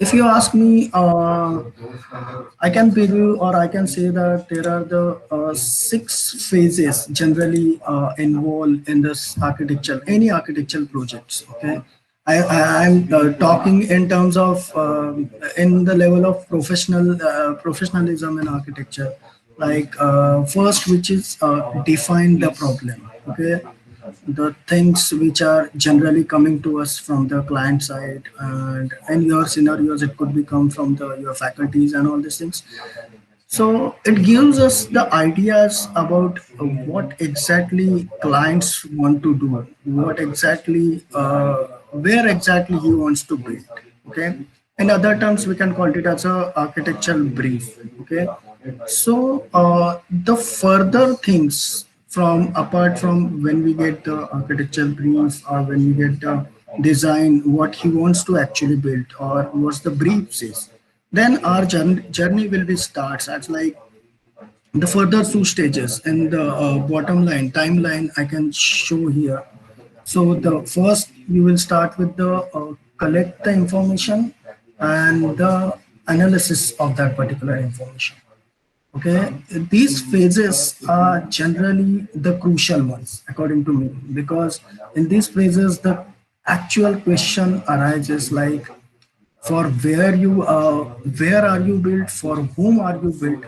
If you ask me, I can preview or I can say that there are the six phases generally involved in this architecture, any architectural projects. Okay, I'm talking in terms of in the level of professionalism in architecture. Like first, which is define the problem. Okay, the things which are generally coming to us from the client side, and in your scenarios it could be come from the your faculties and all these things. So it gives us the ideas about what exactly clients want to do, what exactly where exactly he wants to build. Okay, in other terms we can call it as a architectural brief. Okay, so the further things from apart from when we get the architectural brief or when we get the design, what he wants to actually build or what's the brief says, then our journey will be starts at like the further two stages. In the bottom line timeline I can show here. So the first you will start with the collect the information and the analysis of that particular information. Okay, these phases are generally the crucial ones according to me, because in these phases the actual question arises like for where are you built, for whom are you built,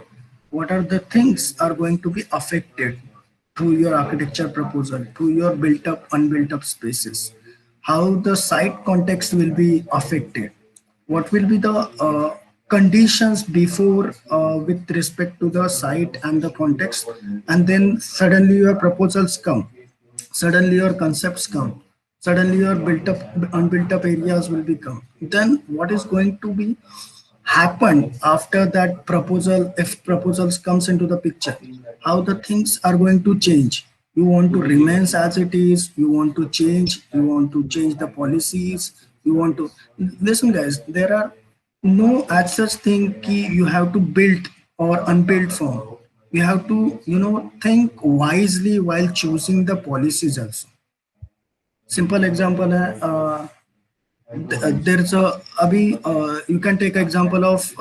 what are the things are going to be affected through your architecture proposal, through your built up unbuilt up spaces, how the site context will be affected, what will be the conditions before with respect to the site and the context, and then suddenly your proposals come, suddenly your concepts come, suddenly your built up unbuilt up areas will become. Then what is going to be happen after that proposal, if proposals comes into the picture, how the things are going to change. You want to remains as it is, you want to change, you want to change the policies, you want to listen guys, there are no as such thing ki you have to build or unbuilt form. You have to think wisely while choosing the policies also. Simple example hai, there's a abhi, you can take example of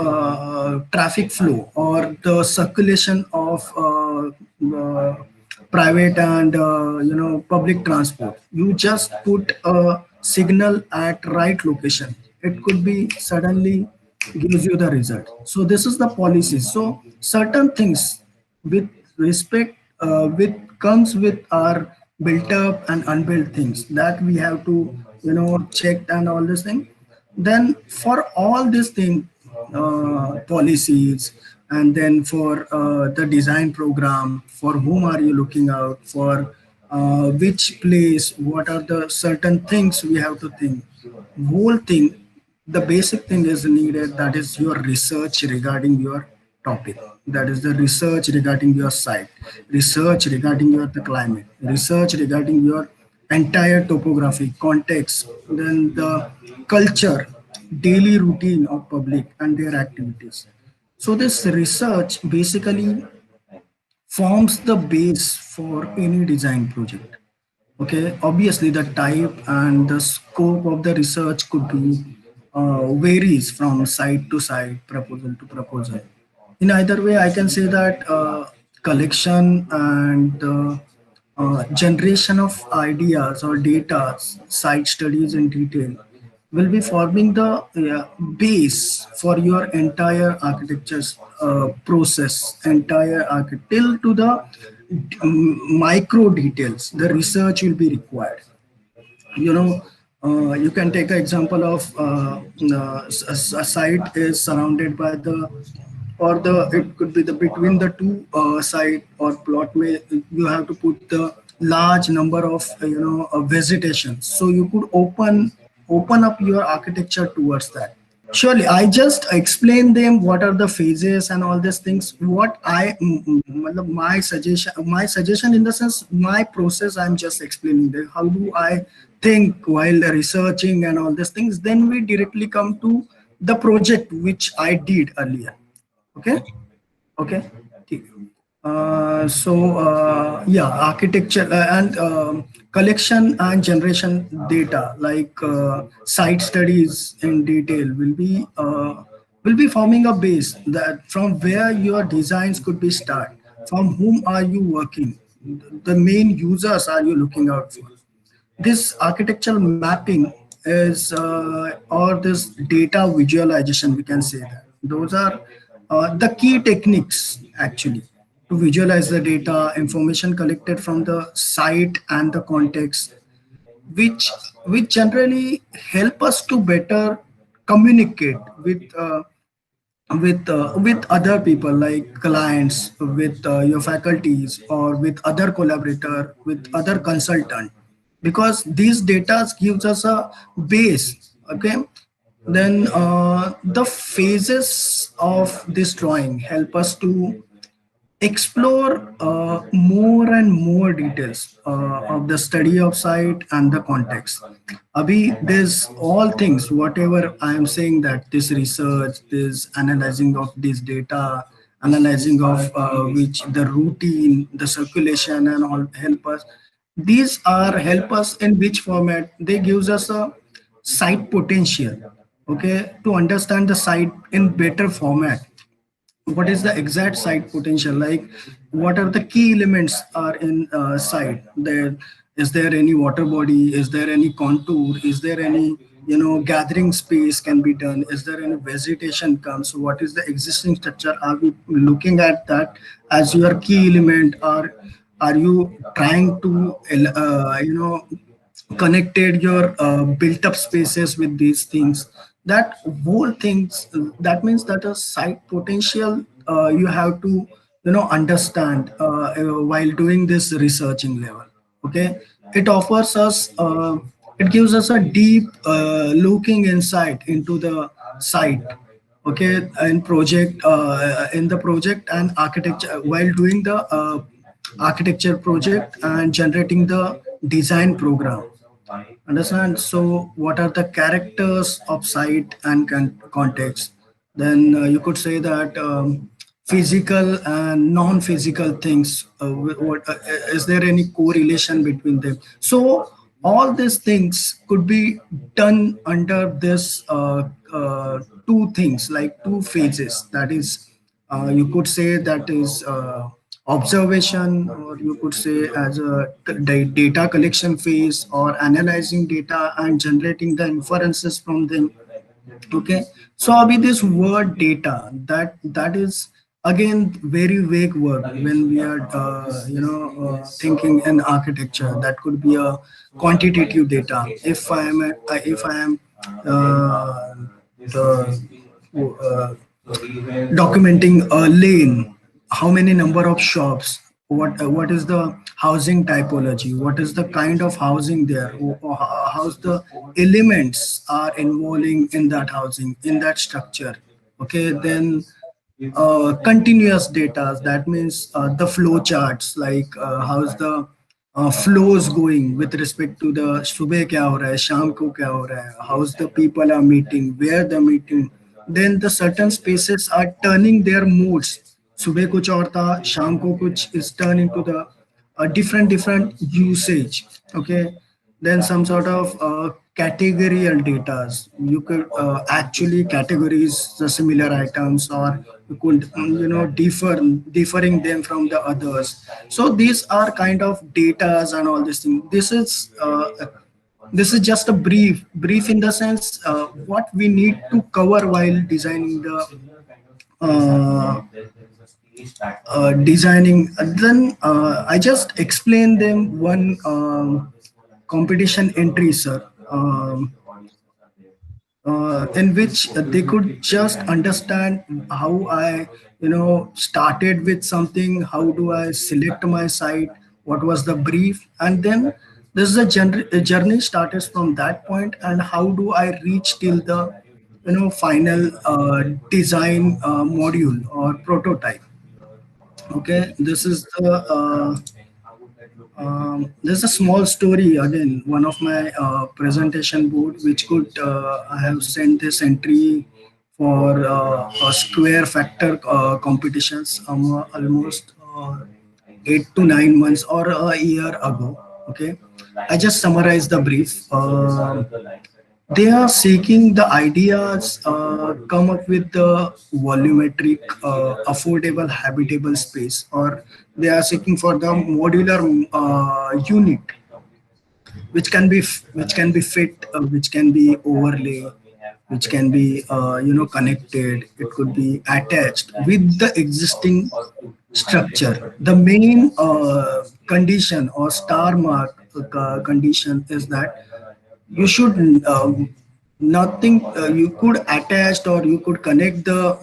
traffic flow or the circulation of private and public transport. You just put a signal at right location, it could be suddenly gives you the result. So this is the policy. So certain things with respect with comes with our built up and unbuilt things that we have to check and all this thing. Then for all these thing policies, and then for the design program, for whom are you looking out for, which place, what are the certain things we have to think, whole thing, the basic thing is needed, that is your research regarding your topic, that is the research regarding your site, research regarding your the climate, research regarding your entire topography context, then the culture, daily routine of public and their activities. So this research basically forms the base for any design project. Okay, obviously the type and the scope of the research could be varies from site to site, proposal to proposal. In either way, I can say that collection and generation of ideas or data, site studies in detail, will be forming the base for your entire architecture's process, entire till to the micro details. The research will be required. You know, you can take an example of a site is surrounded by the or the it could be the between the two site or plot may you have to put the large number of vegetation, so you could open up your architecture towards that. Surely, I just explain them what are the phases and all these things. What matlab my suggestion in the sense, my process. I'm just explaining them. How do I think while researching and all these things? Then we directly come to the project which I did earlier. Okay, okay. ठीक है. Yeah, architecture and collection and generation data like site studies in detail will be forming a base that from where your designs could be start. From whom are you working? The main users are you looking out for? This architectural mapping is or this data visualization, we can say that those are the key techniques actually to visualize the data information collected from the site and the context, which which generally help us to better communicate with other people like clients, with your faculties, or with other collaborator, with other consultant, because these data gives us a base. Okay, then the phases of this drawing help us to explore more and more details of the study of site and the context. Abhi, there's all things, whatever I am saying, that this research, this analyzing of this data, analyzing of which the routine, the circulation and all help us. These are help us in which format? They gives us a site potential, okay, to understand the site in better format. What is the exact site potential, like what are the key elements are in site there? Is there any water body, is there any contour, is there any gathering space can be done, is there any vegetation comes, so what is the existing structure, are we looking at that as your key element, or are you trying to connected your built up spaces with these things, that whole things, that means that a site potential you have to understand while doing this researching level. Okay, it offers us it gives us a deep looking insight into the site. Okay, and project in the project and architecture, while doing the architecture project and generating the design program. Understand? So, what are the characters of site and context? Then you could say that physical and non-physical things. Is there any correlation between them? So, all these things could be done under this two things, like two phases. That is, you could say that is observation, or you could say as a data collection phase, or analyzing data and generating the inferences from them. Okay, so Abhi, this word data, that is again very vague word when we are thinking in architecture. That could be a quantitative data. If I am the documenting a lane, how many number of shops, what is the housing typology, what is the kind of housing there, how's the elements are involving in that housing, in that structure. Okay, then continuous data, that means the flow charts, like how's the flows going with respect to the सुबह क्या हो रहा है, शाम को क्या हो रहा है, how's the people are meeting, where the meeting. Then the certain spaces are turning their moods. सुबह कुछ और था, शाम को कुछ is turn into the different usage. Okay, then some sort of categorical data. You could actually categorize the similar items, or you could differing them from the others. So these are kind of datas and all these things. This is just a brief in the sense what we need to cover while designing the designing. Then I just explain them one competition entry, sir, in which they could just understand how I, started with something, how do I select my site, what was the brief, and then this is a journey started from that point, and how do I reach till the, final design module or prototype. Okay, this is the there's a small story again, one of my presentation board, which could I have sent this entry for a square factor competitions, almost 8 to 9 months or a year ago. Okay, I just summarize the brief. They are seeking the ideas, come up with the volumetric, affordable, habitable space, or they are seeking for the modular unit which can be fit, which can be overlay, which can be connected. It could be attached with the existing structure. The main condition or star mark condition is that you should nothing you could attach or you could connect the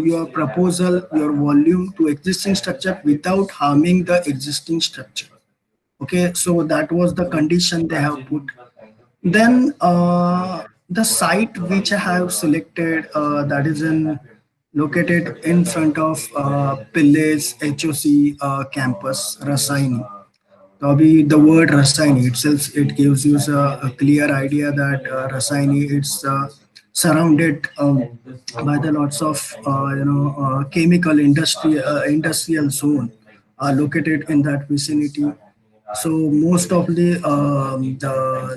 your proposal, your volume to existing structure without harming the existing structure. Okay, so that was the condition they have put. Then the site which I have selected, that is in located in front of Pillai's HOC campus, Rasaini. So the word Rasaini itself, it gives you a clear idea that Rasaini, it's surrounded by the lots of chemical industrial zone located in that vicinity. So most of the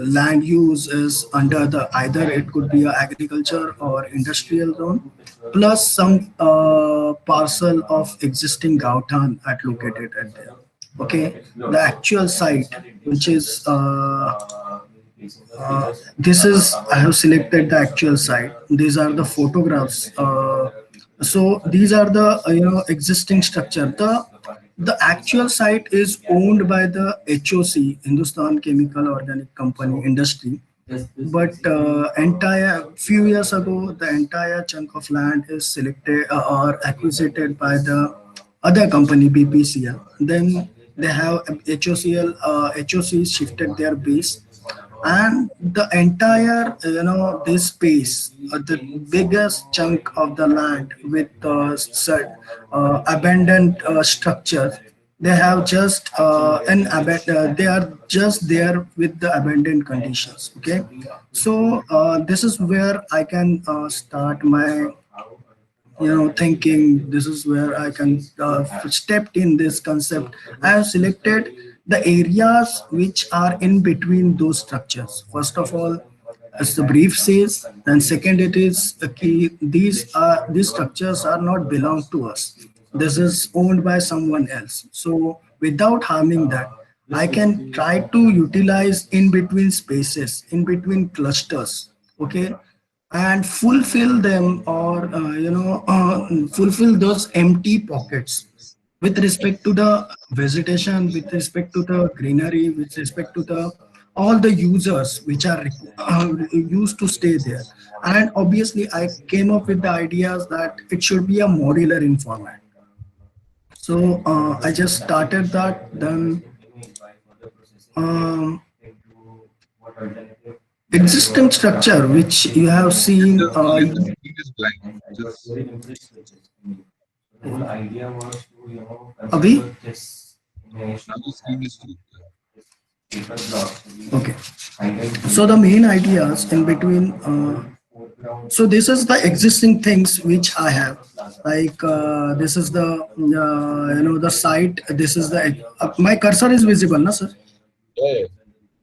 land use is under the either it could be a agriculture or industrial zone, plus some parcel of existing Gautan at located at there. Okay, the actual site, which is this is I have selected the actual site. These are the photographs. So these are the existing structure. The actual site is owned by the HOC, Hindustan Chemical Organic Company Industry. But entire few years ago, the entire chunk of land is selected or acquisited by the other company BPCL. Then they have HOCL, HOC shifted their base, and the entire this space, the biggest chunk of the land with abandoned structure, they have just they are just there with the abandoned conditions. Okay, so this is where I can start my thinking. This is where I can stepped in this concept. I have selected the areas which are in between those structures. First of all, as the brief says, and second, it is the key. These structures are not belong to us. This is owned by someone else. So without harming that, I can try to utilize in between spaces, in between clusters. Okay, and fulfill them, or fulfill those empty pockets with respect to the vegetation, with respect to the greenery, with respect to the all the users which are used to stay there. And obviously I came up with the ideas that it should be a modular in format. So I just started that. Then um, existing structure which you have seen Your screen is blank. Just Abhi? now the screen is full. Okay. So the main ideas in between. So this is the existing things which I have. Like this is the the site. This is the my cursor is visible, na sir? Yeah, yeah.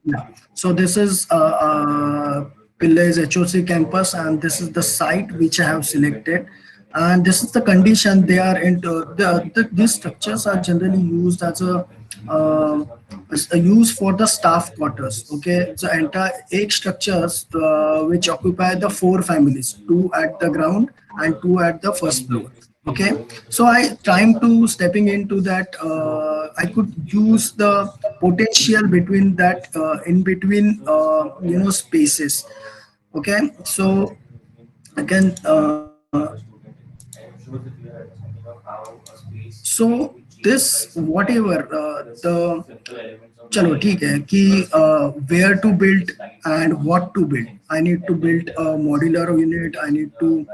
Yeah. So this is Pillai's HOC campus, and this is the site which I have selected. And this is the condition they are into. These structures are generally used as a use for the staff quarters. Okay, so entire eight structures which occupy the four families, two at the ground and two at the first floor. Okay, so I trying to stepping into that. I could use the potential between that in between spaces. Okay, so I can so this whatever the चलो ठीक है कि where to build and what to build. I need to build a modular unit. I need to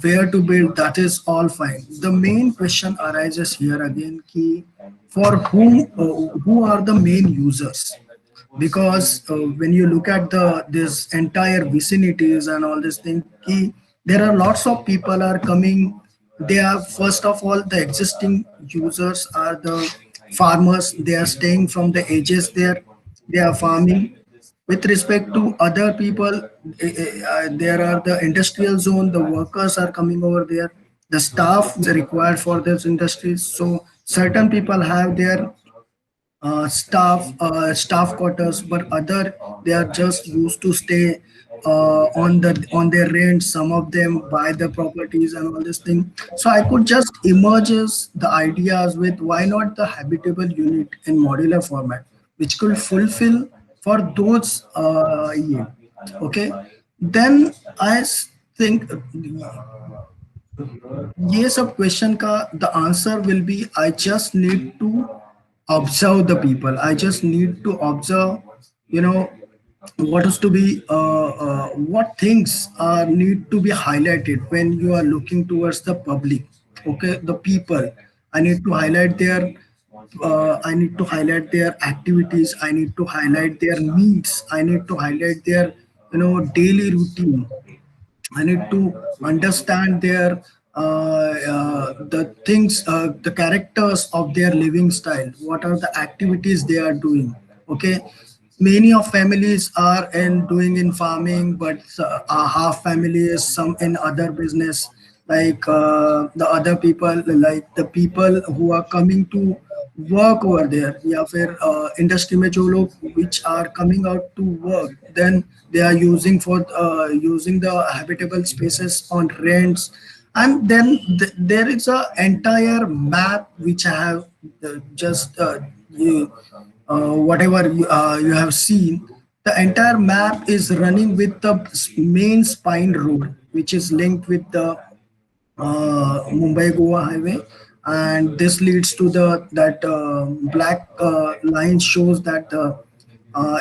where to build. That is all fine. The main question arises here again कि for who are the main users? Because when you look at this entire vicinities and all this thing, there are lots of people are coming They are, first of all, the existing users are the farmers. They are staying from the edges there. They are farming. With respect to other people, there are the industrial zone. The workers are coming over there. The staff is required for those industries. So certain people have their staff quarters, but other, they are just used to stay on their rent. Some of them buy the properties and all this thing. So I could just emerges the ideas with, why not the habitable unit in modular format, which could fulfill for those yeah. Okay, then think ये सब question का the answer will be, I just need to observe the people. I just need to observe, you know, what is to be what things need to be highlighted when you are looking towards the public. Okay, the people, I need to highlight their I need to highlight their activities. I need to highlight their needs. I need to highlight their, daily routine. I need to understand their the things, the characters of their living style. What are the activities they are doing? Okay, many of families are in doing in farming, but half family is some in other business. Like the other people, like the people who are coming to work over there, या फिर industry में जो लोग which are coming out to work, then they are using the habitable spaces on rents. And then there is a entire map which I have just whatever you have seen. The entire map is running with the main spine road, which is linked with the Mumbai Goa highway, and this leads to the that black line shows that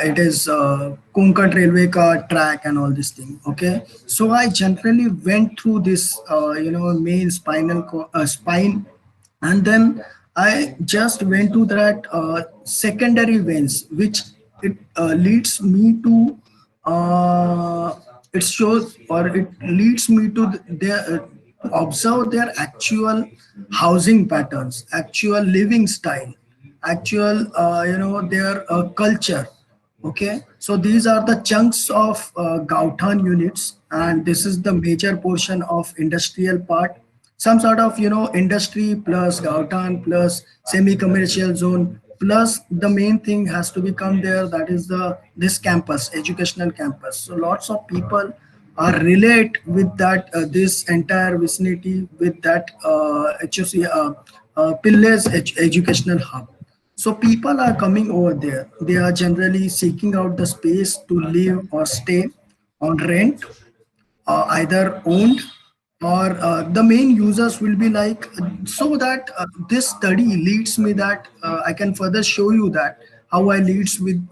it is Konkan railway car track and all this thing. Okay, so I generally went through this main spine, and then I just went to that secondary veins, which it leads me to it shows, or it leads me to their to observe their actual housing patterns, actual living style, actual their culture. Okay, so these are the chunks of Gauthan units, and this is the major portion of industrial part. Some sort of industry plus Gauthan plus semi-commercial zone, plus the main thing has to become there. That is the this campus, educational campus. So lots of people are relate with that this entire vicinity with that HOC Pillars educational hub. So people are coming over there. They are generally seeking out the space to live or stay on rent, either owned, or the main users will be like, so that this study leads me that I can further show you that how I leads with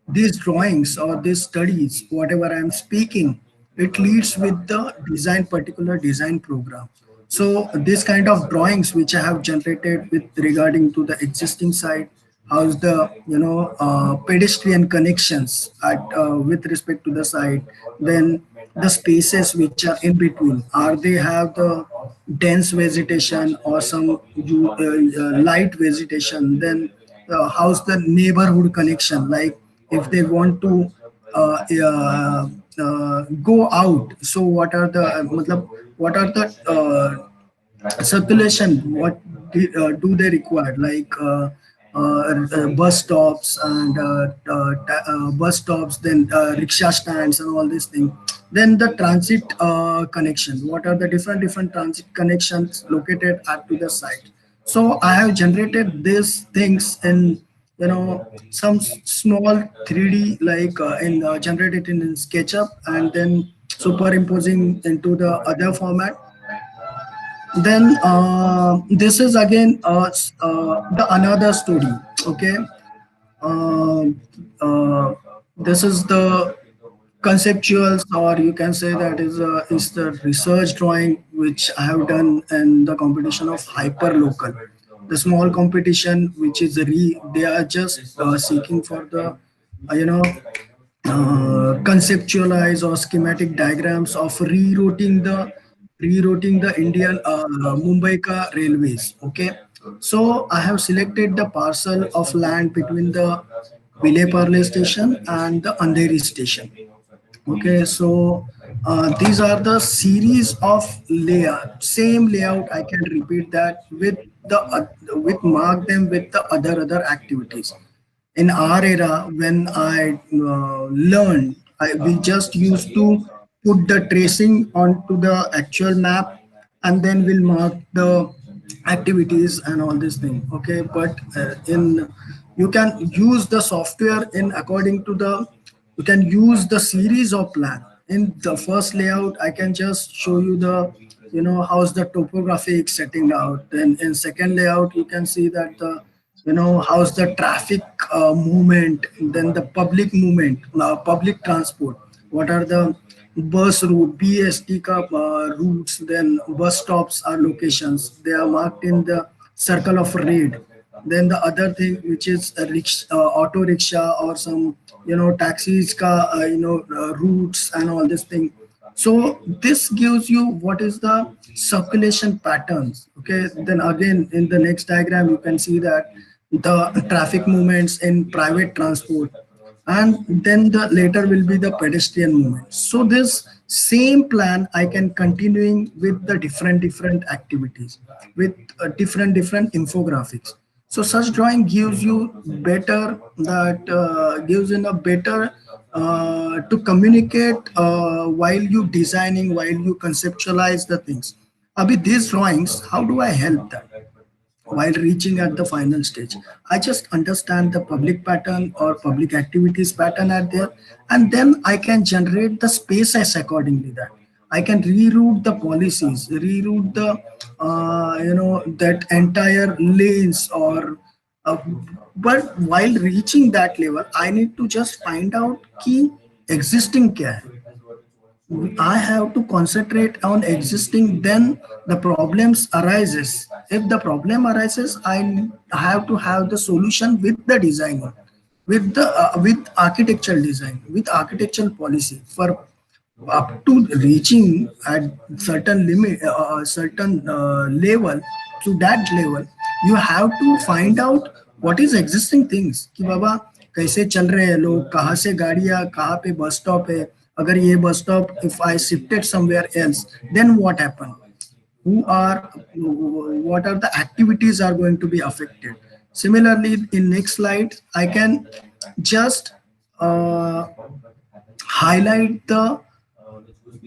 these drawings or these studies, whatever I am speaking, it leads with the design, particular design program. So this kind of drawings which I have generated with regarding to the existing site, how's the pedestrian connections at with respect to the site, then the spaces which are in between, are they have the dense vegetation or some light vegetation, then how's the neighborhood connection, like if they want to go out, so what are the what are the circulation, what do they require, like bus stops and bus stops, then rickshaw stands and all these things. Then the transit connection, what are the different transit connections located at to the site. So I have generated these things in some small 3D, like in generated in SketchUp, and then superimposing into the other format. Then this is again the another story. Okay, uh, this is the conceptuals, or you can say that is the research drawing which I have done in the competition of hyper local, the small competition which is they are just seeking for the conceptualize or schematic diagrams of rerouting the rerouting the Indian Mumbai ka railways. Okay, so I have selected the parcel of land between the Vileparle station and the Andheri station. Okay, so these are the series of layout. Same layout. I can repeat that with the with mark them with the other activities. In our era, when I learned, we just used to put the tracing onto the actual map, and then we'll mark the activities and all this thing. Okay, but in you can use the software in according to the you can use the series of plan. In the first layout, I can just show you the how's the topographic setting out. Then in second layout, you can see that the how's the traffic movement, then the public movement, public transport, what are the bus route, BST ka, routes, then bus stops are locations, they are marked in the circle of red. Then the other thing, which is a auto rickshaw or some taxis ka routes and all this thing. So this gives you what is the circulation patterns. Okay, then again in the next diagram you can see that the traffic movements in private transport, and then the later will be the pedestrian movement. So this same plan I can continuing with the different activities with different infographics. So such drawing gives you better that gives in a better to communicate while you designing, while you conceptualize the things. Abhi, these drawings, how do I help that while reaching at the final stage? I just understand the public pattern or public activities pattern are there, and then I can generate the spaces accordingly. That I can reroute the policies, reroute the that entire lanes or uh, but while reaching that level, I need to just find out key existing kya hai. I have to concentrate on existing, then the problems arises. If the problem arises, I have to have the solution with the designer, with architectural design, with architectural policy for up to reaching at certain limit, certain level. To that level, you have to find out what is existing things कि बाबा कैसे चल रहे हैं लोग, कहाँ से गाड़ियाँ, कहाँ पे बस स्टॉप है, अगर ये bus stop if I shifted somewhere else, then what happen, who are what are the activities are going to be affected. Similarly, in next slide I can just uh, highlight the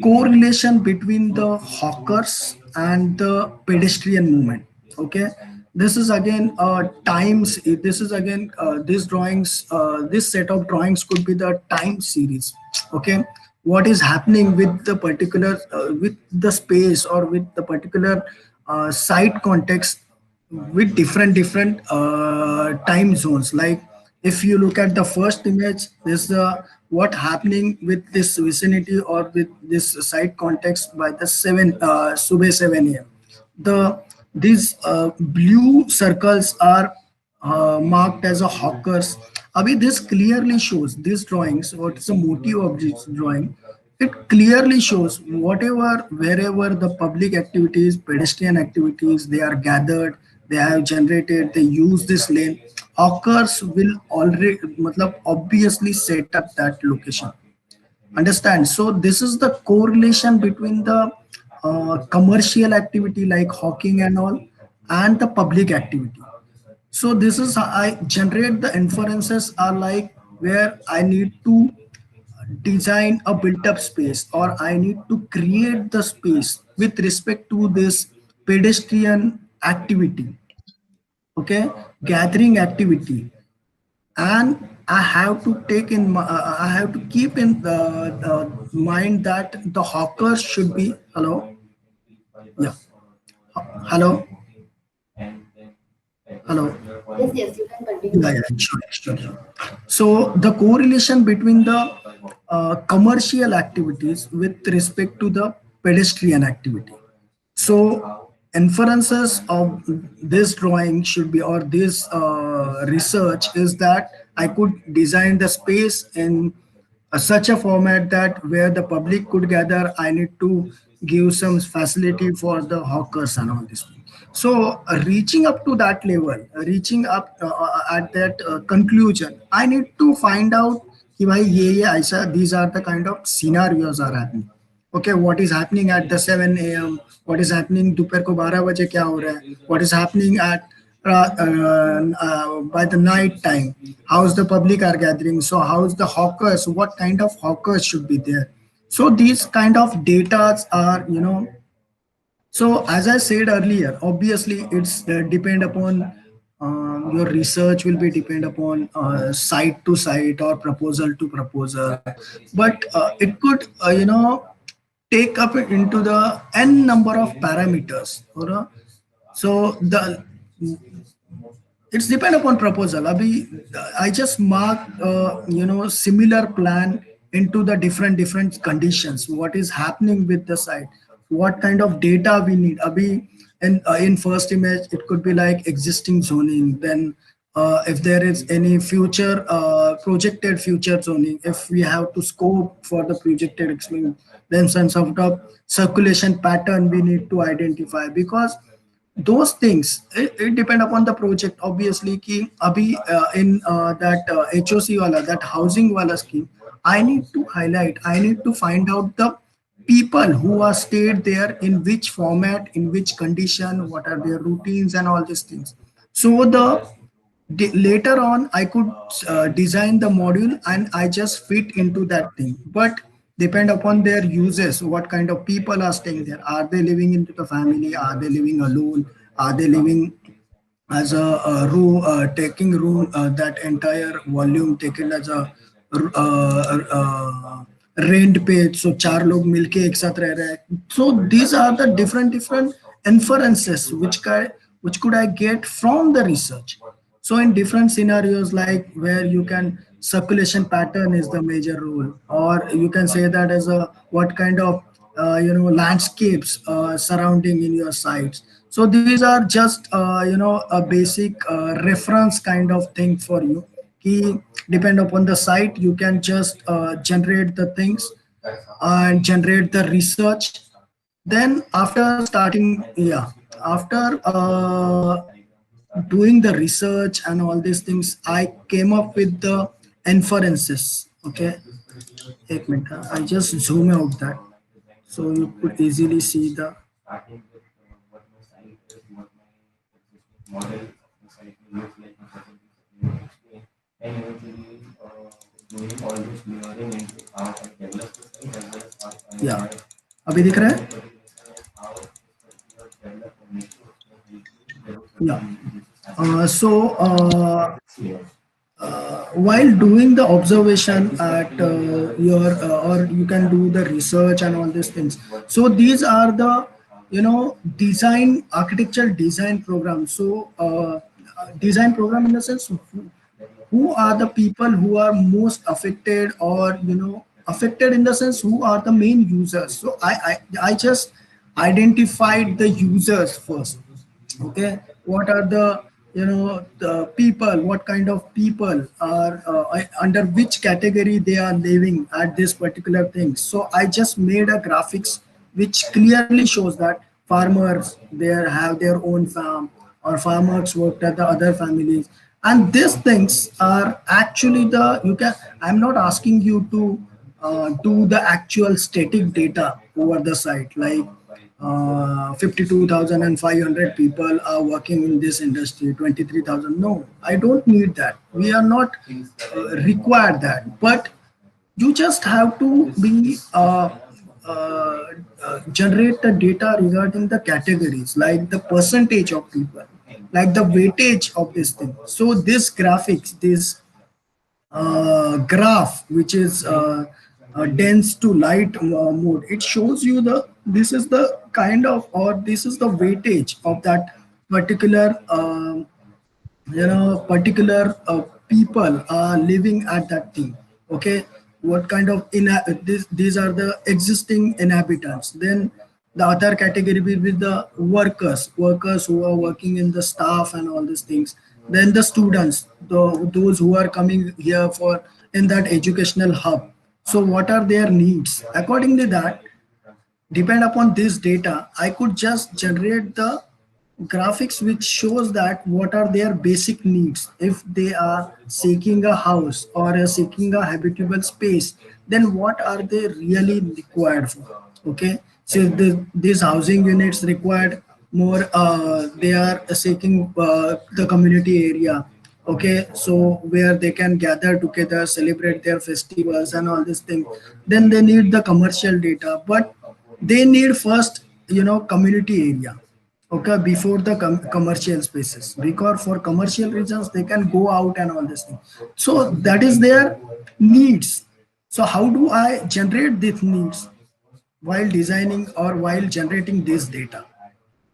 correlation between the hawkers and the pedestrian movement. Okay, this is again times, this is again these drawings, this set of drawings could be the time series. Okay, what is happening with the particular with the space or with the particular site context with different time zones. Like if you look at the first image, this the what happening with this vicinity or with this site context by the 7 sube 7 a.m. The these blue circles are marked as a hawkers. Abhi, this clearly shows these drawings. What is the motive of this drawing? It clearly shows whatever, wherever the public activities, pedestrian activities, they are gathered, they have generated, they use this lane. Hawkers will already, matlab, obviously set up that location. Understand? So this is the correlation between the commercial activity like hawking and all and the public activity. So this is how I generate the inferences are like where I need to design a built up space or I need to create the space with respect to this pedestrian activity. Okay, gathering activity, and I have to take in I have to keep in the mind that the hawkers should be hello, yeah, hello, hello. Yes, yes, you can Yeah, continue. yeah, sure. So the correlation between the commercial activities with respect to the pedestrian activity. So inferences of this drawing should be, or this research is that I could design the space in such a format that where the public could gather. I need to give some facility for the hawkers and all this thing. So reaching up to that level, reaching up at that conclusion, I need to find out कि भाई ये ऐसा, these are the kind of scenarios are happening. Okay, what is happening at the 7 a.m., what is happening दोपहर को 12 बजे क्या हो रहा है, what is happening at by the night time, how's the public are gathering, so how's the hawkers, what kind of hawkers should be there. So these kind of data are, so as I said earlier, obviously it's depend upon your research will be depend upon site to site or proposal to proposal, but it could take up into the n number of parameters. So the it's depend upon proposal. Abhi, I just mark similar plan into the different conditions, what is happening with the site, what kind of data we need. Abhi, in first image it could be like existing zoning, then if there is any future projected future zoning, if we have to scope for the projected explain, then some sort of circulation pattern we need to identify, because those things it depend upon the project obviously ki abhi in that HOC wala, that housing wala scheme, I need to highlight, I need to find out the people who are stayed there, in which format, in which condition, what are their routines and all these things. So later on I could design the module and I just fit into that thing, but depend upon their uses, what kind of people are staying there, are they living into the family, are they living alone, are they living as a room, taking room, that entire volume taken as a rent पे, सो चार लोग मिलके एक साथ रह रहे हैं. So these are the different inferences which could I get from the research. So in different scenarios, like where you can circulation pattern is the major role, or you can say that as a what kind of landscapes surrounding in your sites. So these are just a basic reference kind of thing for you. Ki depend upon the site, you can just generate the things and generate the research. Then after starting, yeah, after doing the research and all these things, I came up with the inferences. Okay, एक minute, I just zoom out that so you could easily see the. Yeah, अभी दिख रहा है. Yeah. While doing the observation at your or you can do the research and all these things. So these are the design architectural design program. So design program in the sense who are the people who are most affected, or affected in the sense who are the main users. So I just identified the users first. Okay, what are the the people, what kind of people are under which category they are living at this particular thing. So I just made a graphics which clearly shows that farmers there have their own farm, or farmers worked at the other families, and these things are actually the you can I'm not asking you to do the actual static data over the site, like 52,500 people are working in this industry, 23,000. No, I don't need that. We are not required that. But you just have to be generate the data regarding the categories, like the percentage of people, like the weightage of this thing. So this graphics, this graph which is dense to light mode, it shows you the this is the kind of, or this is the weightage of that particular particular people are living at that thing. Okay, what kind of these are the existing inhabitants. Then the other category will be the workers who are working in the staff and all these things. Then the students, those who are coming here for in that educational hub. So what are their needs? Accordingly that, depend upon this data, I could just generate the graphics which shows that what are their basic needs. If they are seeking a house or seeking a habitable space, then what are they really required for? Okay, so these housing units required more, they are seeking the community area. Okay, so where they can gather together, celebrate their festivals and all these things. Then they need the commercial data, but they need first, community area, okay, before the commercial spaces, because for commercial reasons they can go out and all this thing. So that is their needs. So how do I generate these needs while designing or while generating this data?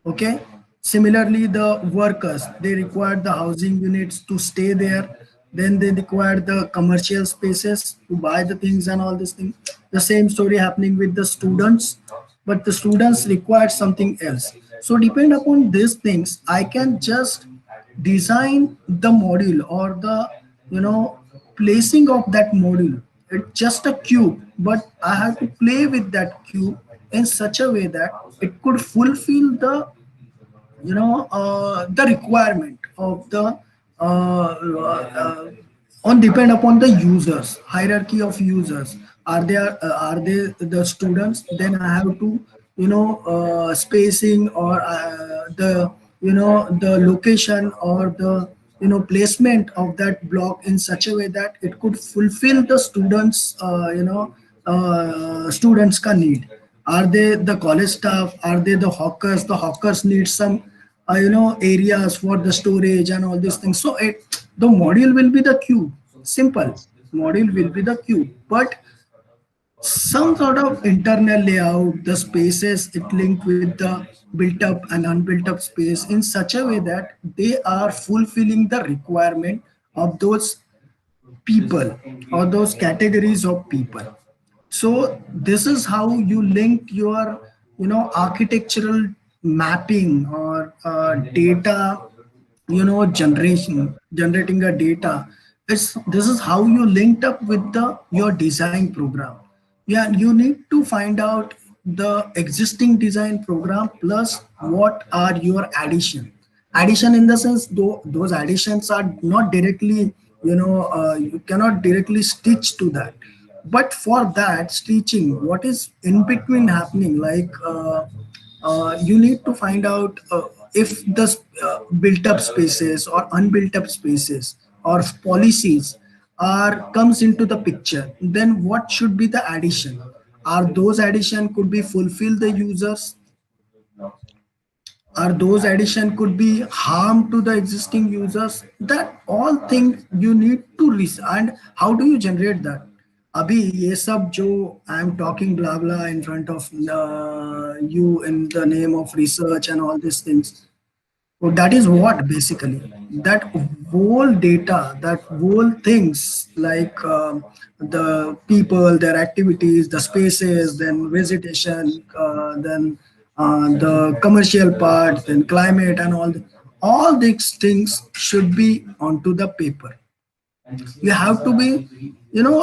Okay, similarly the workers, they require the housing units to stay there, then they require the commercial spaces to buy the things and all these things. The same story happening with the students, but the students require something else. So depend upon these things, I can just design the module or the, placing of that module. It's just a cube, but I have to play with that cube in such a way that it could fulfill the requirement of the, on depend upon the users, hierarchy of users. Are they the students? Then I have to, spacing or the, the location or the, placement of that block in such a way that it could fulfill the students, students ka need. Are they the college staff? Are they the hawkers? The hawkers need some, areas for the storage and all these things. So the module will be the cube. Simple. Module will be the cube, but some sort of internal layout, the spaces it linked with the built up and unbuilt up space in such a way that they are fulfilling the requirement of those people or those categories of people. So this is how you link your, architectural mapping or data, generating a data. This is how you linked up with the your design program. Yeah, you need to find out the existing design program plus what are your addition in the sense, though those additions are not directly, you cannot directly stitch to that, but for that stitching, what is in between happening, like, you need to find out if the built up spaces or unbuilt up spaces or policies are comes into the picture, then what should be the addition? Are those addition could be fulfill the users? Are those addition could be harm to the existing users? That all things you need to and how do you generate that? Abhi ye sab jo I am talking blah blah in front of you in the name of research and all these things. So that is what basically that whole data, that whole things like, the people, their activities, the spaces, then vegetation, then the commercial part, then climate and all these things should be onto the paper. You have to be,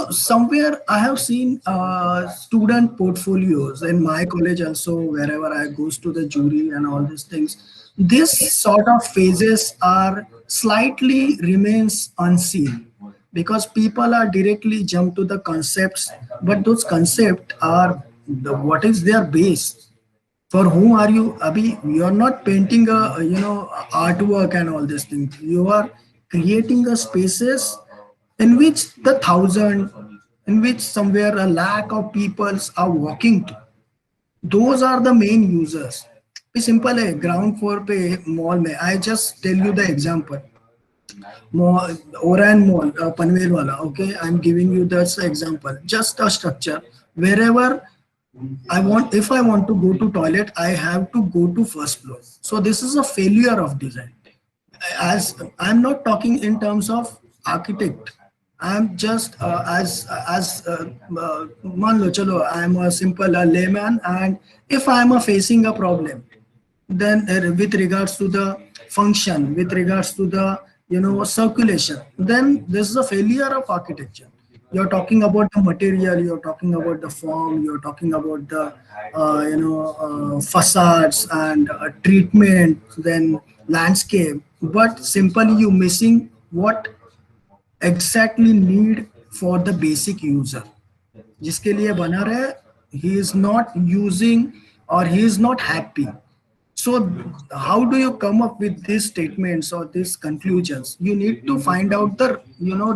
somewhere I have seen student portfolios in my college also, wherever I goes to the jury and all these things. This sort of phases are slightly remains unseen because people are directly jump to the concepts, but those concepts are what is their base? For whom are you, abhi? You are not painting a, artwork and all these things. You are creating a spaces in which the thousand, in which somewhere a lakh of peoples are walking to. Those are the main users. भी simple है, ground floor पे mall में, I just tell you the example. Oran Mall, Panvel wala, okay, I'm giving you this example, just a structure. Wherever if I want to go to toilet, I have to go to first floor. So this is a failure of design. As I'm not talking in terms of architect, I'm just मान लो चलो, I'm a simple layman, and if I'm facing a problem, then with regards to the function, with regards to the, circulation, then this is a failure of architecture. You're talking about the material, you're talking about the form, you're talking about the facades and treatment, then landscape, but simply you missing what exactly need for the basic user जिसके लिए बना रहा है, he is not using or he is not happy. So how do you come up with these statements or these conclusions? You need to find out the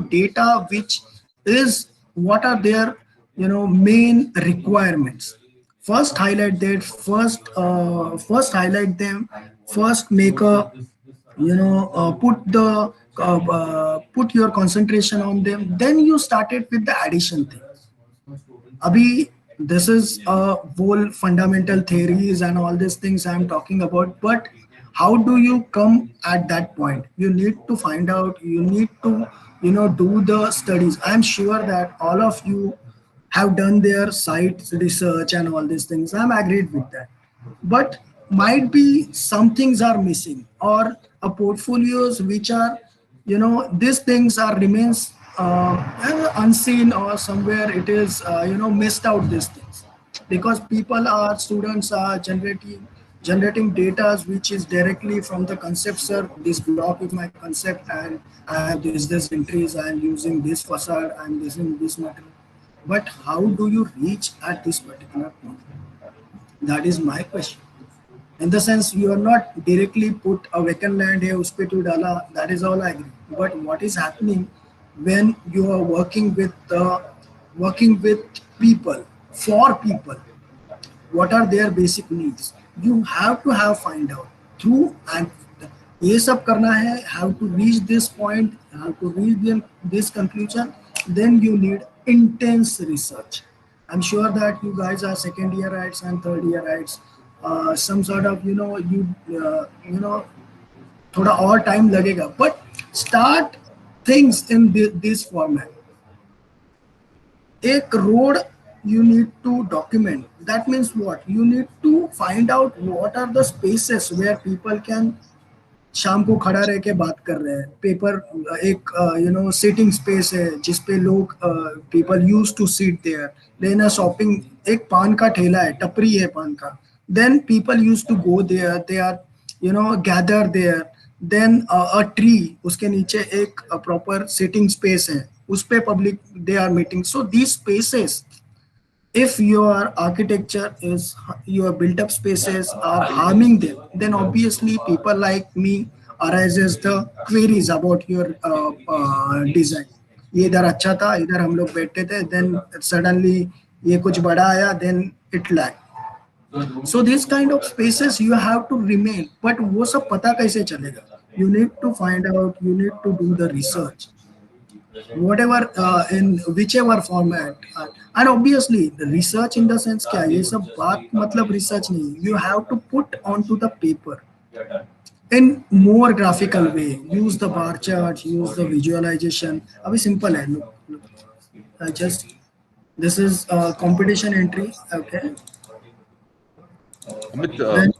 data which is what are their main requirements. First highlight that, first highlight them, first make a put your concentration on them, then you started with the addition thing. Abhi, this is whole fundamental theories and all these things I'm talking about. But how do you come at that point? You need to find out. You need to, do the studies. I'm sure that all of you have done their site research and all these things. I'm agreed with that. But might be some things are missing or a portfolios which are these things are remains unseen or somewhere it is missed out these things because people are students are generating data which is directly from the concept. Sir, this block is my concept and I have this entries, I am using this facade, I am using this material. But how do you reach at this particular point? That is my question. In the sense you are not directly put a vacant land here उसपे to डाला, that is all I agree. But what is happening when you are working with people, for people, what are their basic needs? You have to have find out through and ये सब करना है, have to reach this point, have to reach this conclusion. Then you need intense research. I'm sure that you guys are second yearites and third yearites. Some sort of थोड़ा और time लगेगा, but start things in this format. A road you need to document. That means what? You need to find out what are the spaces where people can शाम को खड़ा रह के बात कर रहे हैं. पेपर एक सीटिंग स्पेस है जिसपे लोग people use to seat there. Then a shopping, एक पान का ठेला है, टपरी है पान का. Then people use to go there, they are gather there. Then a tree, उसके नीचे एक प्रॉपर सीटिंग स्पेस है, उस पे public they are meeting. So these spaces, if your architecture is, your built up spaces are harming them, then obviously people like me arises the queries about your design. ये इधर अच्छा था, इधर हम लोग बैठे थे, then suddenly ये कुछ बड़ा आया, then it lagged. So these kind of spaces you have to remain, but वो सब पता कैसे चलेगा? You need to find out, you need to do the research, whatever in whichever format. And obviously the research in the sense क्या ये सब बात मतलब research नहीं, you have to put onto the paper in more graphical way, use the bar chart, use the visualization. अभी simple है, look, I just, this is competition entry, okay. Amit, Then,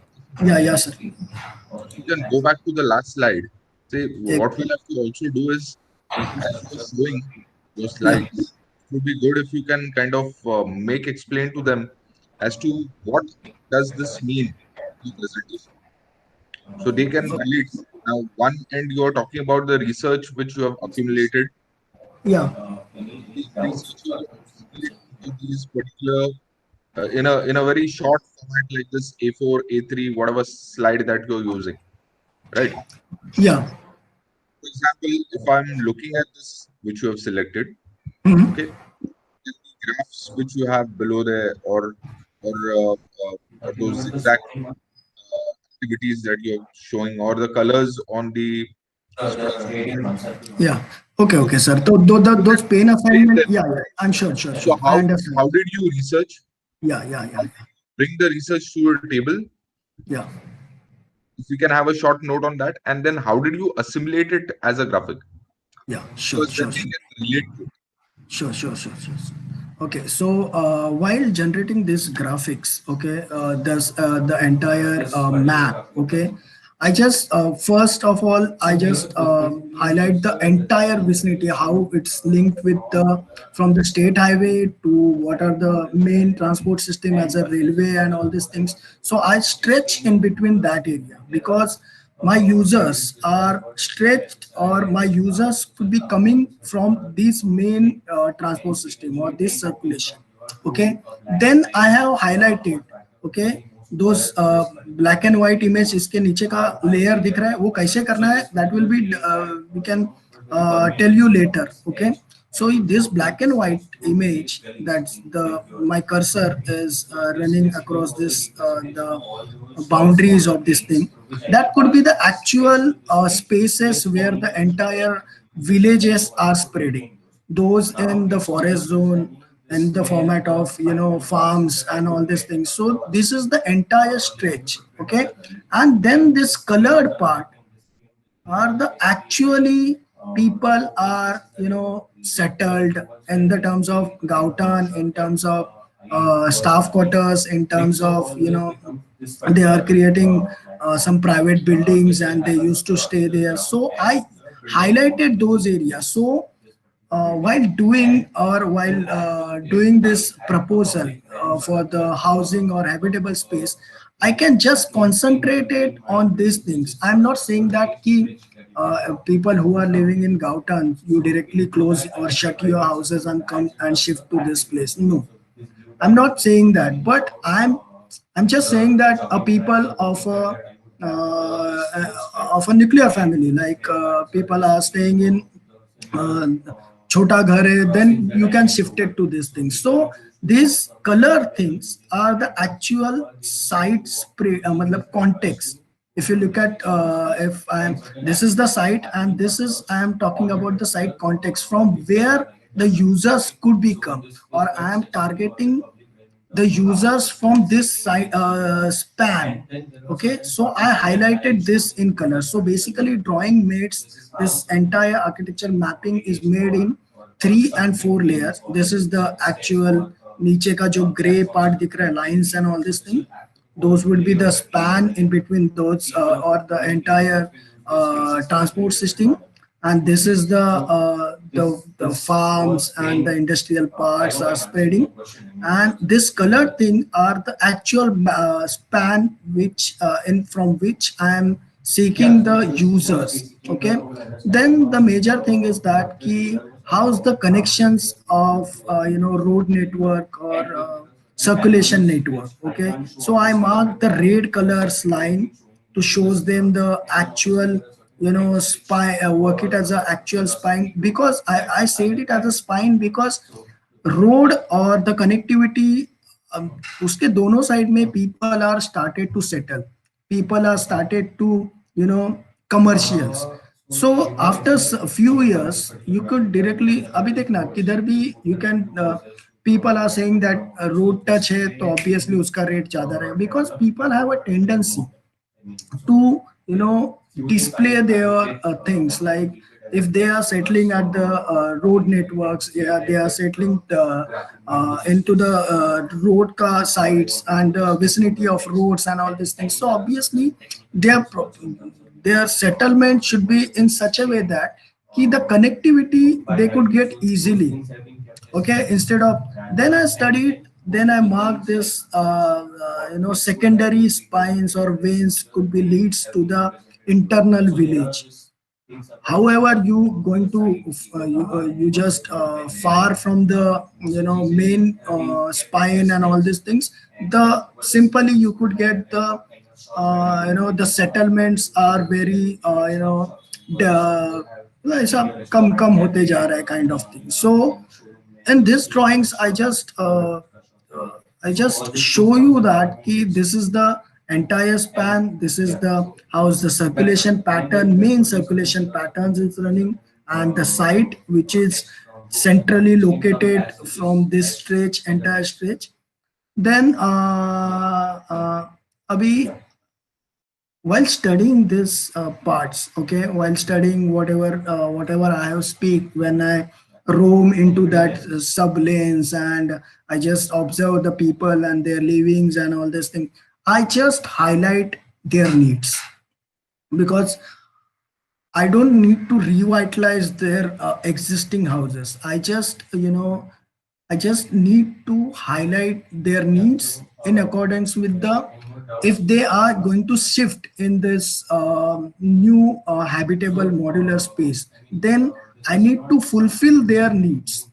yeah sir. you can go back to the last slide. Say what we'll have to also do is, as you're showing those slides, it would be good if you can kind of make explain to them as to what does this mean in the presentation, so they can relate. Now, one end you are talking about the research which you have accumulated. Yeah. The research you have accumulated into these particular in a very short format like this A4, A3, whatever slide that you're using, right? Yeah. For example, if I'm looking at this which you have selected, Mhm. okay, the graphs which you have below there, or those zigzag activities that you're showing, or the colors on the structure. Yeah. Okay, So okay, sir. Those pain explain assignment. them. Yeah. I'm sure, sure, So sure. I understand. how did you research? Yeah. Bring the research to a table. Yeah. If you can have a short note on that, and then how did you assimilate it as a graphic? Yeah. Sure, Because then sure, they sure. can relate to it. Sure. Okay, so while generating these graphics, okay, there's the entire map, okay. I just first of all, I just highlight the entire vicinity, how it's linked with the from the state highway to what are the main transport system as a railway and all these things. So I stretch in between that area because my users are stretched, or my users could be coming from this main transport system or this circulation. Okay, then I have highlighted, okay, those black and white image, इसके नीचे का layer दिख रहा है, वो कैसे करना है, that will be we can tell you later. Okay, so in this black and white image, that's the my cursor is running across this the boundaries of this thing, that could be the actual spaces where the entire villages are spreading, those in the forest zone, in the format of farms and all these things. So this is the entire stretch. Okay, and then this colored part are the actually people are settled in the terms of Gautan, in terms of staff quarters, in terms of they are creating some private buildings and they used to stay there. So I highlighted those areas. So while doing this proposal for the housing or habitable space, I can just concentrate it on these things. I'm not saying that people who are living in Gautan, you directly close or shut your houses and come and shift to this place. No, I'm not saying that, but I'm just saying that a people of a nuclear family, like people are staying in uh, chota ghar hai, then you can shift it to these things. So these color things are the actual site spray matlab context. If you look at if I'm this is the site and this is I am talking about the site context from where the users could become, or I am targeting the users from this side span. Okay, so I highlighted this in color. So basically drawing makes this entire architecture mapping is made in 3 and 4 layers. This is the actual नीचे का जो gray part दिख रहा है, lines and all this thing, those would be the span in between those or the entire transport system. And this is the farms and the industrial parts are spreading, and this colored thing are the actual span which in from which I am seeking the users. Okay, then the major thing is that key how's the connections of road network or circulation network. Okay, so I mark the red colors line to shows them the actual spine, work it as an actual spine, because I said it as a spine because road or the connectivity उसके दोनों side में people are started to settle, people are started to commercials. So after a few years you could directly अभी देखना किधर भी you can people are saying that road touch है तो obviously उसका रेट ज्यादा रहेगा, because people have a tendency to display their things, like if they are settling at the road networks, yeah, they are settling into the road car sites and vicinity of roads and all these things. So obviously their settlement should be in such a way that the connectivity they could get easily. Okay, instead of, then I studied, then I marked this secondary spines or veins could be leads to the internal village. However you going to you just far from the main spine and all these things, the simply you could get the the settlements are very the ऐसा कम कम होते जा रहा है kind of thing. So in these drawings I just show you that this is the entire span, this is the how's the circulation pattern, main circulation patterns is running, and the site which is centrally located from this stretch, entire stretch. Then abhi while studying this parts, okay, while studying whatever I have speak, when I roam into that sub lanes and I just observe the people and their livings and all this thing, I just highlight their needs. because I don't need to revitalize their existing houses. I just need to highlight their needs in accordance with the, if they are going to shift in this new habitable modular space, then I need to fulfill their needs.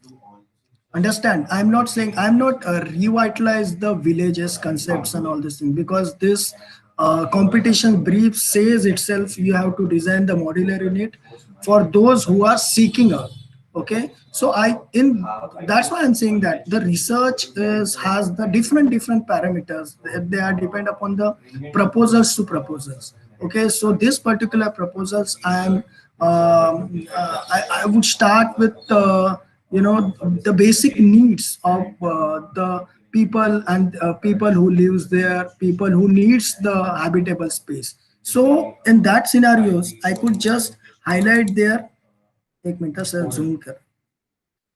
Understand, I'm not saying, I'm not revitalize the villages concepts and all this thing, because this competition brief says itself you have to design the modular unit for those who are seeking out. Okay, so I in that's why I'm saying that the research is has the different parameters. They are depend upon the proposals to proposals. Okay, so this particular proposals I would start with the basic needs of the people, and people who lives there, people who needs the habitable space. So in that scenarios I could just highlight their, एक minute sir zoom कर,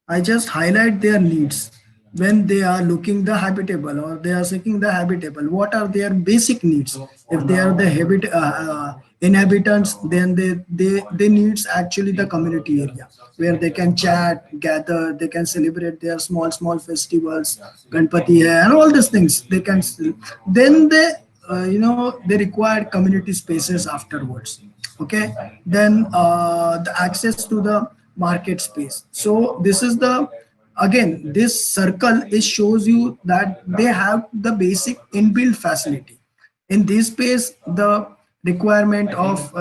I just highlight their needs when they are looking the habitable or they are seeking the habitable. What are their basic needs? If they are the inhabitants, then they needs actually the community area where they can chat, gather, they can celebrate their small festivals, Ganpati hai, and all these things. They can then they require community spaces afterwards. Okay, then the access to the market space. So this is the, again this circle, it shows you that they have the basic inbuilt facility in this space. The requirement of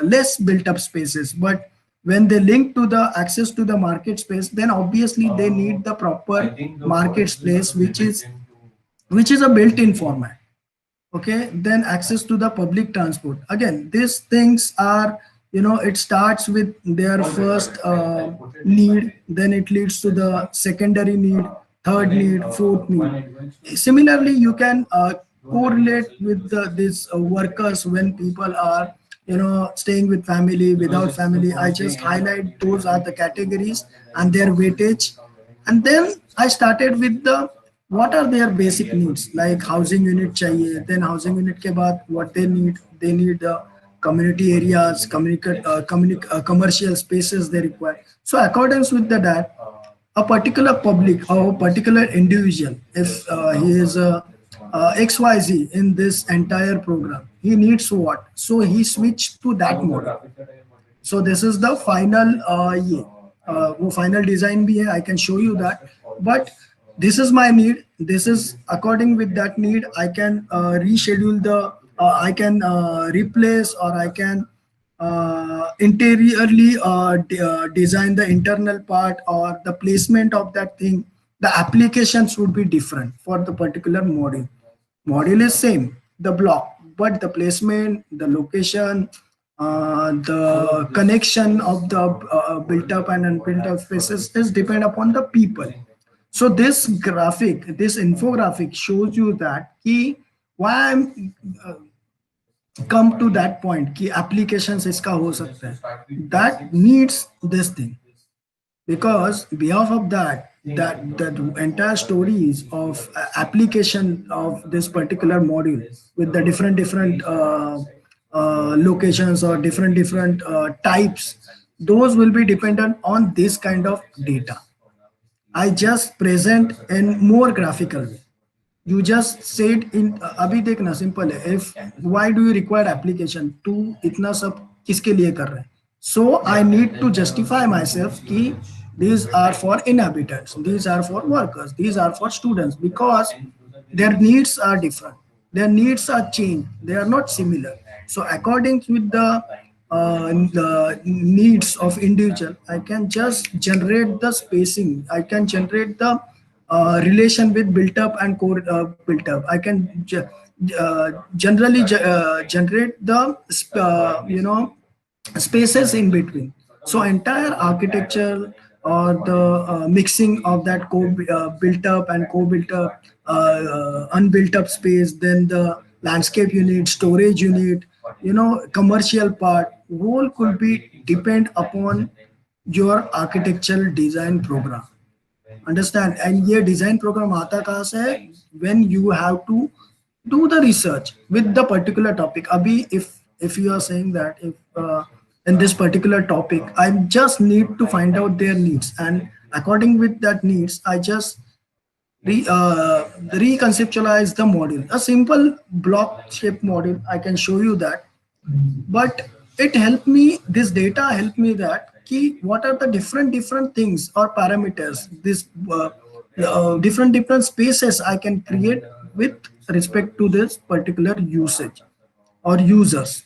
less built up spaces, but when they link to the access to the market space, then obviously they need the proper market space, which is a built-in format. Okay, then access to the public transport. Again, these things are, it starts with their first need, then it leads to the secondary need, third need, fourth need. Similarly, you can correlate with these workers when people are staying with family, without family. I just highlight those are the categories and their weightage. And then I started with the, what are their basic needs, like housing unit chahiye, then housing unit ke baad what they need community areas, commercial spaces they require. So accordance with the that, a particular public or a particular individual, if he is a XYZ in this entire program, he needs what, so he switched to that model. So this is the final ये वो final design भी है, I can show you that. But this is my need, this is according with that need I can reschedule the I can replace, or I can interiorly design the internal part or the placement of that thing. The applications would be different for the particular module. Module is same, the block, but the placement, the location, the connection of the built up and unbuilt up spaces is depend upon the people. So this graphic, this infographic shows you that key why I'm come to that point कि applications इसका हो सकता है, that needs this thing. Because behalf of that, that entire stories of application of this particular module with the different locations or different types, those will be dependent on this kind of data. I just present in more graphical way. You just said in अभी देखना simple है, if why do you require application, तू इतना सब किसके लिए कर रहे हैं? So I need to justify myself कि these are for inhabitants, these are for workers, these are for students, because their needs are different, their needs are changed, they are not similar. So according with the needs of individual, I can just generate the spacing, I can generate the relation with built up and core built up. I can generally generate the spaces in between. So entire architecture or the mixing of that built up and co-built up, unbuilt up space, then the landscape unit, storage unit, commercial part, whole could be depend upon your architectural design program. Understand? And ये design program आता कहाँ से है? When you have to do the research with the particular topic. Abhi, if you are saying that if in this particular topic I just need to find out their needs, and according with that needs I just reconceptualize the module, a simple block shaped module. I can show you that, but it helped me, this data helped me that key what are the different things or parameters, this different spaces I can create with respect to this particular usage or users.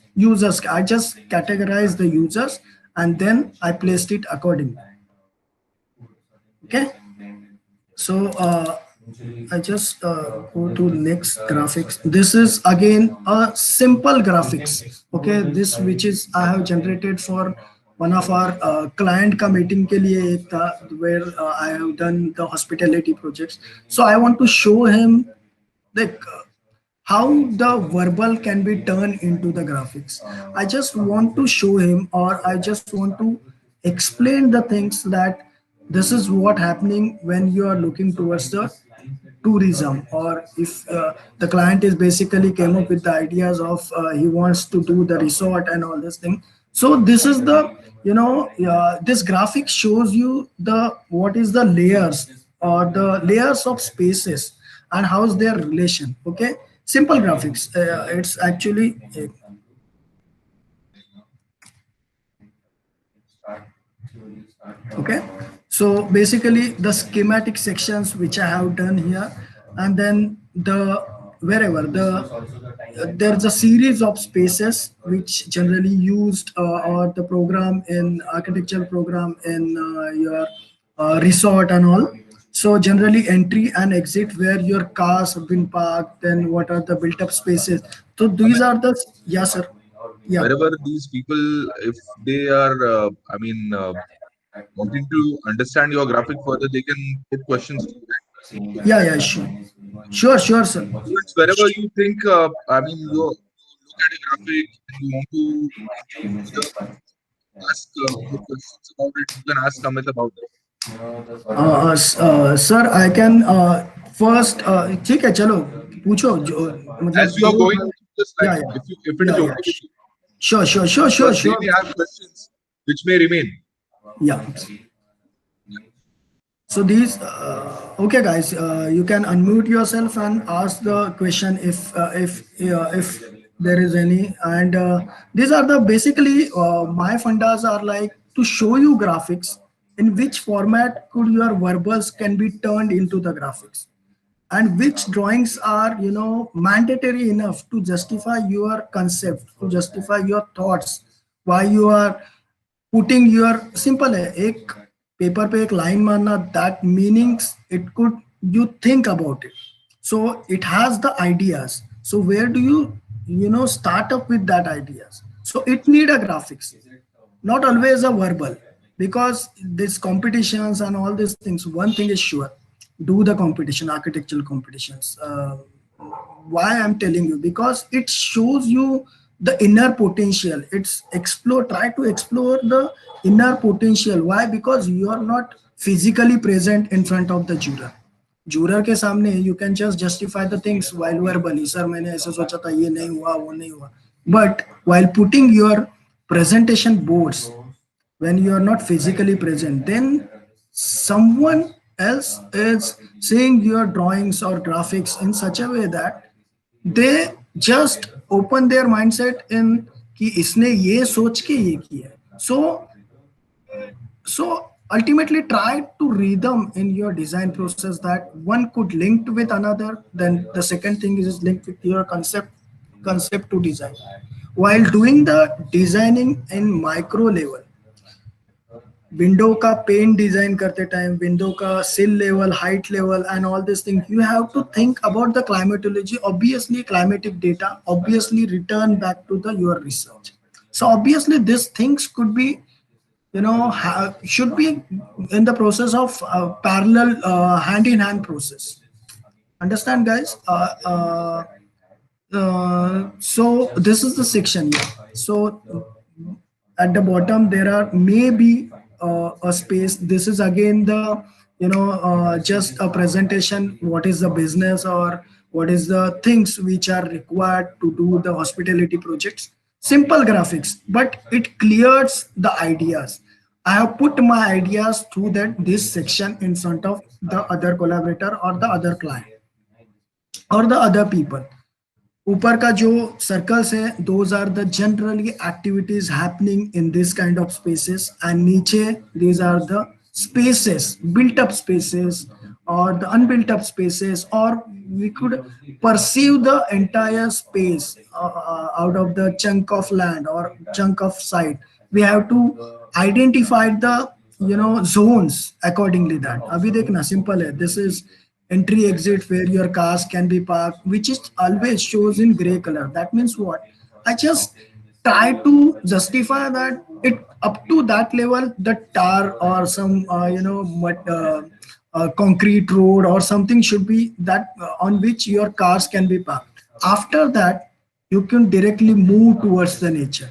I just categorize the users and then I placed it accordingly. Okay, so I just go to next graphics. This is again a simple graphics. Okay, this which is I have generated for one of our client का meeting के लिए एक था, where I have done the hospitality projects. So I want to show him like how the verbal can be turned into the graphics. I just want to show him, or I just want to explain the things that this is what happening when you are looking towards the tourism, or if the client is basically came up with the ideas of he wants to do the resort and all this thing. So this is the, this graphic shows you the what is the layers or the layers of spaces and how's their relation. Okay, simple graphics. It's actually okay. So basically the schematic sections which I have done here, and then the wherever there's a series of spaces which generally used or the program in architectural program in your resort and all. So generally entry and exit where your cars have been parked, then what are the built up spaces. So these Amit, are the, yeah sir, yeah. wherever these people, if they are, wanting to understand your graphic further, they can put questions to you, right? Yeah, yeah, sure. Sure, sir. Students, wherever you think, you look at a graphic and you want to further ask more questions about it, you can ask Amit about it. Sir I can first ठीक है चलो पूछो जो As मतलब you are जो going through the या slide, या if it is या okay with you, sure because they may have questions which may remain. या so these okay guys, you can unmute yourself and ask the question if there is any, and these are the basically my fundas are like to show you graphics in which format could your verbals can be turned into the graphics, and which drawings are mandatory enough to justify your concept, to justify your thoughts, why you are putting your simple है एक paper पे एक line मारना, that meanings it could you think about it, so it has the ideas, so where do you start up with that ideas, so it need a graphics, not always a verbal, because this competitions and all these things, one thing is sure, do the competition, architectural competitions. Why I'm telling you, because it shows you the inner potential, it's explore, try to explore the inner potential. Why? Because you are not physically present in front of the juror के सामने you can just justify the things while verbally, sir मैंने ऐसा सोचा था, ये नहीं हुआ, वो नहीं हुआ, but while putting your presentation boards, when you are not physically present, then someone else is seeing your drawings or graphics in such a way that they just open their mindset in कि इसने ये सोच के ये किया है. So ultimately try to rhythm in your design process that one could link with another, then the second thing is linked with your concept to design, while doing the designing in micro level. Window का pane design करते time, window का sill level, height level and all this thing, you have to think about the climatology, obviously climatic data, obviously return back to the your research. So obviously these things could be should be in the process of parallel hand in hand process. Understand guys? So this is the section. Yeah. So at the bottom there are maybe a space. This is again the just a presentation, what is the business or what is the things which are required to do the hospitality projects. Simple graphics, but it clears the ideas. I have put my ideas through that this section in front of the other collaborator or the other client or the other people. ऊपर का जो circles है those are the generally activities happening in this kind of spaces and नीचे these are the spaces, built up spaces or the unbuilt up spaces, or we could perceive the entire space out of the chunk of land or chunk of site. We have to identify the zones accordingly. That abhi dekhna simple hai. This is entry exit where your cars can be parked, which is always shows in gray color. That means what? I just try to justify that it up to that level, the tar or some concrete road or something should be that on which your cars can be parked. After that, you can directly move towards the nature.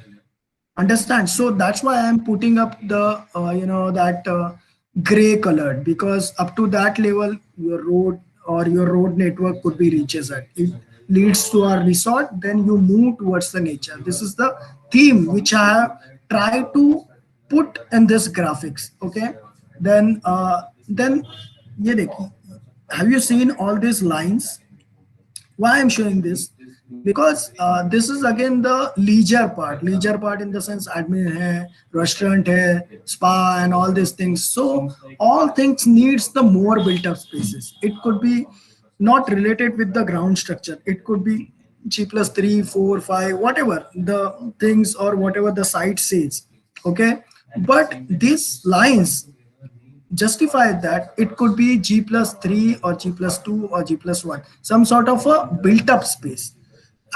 Understand? So that's why I'm putting up the that gray colored, because up to that level your road or your road network could be reaches at it leads to our resort, then you move towards the nature. This is the theme which I have tried to put in this graphics. Okay, then ye dekhiye, have you seen all these lines? Why I'm showing this? Because this is again the leisure part in the sense admin hai, restaurant hai, spa and all these things. So all things needs the more built up spaces. It could be not related with the ground structure. It could be G plus 3, 4, 5, whatever the things or whatever the site says. Okay. But these lines justify that it could be G plus 3 or G plus 2 or G plus 1, some sort of a built up space.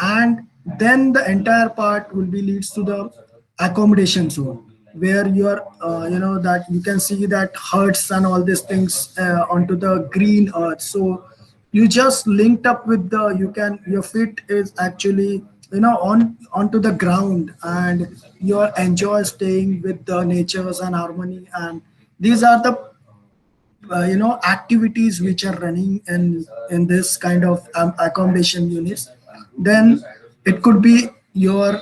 And then the entire part will be leads to the accommodation zone where you're that you can see that huts and all these things onto the green earth. So you just linked up with the your feet is actually on onto the ground, and you enjoy staying with the natures and harmony. And these are the activities which are running in this kind of accommodation units. Then it could be your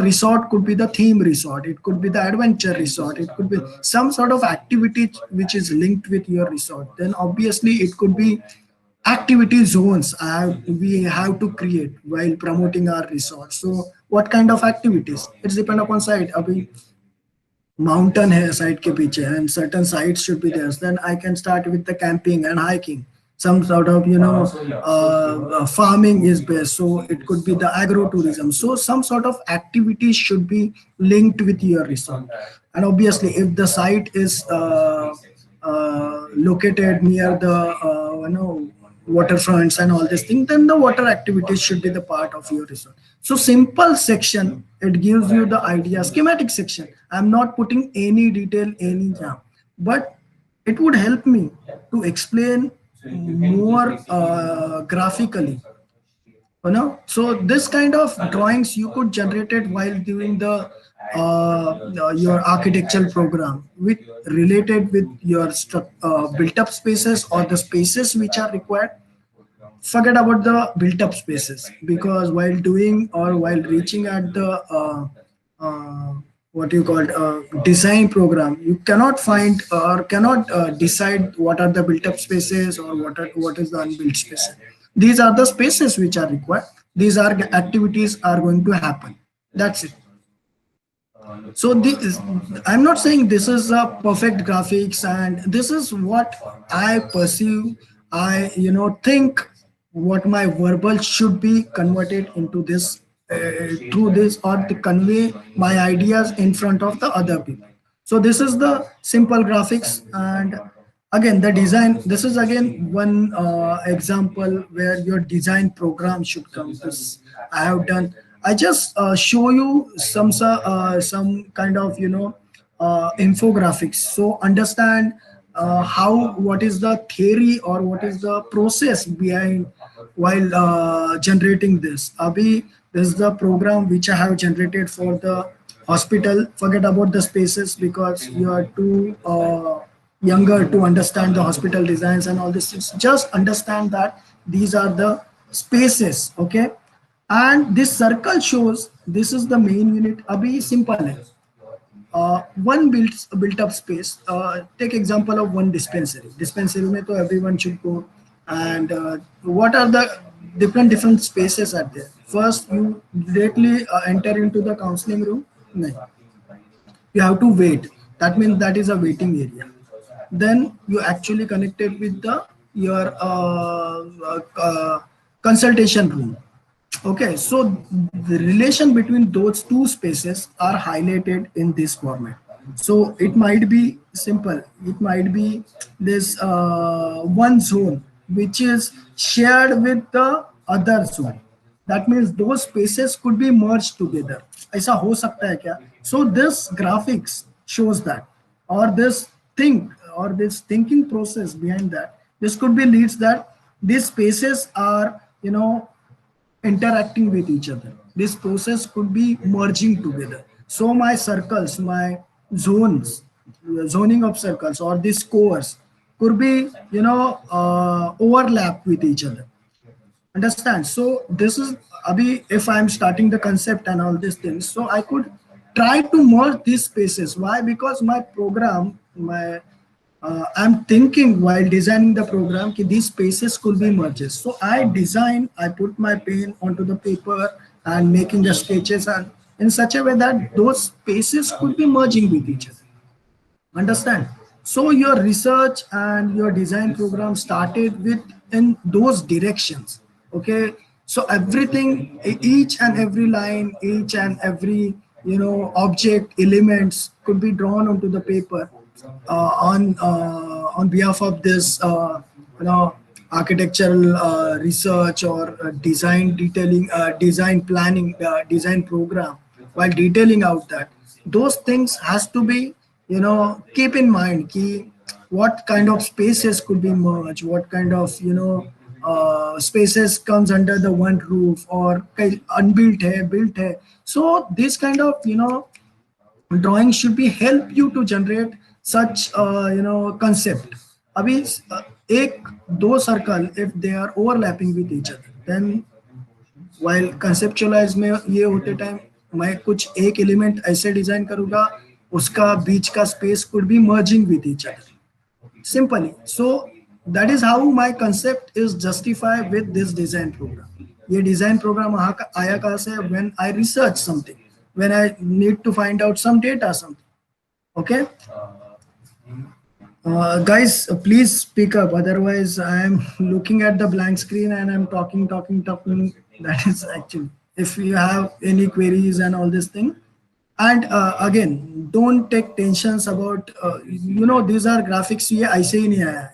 resort could be the theme resort, it could be the adventure resort, it could be some sort of activity which is linked with your resort. Then obviously it could be activity zones we have to create while promoting our resort. So what kind of activities, it's depend upon site. Abhi mountain hai side ke piche and certain sites should be there, then I can start with the camping and hiking. Some sort of farming is best, so it could be the agro tourism. So some sort of activities should be linked with your resort. And obviously if the site is located near the waterfronts and all this thing, then the water activities should be the part of your resort. So simple section, it gives you the idea. Schematic section, I'm not putting any detail any jam, but it would help me to explain more graphically. So this kind of drawings you could generate it while doing the your architectural program with related with your built up spaces or the spaces which are required. Forget about the built up spaces, because while doing or while reaching at the uh, what you call design program, you cannot find or cannot decide what are the built up spaces or what is the unbuilt spaces. These are the spaces which are required, these are activities are going to happen. That's it. So this, I'm not saying this is a perfect graphics, and this is what I perceive. I think what my verbal should be converted into this through this, or to convey my ideas in front of the other people. So this is the simple graphics. And again the design, this is again one example where your design program should come. This I have done. I just show you some kind of infographics, so understand how what is the theory or what is the process behind while generating this. Abhi, this is the program which I have generated for the hospital. Forget about the spaces because you are too younger to understand the hospital designs and all this things. Just understand that These are the spaces, okay? And this circle shows this is the main unit. Abhi simple hai. One built up space. Take example of one dispensary. Dispensary mein to everyone should go. And what are the different spaces are there? First, you directly enter into the counseling room. No, you have to wait. That means that is a waiting area. Then you actually connected with the your consultation room. Okay, so the relation between those two spaces are highlighted in this format. So it might be simple. It might be this one zone which is shared with the other zone. That means those spaces could be merged together. ऐसा हो सकता है क्या? So this graphics shows that, or this think, or this thinking process behind that. This could be leads that these spaces are, interacting with each other. This process could be merging together. So my circles, my zones, zoning of circles, or these cores could be, overlap with each other. Understand? So this is abhi, if I'm starting the concept and all these things, so I could try to merge these spaces. Why? Because my program, my I'm thinking while designing the program that these spaces could be merges. So I put my pen onto the paper and making the sketches and in such a way that those spaces could be merging with each other. Understand? So your research and your design program started with in those directions. Okay. So everything, each and every line, each and every, object, elements could be drawn onto the paper on behalf of this, architectural research or design detailing, design planning, design program. While detailing out that, those things has to be, keep in mind ki what kind of spaces could be merged, what kind of, spaces comes under the one roof, or unbuilt hai, built hai. So this kind of, drawing should be help you to generate such, concept. Abhi एक दो circle, if they are overlapping with each other, then while conceptualize में ये होते time मैं कुछ एक element ऐसे design करूंगा, उसका बीच का space could be merging with each other simply. So that is how my concept is justified with this design program. ये design program आया कहाँ से? When I research something, when I need to find out some data, something. Okay. Guys, please speak up. Otherwise, I am looking at the blank screen and I'm talking. That is actually, if you have any queries and all this thing. And again, don't take tensions about, these are graphics. ये ऐसे ही नहीं आया.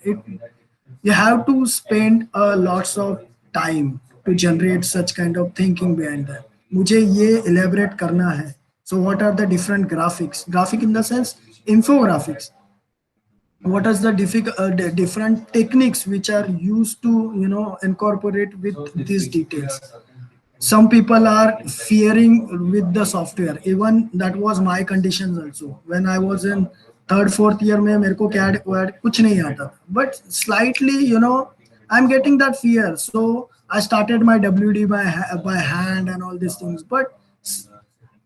You have to spend lots of time to generate such kind of thinking behind that. मुझे ये elaborate करना है. So what are the different graphics? Graphic in the sense infographics. What is the different techniques which are used to, incorporate with these details? Some people are fearing with the software. Even that was my conditions also. When I was in third, fourth year, में मेरे को CAD कुछ नहीं आता. But slightly, I'm getting that fear. So I started my WD by hand and all these things. But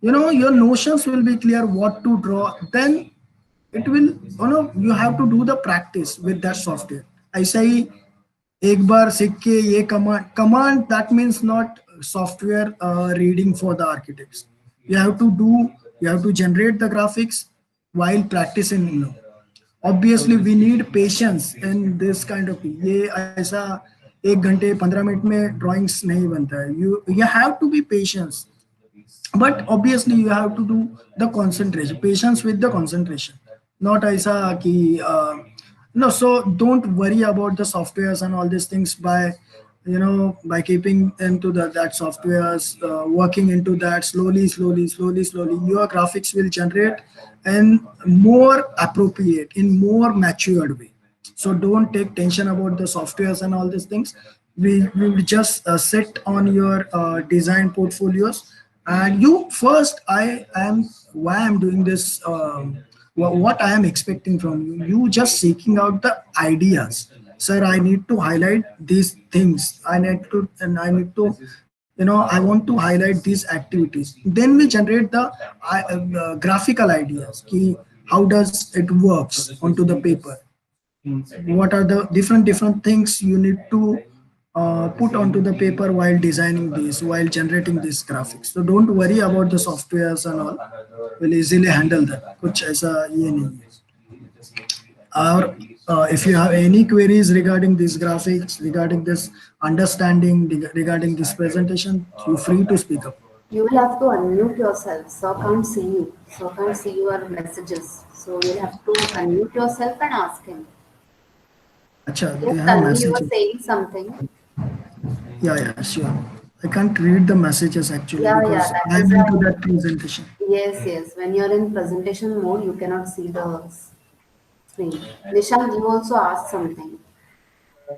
your notions will be clear what to draw. Then it will, you have to do the practice with that software. ऐसा ही एक बार सीख के ये command that means not software reading for the architects. You have to generate the graphics while practicing. Obviously we need patience in this kind of thing. ये ऐसा 1 घंटे 15 minute में drawings नहीं बनता है. You have to be patient, but obviously you have to do the concentration, patience with the concentration. Not aisa ki no. So don't worry about the softwares and all these things by by keeping into that softwares, working into that slowly. Your graphics will generate and more appropriate in more matured way. So don't take tension about the softwares and all these things. We will just sit on your design portfolios, and you first I am why I'm doing this, what I am expecting from you. You just seeking out the ideas. sir, I need to highlight these things. I need to, I want to highlight these activities. Then we generate the graphical ideas. How does it works onto the paper? What are the different things you need to put onto the paper while designing these, while generating these graphics. So don't worry about the softwares and all. We'll easily handle that. कुछ ऐसा ये नहीं है. Or if you have any queries regarding these graphics, regarding this understanding, regarding this presentation, feel free to speak up. You will have to unmute yourself, so I can't see you. So I can't see your messages. So you'll have to unmute yourself and ask him. Acha, Yes, they have Tanvi, you were messages. saying something. Yeah, sure. I can't read the messages actually Yeah, because that I'm is into why. that presentation. Yes. When you're in presentation mode, you cannot see the screen. Nishant, you also asked something.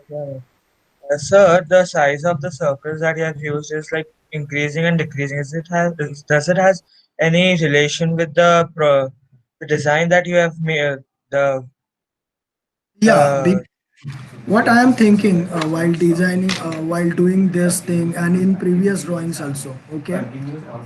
Yeah. Sir, the size of the circles that you have used is like increasing and decreasing. Does it has any relation with the design that you have made? The Yeah, the what I am thinking while designing, while doing this thing, and in previous drawings also, okay,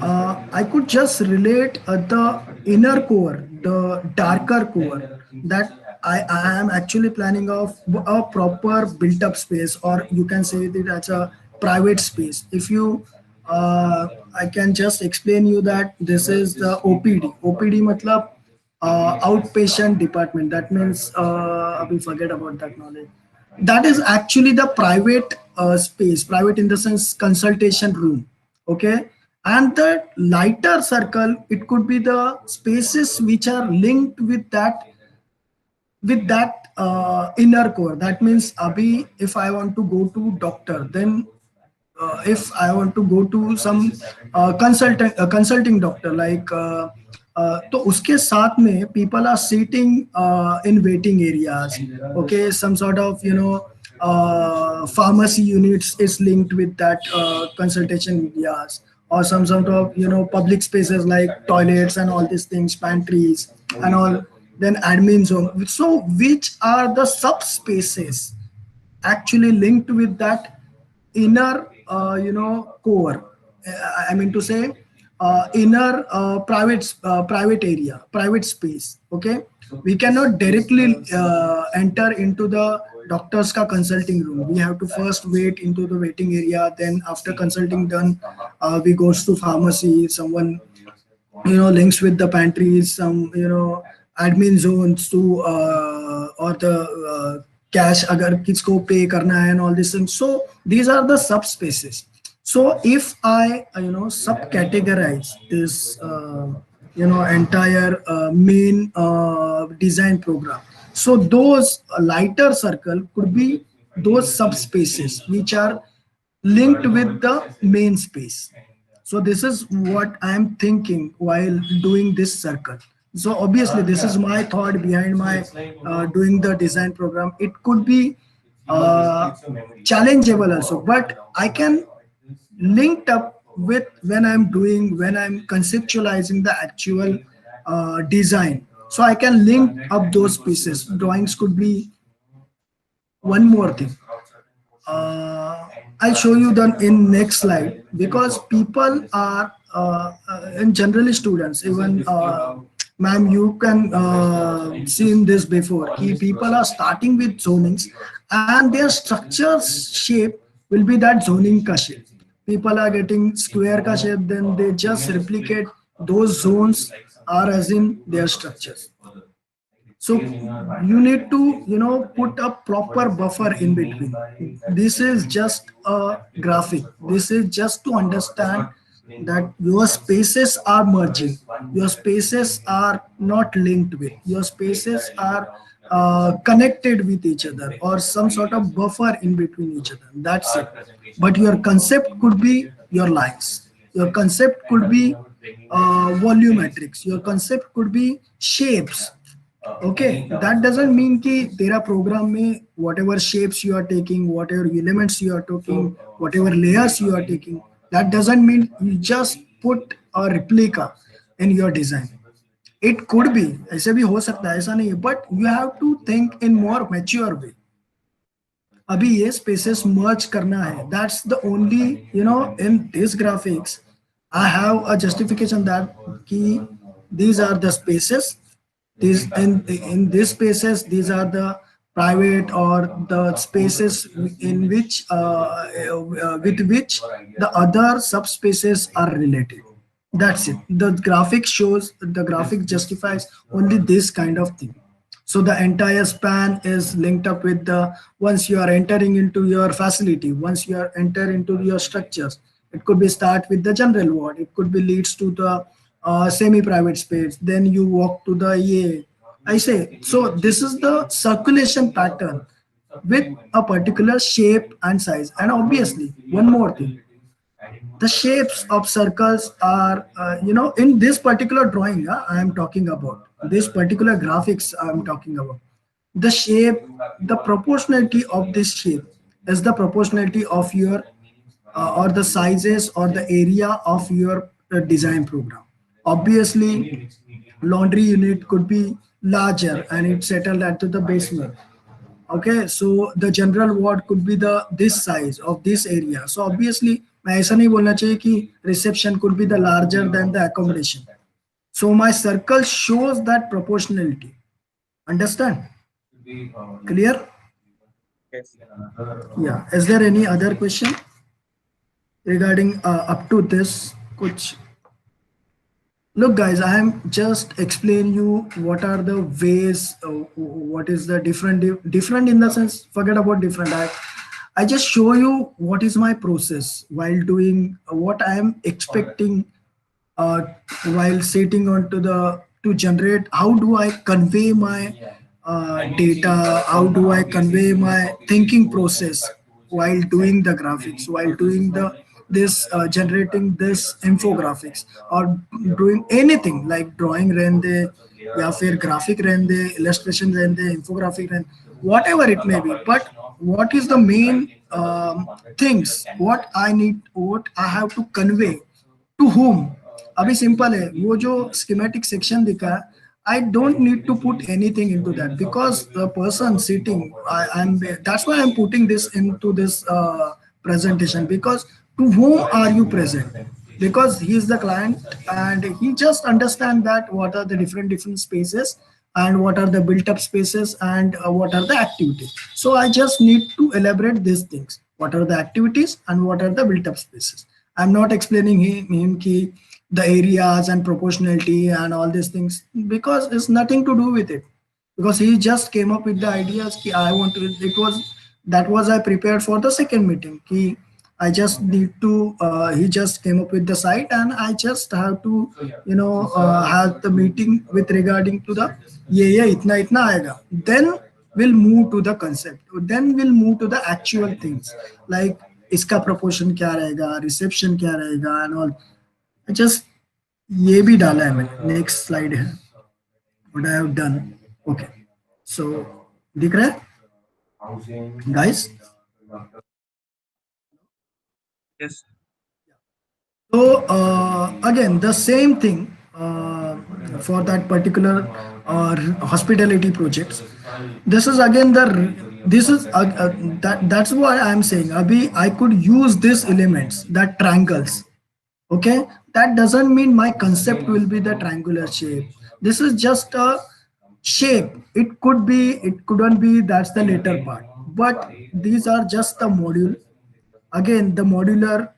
I could just relate the inner core, the darker core, that I am actually planning of a proper built up space, or you can say that as a private space. If you I can just explain you that this is the OPD. OPD matlab outpatient department. That means we forget about that knowledge. That is actually the private space, private in the sense consultation room. Okay, and the lighter circle, it could be the spaces which are linked with that inner core. That means abhi, if I want to go to doctor, then if I want to go to some consulting doctor, like तो उसके साथ में people are sitting in waiting areas. Okay, some sort of pharmacy units is linked with that consultation areas, or some sort of public spaces like toilets and all these things, pantries and all. Then admin zone. So which are the subspaces actually linked with that inner core. I mean to say inner private area, private space. Okay, we cannot directly enter into the doctor's ka consulting room. We have to first wait into the waiting area, then after consulting done, we goes to pharmacy. Someone links with the pantries, some admin zones to or the cash agar kisko pay karna hai and all these things. So these are the subspaces. So if I subcategorize this entire main design program, so those lighter circle could be those subspaces which are linked with the main space. So this is what I am thinking while doing this circle. So obviously this is my thought behind my doing the design program. It could be uh, challengeable also, but I can linked up with when I'm conceptualizing the actual design. So I can link up those pieces. Drawings could be one more thing. I'll show you the in next slide, because people are in generally students, even ma'am, you can seen this before. People are starting with zonings, and their structure shape will be that zoning ka shape. People are getting square ka shape, then they just replicate those zones are as in their structures. So you need to put a proper buffer in between. This is just a graphic. This is just to understand that your spaces are merging, your spaces are not linked with, your spaces are connected with each other, or some sort of buffer in between each other. That's it. But your concept could be your lines, your concept could be volumetrics, your concept could be shapes. Okay, that doesn't mean कि तेरा program में whatever shapes you are taking, whatever elements you are taking, whatever layers you are taking, that doesn't mean you just put a replica in your design. It could be, ऐसे भी हो सकता है, ऐसा नहीं है, but you have to think in more mature way. अभी ये spaces merge करना है. That's the only, in this graphics I have a justification that key these are the spaces. These in these spaces, these are the private or the spaces in which with which the other subspaces are related. That's it. The graphic justifies only this kind of thing. So the entire span is linked up with the once you are entering into your facility, once you are enter into your structures. It could be start with the general ward. It could be leads to the semi-private space. Then you walk to the EA. I say so. This is the circulation pattern with a particular shape and size. And obviously, one more thing, the shapes of circles are in this particular drawing I am talking about, this particular graphics I am talking about, the shape, the proportionality of this shape is the proportionality of your or the sizes or the area of your design program. Obviously laundry unit could be larger and it's settled at the basement. Okay, so the general ward could be the this size of this area. So obviously मैं ऐसा नहीं बोलना चाहिए कि reception could be the larger than the accommodation. So my circle shows that proportionality. Understand? Clear? Yes. Yeah. Is there any other question regarding up to this? Kuch look guys, I am just explain you what are the ways, what is the different in the sense, forget about different. I just show you what is my process while doing what I am expecting uh, while sitting onto the to generate. How do I convey my data? How do I convey my thinking process while doing the graphics, while doing the this generating this infographics or doing anything like drawing रहने या फिर graphic रहने illustration रहने infographic रहने whatever it may be. But what is the main things what I need, what I have to convey to whom? अभी simple है, वो जो स्कीमेटिक सेक्शन दिखा है, I don't need to put anything into that because the person sitting, that's why I'm putting this into this presentation, because to whom are you present? Because he is the client and he just understand that what are the different spaces and what are the built up spaces and what are the activities. So I just need to elaborate these things. What are the activities and what are the built up spaces? I'm not explaining him ki the areas and proportionality and all these things because it's nothing to do with it. Because he just came up with the ideas ki I want to. It was that was I prepared for the second meeting. Ki I just need to. He just came up with the site and I just have to have the meeting with regarding to the ये itna आएगा. Then we'll move to the concept. Then we'll move to the actual things like इसका proportion क्या रहेगा, reception क्या रहेगा and all. Just ये भी डाला है मैंने. Next slide है. What I have done. Okay. So दिख रहा है guys? Yes. So again, the same thing for that particular hospitality projects. This is again this is that's why I'm saying Abhi I could use these elements, that triangles. Okay, that doesn't mean my concept will be the triangular shape. This is just a shape. It could be, it couldn't be. That's the later part. But these are just the module. Again, the modular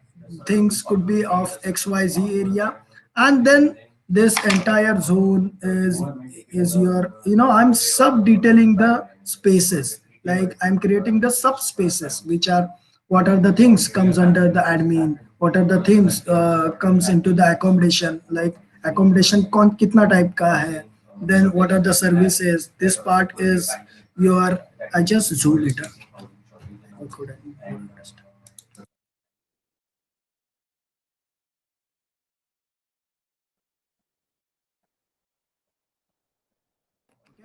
things could be of xyz area, and then this entire zone is your, I'm sub detailing the spaces, like I'm creating the subspaces which are what are the things comes under the admin, what are the things comes into the accommodation, like accommodation कौन कितना type का है, then what are the services. This part is your, I just zoom it up. How could I understand?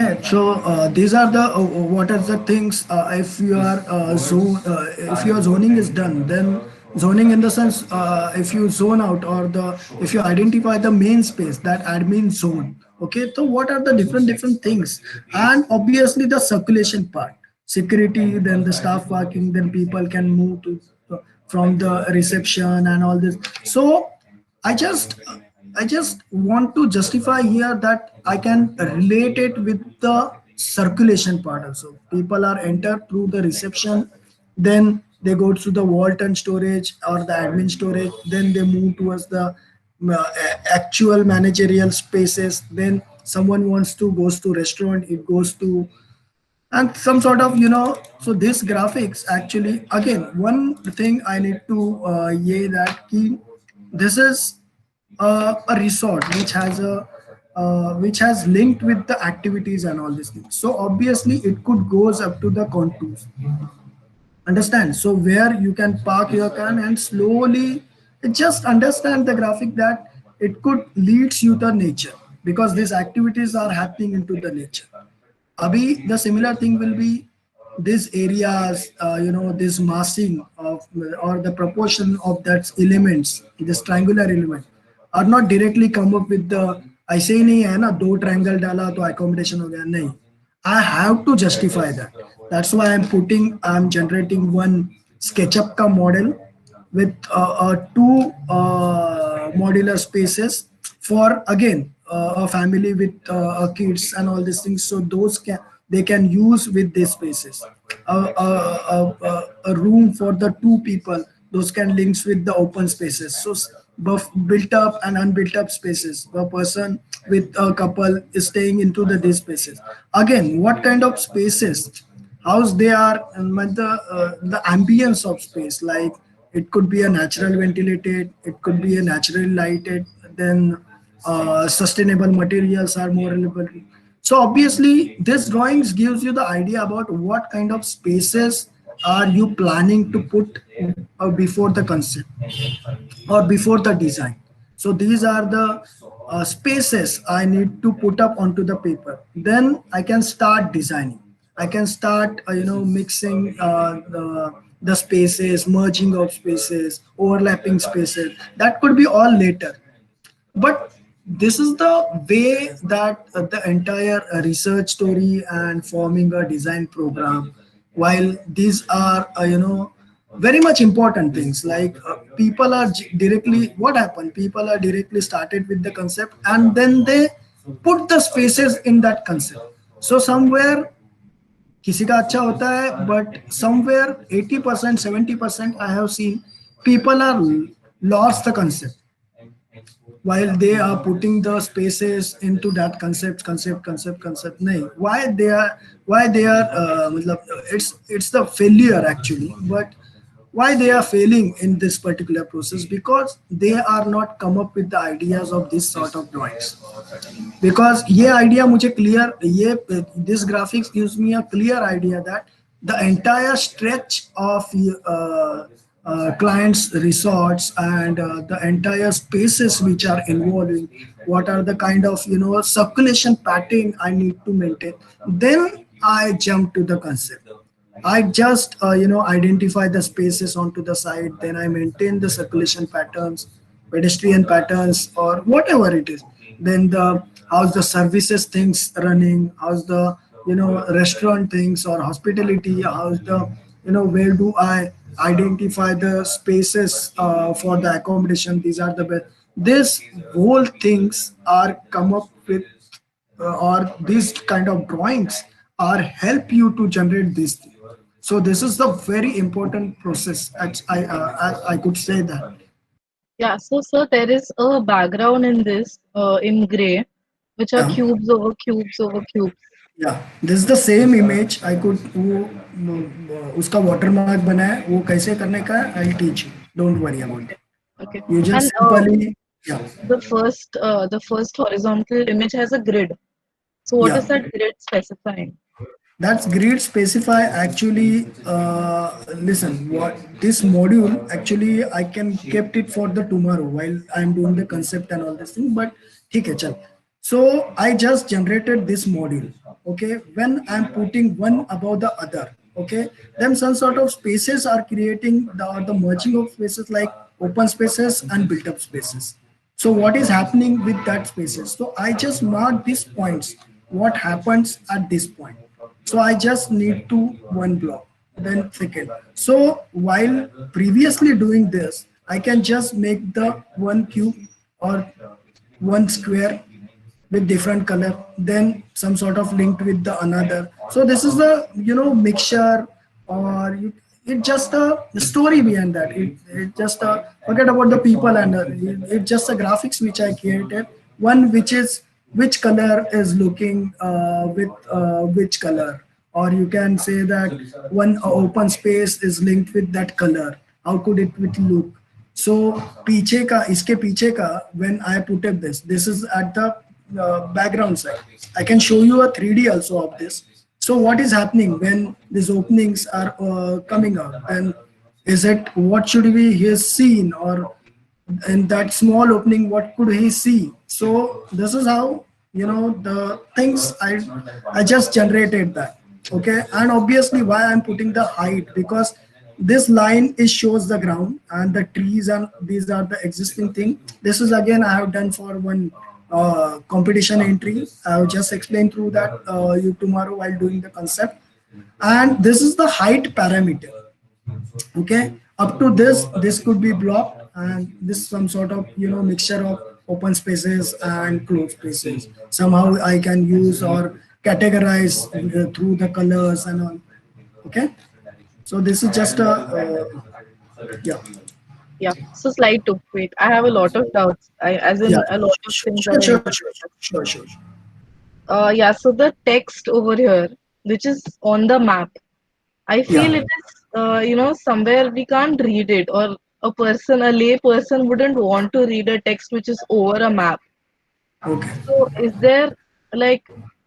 Yeah, so these are the what are the things if you are if your zoning is done, then zoning in the sense if you zone out or the if you identify the main space, that admin zone. Okay, so what are the different things, and obviously the circulation part. security, then the staff parking, then people can move to from the reception and all this. So I just I just want to justify here that I can relate it with the circulation part also. People are entered through the reception, then they go to the vault and storage or the admin storage, then they move towards the actual managerial spaces. Then someone wants to goes to restaurant, it goes to and some sort of so this graphics actually again one thing I need to yeah that key this is a resort which has linked with the activities and all these things, so obviously it could goes up to the contours, understand, so where you can park your car and slowly just understand the graphic that it could leads you to nature because these activities are happening into the nature. Abhi, the similar thing will be these areas, this massing of or the proportion of that elements, this triangular element, are not directly come up with the ऐसे ही नहीं है ना दो triangle डाला तो accommodation हो गया नहीं. I have to justify that. That's why I'm generating one SketchUp ka model with two modular spaces for again a family with kids and all these things, so those can they can use with these spaces, a room for the two people, those can links with the open spaces, so both built up and unbuilt up spaces, a person with a couple is staying into these spaces, again what kind of spaces, house they are, and with the ambience of space, like it could be a natural ventilated, it could be a naturally lighted, then sustainable materials are more available. So obviously this drawings gives you the idea about what kind of spaces are you planning to put before the concept or before the design. So these are the spaces I need to put up onto the paper. Then I can start designing. I can start, mixing the spaces, merging of spaces, overlapping spaces. That could be all later. But this is the way that the entire research story and forming a design program, while these are very much important things, like people are directly what happened, people are directly started with the concept and then they put the spaces in that concept, so somewhere किसी का अच्छा होता है but somewhere 80% 70% I have seen people are lost the concept while they are putting the spaces into that concept nahi why they are matlab, it's the failure actually, but why they are failing in this particular process, because they are not come up with the ideas of this sort of drawings, because ये idea मुझे clear ये this graphics gives me a clear idea that the entire stretch of clients resorts and the entire spaces which are involving, what are the kind of circulation pattern I need to maintain, then I jump to the concept. I just identify the spaces onto the side, then I maintain the circulation patterns, pedestrian patterns or whatever it is. Then the how's the services things running, how's the restaurant things or hospitality, how's the where do I identify the spaces for the accommodation. These are the best. This whole things are come up with or these kind of drawings are help you to generate this thing. So this is the very important process. I could say that. Yeah, so sir, there is a background in this in gray, which are Yeah, cubes over cubes over cubes. yeah. This is the same image. I could वो उसका watermark बना है. वो कैसे करने का है? I'll teach you. Don't worry about it. Okay, You just and simply yeah, the first horizontal image has a grid. So what is yeah. that grid specifying? That's grid specify actually listen what this module actually I can kept it for the tomorrow while I'm doing the concept and all this thing, but ठीक है चल. So I just generated this module, okay, when I'm putting one above the other, okay, then some sort of spaces are creating the merging of spaces like open spaces and built up spaces. So what is happening with that spaces, so I just mark these points, what happens at this point. So I just need to one block, then second. So while previously doing this, I can just make the one cube or one square with different color, then some sort of linked with the another. So this is a mixture, or it just a story behind that. It just forget about the people, and it just a graphics which I created. One which is which color is looking with which color, or you can say that one open space is linked with that color. How could it would look? So पीछे का इसके पीछे का when I put up this is at the background side. I can show you a 3D also of this. So what is happening when these openings are coming out, and is it what should be his scene, or in that small opening what could he see? So this is how the things I just generated that. Okay, and obviously why I'm putting the height, because this line is shows the ground and the trees, and these are the existing thing. This is again I have done for one competition entry. I'll just explain through that you tomorrow while doing the concept. And this is the height parameter. Okay, up to this could be blocked, and this some sort of mixture of open spaces and closed spaces. Somehow I can use or categorize through the colors and all. Okay, so this is just a yeah. Yeah. So slide two. Wait, I have a lot of doubts. As Yeah, in a lot of things sure, that I sure, need sure, to. sure, sure. Yeah. So the text over here, which is on the map, I feel Yeah. it is, somewhere we can't read it, or a lay person wouldn't want to read a text which is over a map. Okay. So like,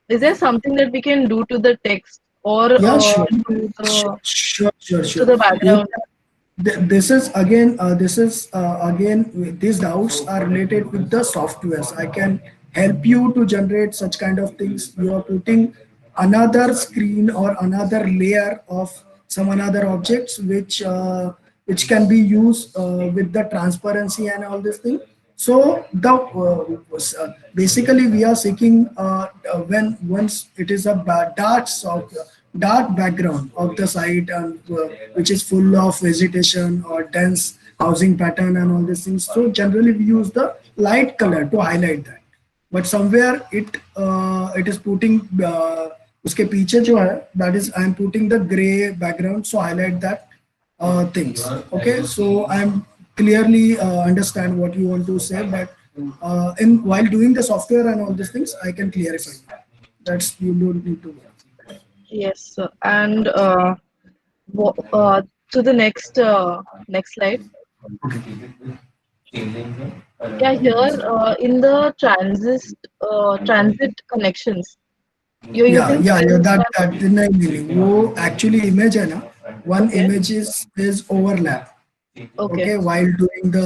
is there something that we can do to the text, or Yeah, sure. to the Sure, sure, to sure. the You background? this is again these doubts are related with the softwares. I can help you to generate such kind of things. You are putting another screen or another layer of some another objects which can be used with the transparency and all this thing. So the basically we are seeking when once it is a dark background of the site, and which is full of vegetation or dense housing pattern and all these things. So generally we use the light color to highlight that. But somewhere it is putting उसके पीछे जो है, that is I am putting the gray background so highlight that things. Okay, so I'm clearly understand what you want to say, but in while doing the software and all these things, I can clarify that. That's you don't need to worry. Yes, sir. And wo- uh, to the next slide. Yeah, here in the transit connections, you're Yeah, using yeah, yeah. pins That नहीं नहीं वो actually image है ना. One okay, image is overlap. okay, Okay, while doing the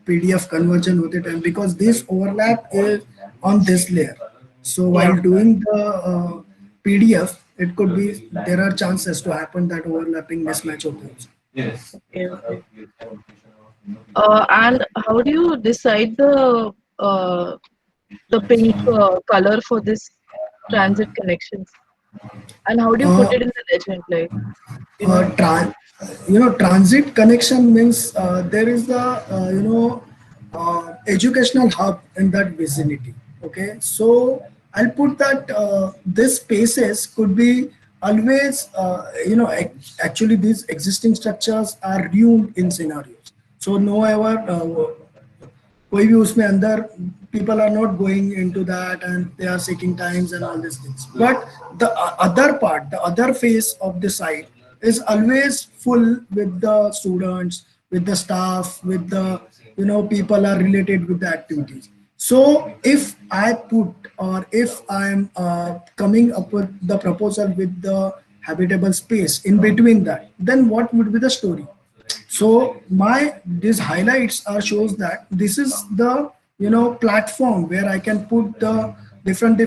PDF conversion with it, and because this overlap is on this layer, so yeah, while doing the PDF, it could be there are chances to happen that overlapping mismatch occurs. okay, okay. And how do you decide uh, the pink color for this transit connections? And how do you Uh, put it in the legend, like, you uh, know? tran- transit connection means there is the educational hub in that vicinity. Okay, so I'll put that this spaces could be always actually these existing structures are ruined in scenarios, so no ever कोई भी उसमें अंदर people are not going into that, and they are seeking times and all these things. But the other part, the other phase of the site is always full with the students, with the staff, with the people are related with the activities. So if I put, or if I'm coming up with the proposal with the habitable space in between that, then what would be the story? So my these highlights are shows that this is the platform where I can put the different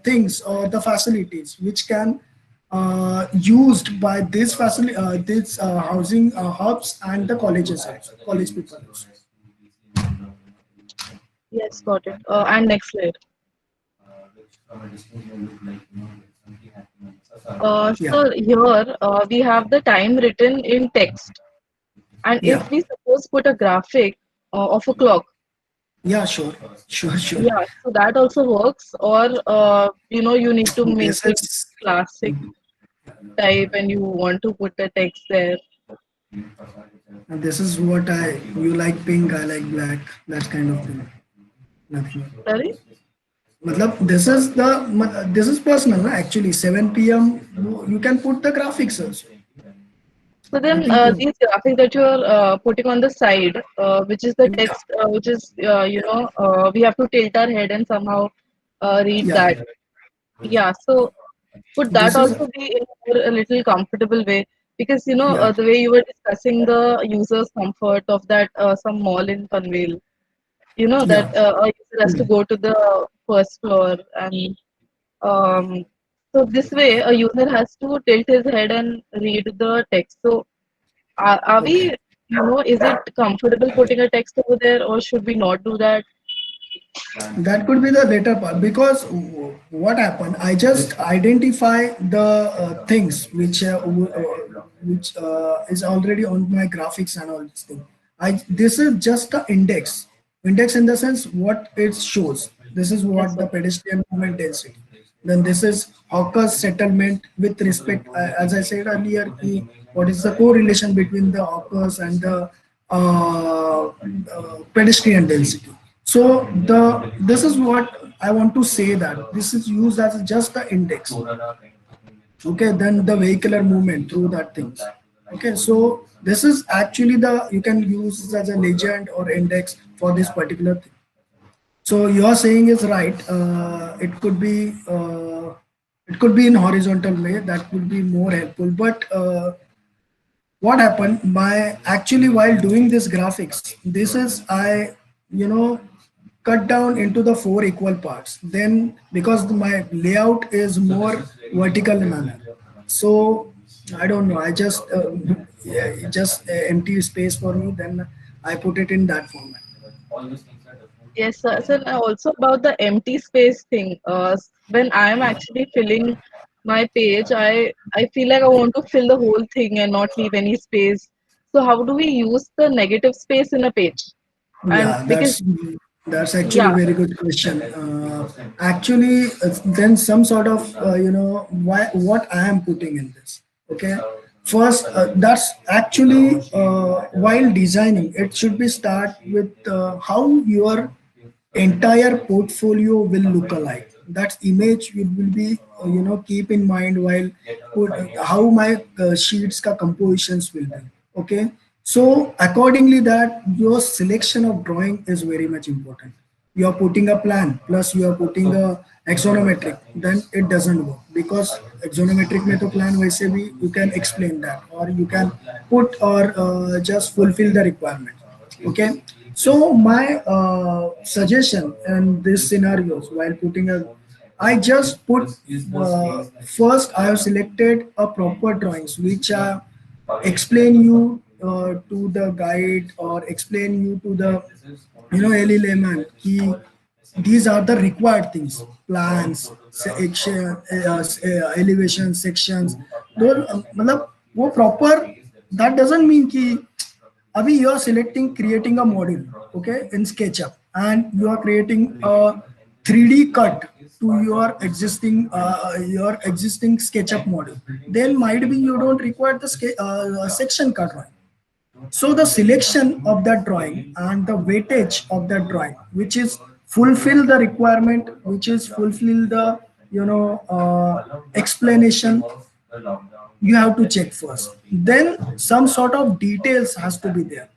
things or the facilities which can used by this housing hubs and the colleges also, college people also. Yes, got it. And next slide. Yeah, So here we have the time written in text, and yeah, if we suppose put a graphic of a clock, yeah. Sure, sure, sure. yeah, so that also works. Or you need to make This it is classic type, and you want to put the text there. this is what I you like pink, I like black. That kind of thing. Nothing. Sorry. Matlab, this is personal, na? Actually, 7 p.m. You can put the graphics also. So then Nothing to. these graphics that you are putting on the side, which is the Yeah, text, which is we have to tilt our head and somehow read yeah. that. Yeah. So would that This is also be in a little comfortable way? Because yeah, the way you were discussing the user's comfort of that some mall in Panvel, yeah. that a user has to go to the first floor, and um, so this way a user has to tilt his head and read the text. So are Okay. we, is it comfortable putting a text over there, or should we not do that? That could be the later part because what happened? I just identify the things which is already on my graphics and all this thing. I This is just the index. Index in the sense what it shows. This is Yes, what sir. the pedestrian movement density. Then this is Hawker's settlement with respect, as I said earlier, what is the correlation between the Hawkers and the pedestrian density. So this is what I want to say, that this is used as just the index. Okay, then the vehicular movement through that things. Okay, so this is actually the you can use as a legend or index for this particular thing. So you're saying is right. It could be in horizontal way. That would be more helpful. But what happened? My actually while doing this graphics, this is I you know cut down into the four equal parts. Then because my layout is more vertical in manner, so I don't know. I just yeah, just empty space for me. Then I put it in that format. Yes, sir. So now also about the empty space thing. When I am actually filling my page, I feel like I want to fill the whole thing and not leave any space. So how do we use the negative space in a page? And Yeah, because that's actually yeah, very good question. Actually, then some sort of why what I am putting in this. Okay, first that's actually while designing, it should be start with how your entire portfolio will look alike. That image will be keep in mind while how my sheets ka compositions will be. Okay, so accordingly that your selection of drawing is very much important. You are putting a plan plus you are putting a axonometric, then it doesn't work because axonometric में तो plan वैसे भी you can explain that or you can put or just fulfill the requirement. Okay, so my suggestion in these scenarios while putting a I just put first I have selected a proper drawings which explain you to the guide or explain you to the early layman ki these are the required things, plans, section, elevation sections. those मतलब वो proper, that doesn't mean कि अभी you are selecting creating a model, okay, in SketchUp, and you are creating a 3D cut to your existing SketchUp model. Then might be you don't require the section cut one. So the selection of that drawing and the weightage of that drawing, which is fulfill the requirement, which is fulfill the explanation, you have to check first. Then some sort of details has to be there.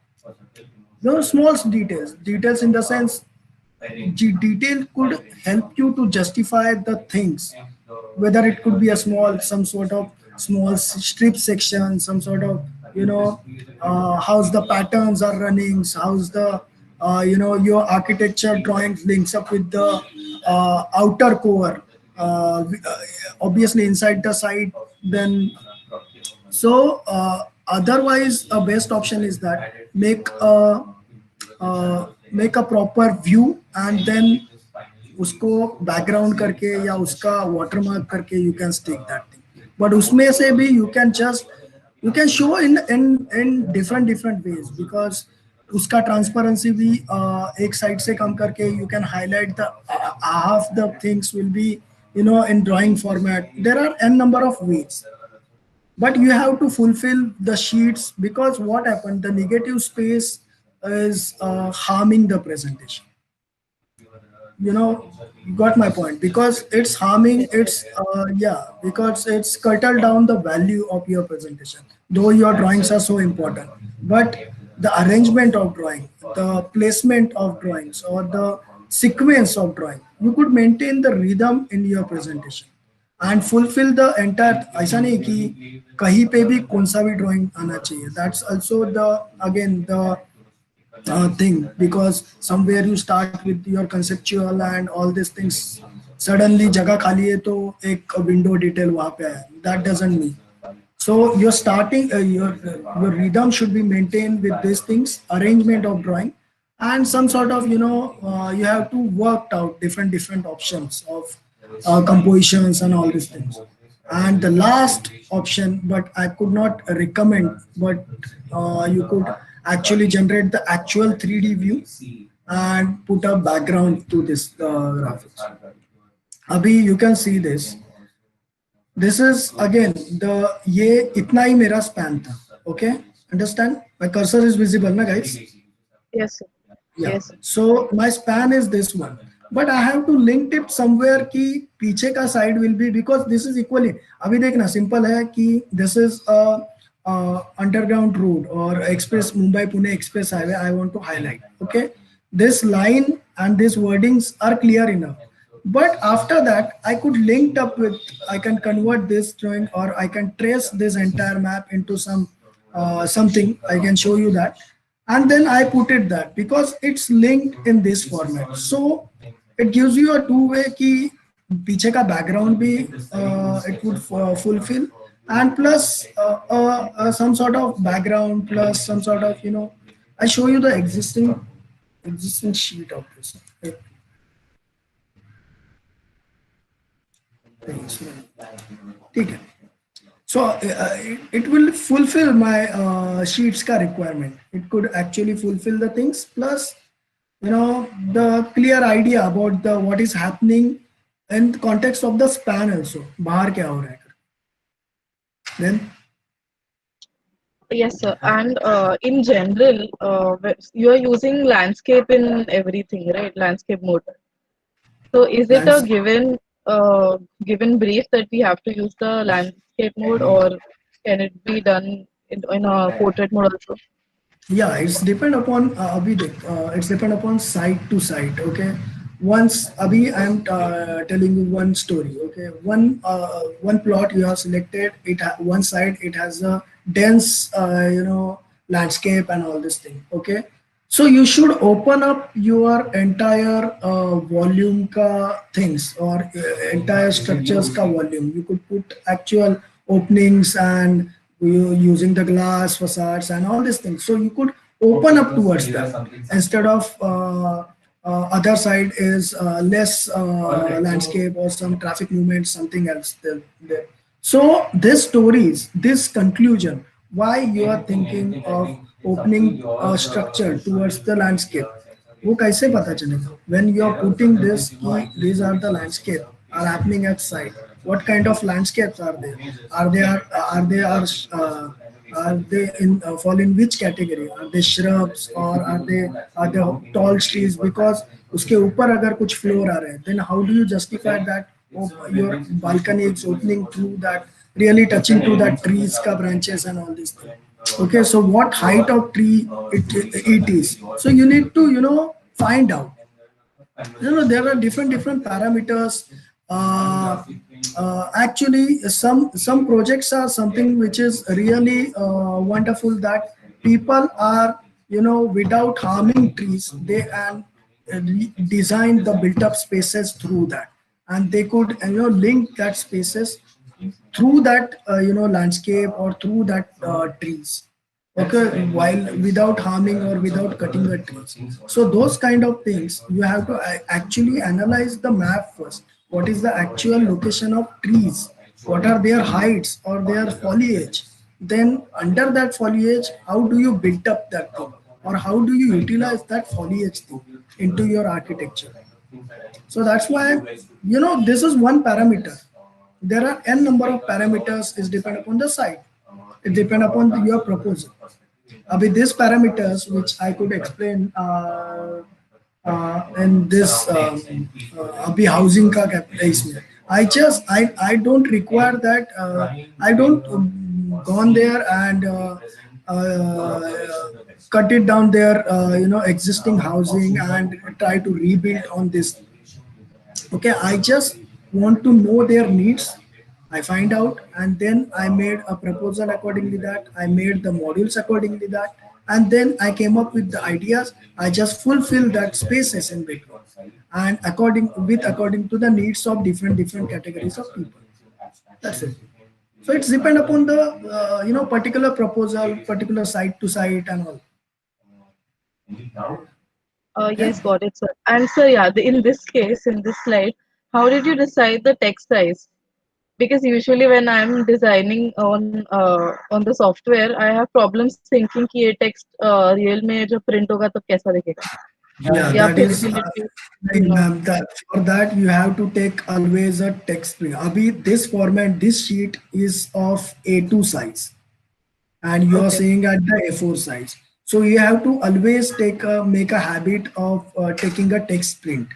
Those small details in the sense detail could help you to justify the things, whether it could be a some sort of small strip section, some sort of how's the patterns are running, how's the your architecture drawings links up with the outer core, obviously inside the site. Then so otherwise a best option is that make a proper view and then उसको background करके या उसका watermark करके you can stick that thing, but उसमें से भी you can just you can show in different different ways, because उसका transparency भी एक साइड से कम करके you can highlight the half the things will be in drawing format. There are n number of ways, but you have to fulfill the sheets, because what happened, the negative space is harming the presentation. You got my point, because it's harming, Yes, yes. it's yeah, because it's curtailed down the value of your presentation, though your drawings are so important. But the arrangement of drawing, the placement of drawings, or the sequence of drawing, you could maintain the rhythm in your presentation and fulfill the entire. ऐसा नहीं कि कहीं पे भी कौन सा भी drawing आना चाहिए. That's also the, again, the thing, because somewhere you start with your conceptual and all these things, suddenly जगह खाली है तो एक window detail वहाँ पे है. That doesn't mean. So you're starting your rhythm should be maintained with these things, arrangement of drawing, and some sort of, you have to work out different options of compositions and all these things. And the last option, but I could not recommend, but you could actually generate the actual 3D view and put a background to this graphics. Abhi, you can see this. This is again the ये इतना ही मेरा span था. Okay, understand? My cursor is visible, na guys? Yes, sir. Yeah. Yes, sir. So my span is this one, but I have to link it somewhere कि पीछे का side will be, because this is equally. अभी देखना simple है कि this is a underground road or express, Mumbai Pune express highway. I want to highlight. Okay, this line and these wordings are clear enough. But after that, I could link up with. I can convert this drawing, or I can trace this entire map into some something. I can show you that, and then I put it that, because it's linked in this format. So it gives you a two-way कि पीछे का background भी it would fulfill, and plus some sort of background plus some sort of, I show you the existing sheet of this. ठीक है. So it will fulfill my sheets ka requirement. It could actually fulfill the things, plus the clear idea about the what is happening in the context of the span also. बाहर क्या हो रहा है. Then Yes, sir. And in general, you are using landscape in everything, right? Landscape mode. So is it a lands given brief that we have to use the landscape mode, or can it be done in a portrait mode also? Yeah, it's depend upon abhi dekh, it's depend upon site to site. Okay, once abhi I am telling you one story. Okay, one plot you have selected, one side it has a dense landscape and all this thing. Okay, so you should open up your entire volume ka things, or entire structures ka volume. You could put actual openings and you using the glass facades and all these things. So you could open up towards that, instead of other side is less landscape or some traffic movement, something else there. So this stories, this conclusion, why you are thinking of opening a structure towards the landscape, वो कैसे पता चलेगा? When you are putting this कि these are the landscape are happening at site, what kind of landscapes are there? Are they in fall in which category? Are they shrubs, or are they tall trees? Because उसके ऊपर अगर कुछ floor आ रहे हैं, then how do you justify that your balcony is opening through that, really touching to that trees ka branches and all these things? Okay, so what height of tree it is? So you need to find out. There are different parameters. Actually some projects are something which is really wonderful, that people are without harming trees, they and design the built up spaces through that, and they could link that spaces through that landscape or through that trees. okay, while without harming or without cutting the trees. So those kind of things you have to actually analyze the map first. What is the actual location of trees? What are their heights or their foliage? Then under that foliage, how do you build up that thing, or how do you utilize that foliage thing into your architecture? So that's why, this is one parameter. There are n number of parameters is depend upon the site. It depend upon your proposal. With these parameters, which I could explain in this अभी housing का इसमें, I don't require that. I don't gone there and cut it down their existing housing and try to rebuild on this. Okay, I just want to know their needs. I find out, and then I made a proposal accordingly that I made the modules accordingly that, and then I came up with the ideas. I just fulfill that spaces in between, and according to the needs of different categories of people. That's it. So it's depend upon the particular proposal, particular site to site and all. Okay. Yes, got it, sir. And sir, yeah, in this case, in this slide, how did you decide the text size? Because usually when I'm designing on the software, I have problems thinking कि ये text real में जब print होगा तो कैसा दिखेगा, Yeah, या that फिर is will it be, right, ma'am. That for that you have to take always a text print. Abhi this format, this sheet is of A2 size, and you are okay, seeing at the A4 size. So you have to always make a habit of taking a text print,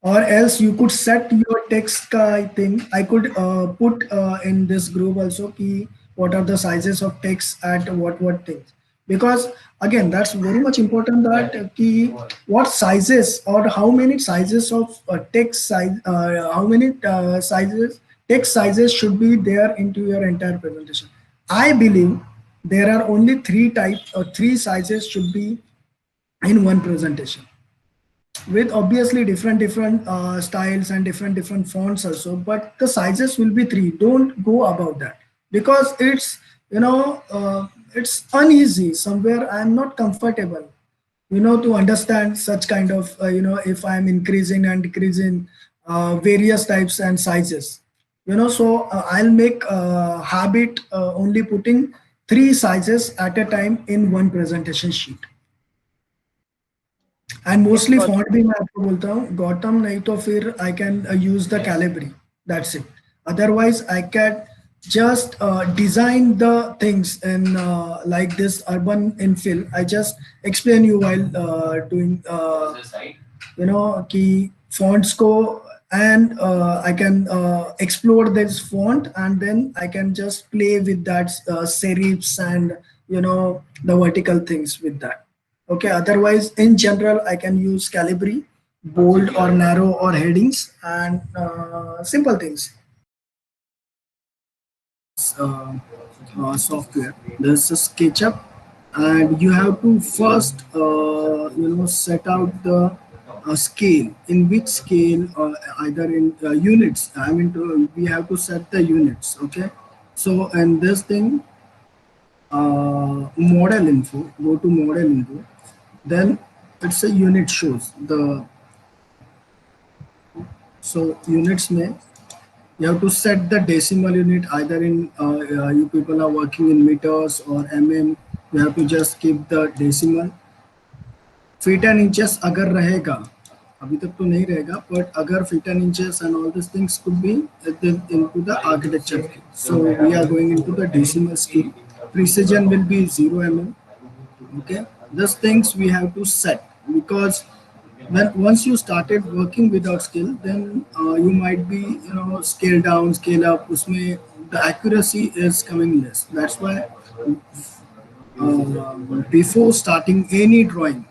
or else you could set your text ka thing. I could put in this group also key what are the sizes of text at what things, because again that's very much important that key what sizes or how many sizes of text size, how many sizes text sizes should be there into your entire presentation. I believe there are only three types or three sizes should be in one presentation, with obviously different styles and different fonts also, but the sizes will be three. Don't go above that, because it's uneasy somewhere. I'm not comfortable to understand such kind of if I'm increasing and decreasing various types and sizes. So I'll make a habit only putting three sizes at a time in one presentation sheet. And yes, mostly got font भी मैं आपको बोलता हूँ गौतम, नहीं तो फिर I can use the Calibri, that's it. Otherwise I can just design the things in like this urban infill. I just explain you while doing key fonts ko, and I can explore this font, and then I can just play with that serifs and the vertical things with that. Okay, otherwise in general I can use calibri, bold or narrow or headings, and simple things. Software, there's a SketchUp, and you have to first set out the scale, in which scale, either in units. I mean, we have to set the units. Okay, so in this thing, model info, go to model info, then it's a unit shows the, so units may you have to set the decimal unit, either in you people are working in meters or mm, you have to just keep the decimal. Feet and inches अगर रहेगा, अभी तक तो नहीं रहेगा, but अगर feet and inches and all these things could be into the architecture. So we are going into the decimal scale. Precision will be 0 mm. Okay, these things we have to set, because when once you started working without skill, then you might be scale down, scale up, usme the accuracy is coming less. That's why before starting any drawing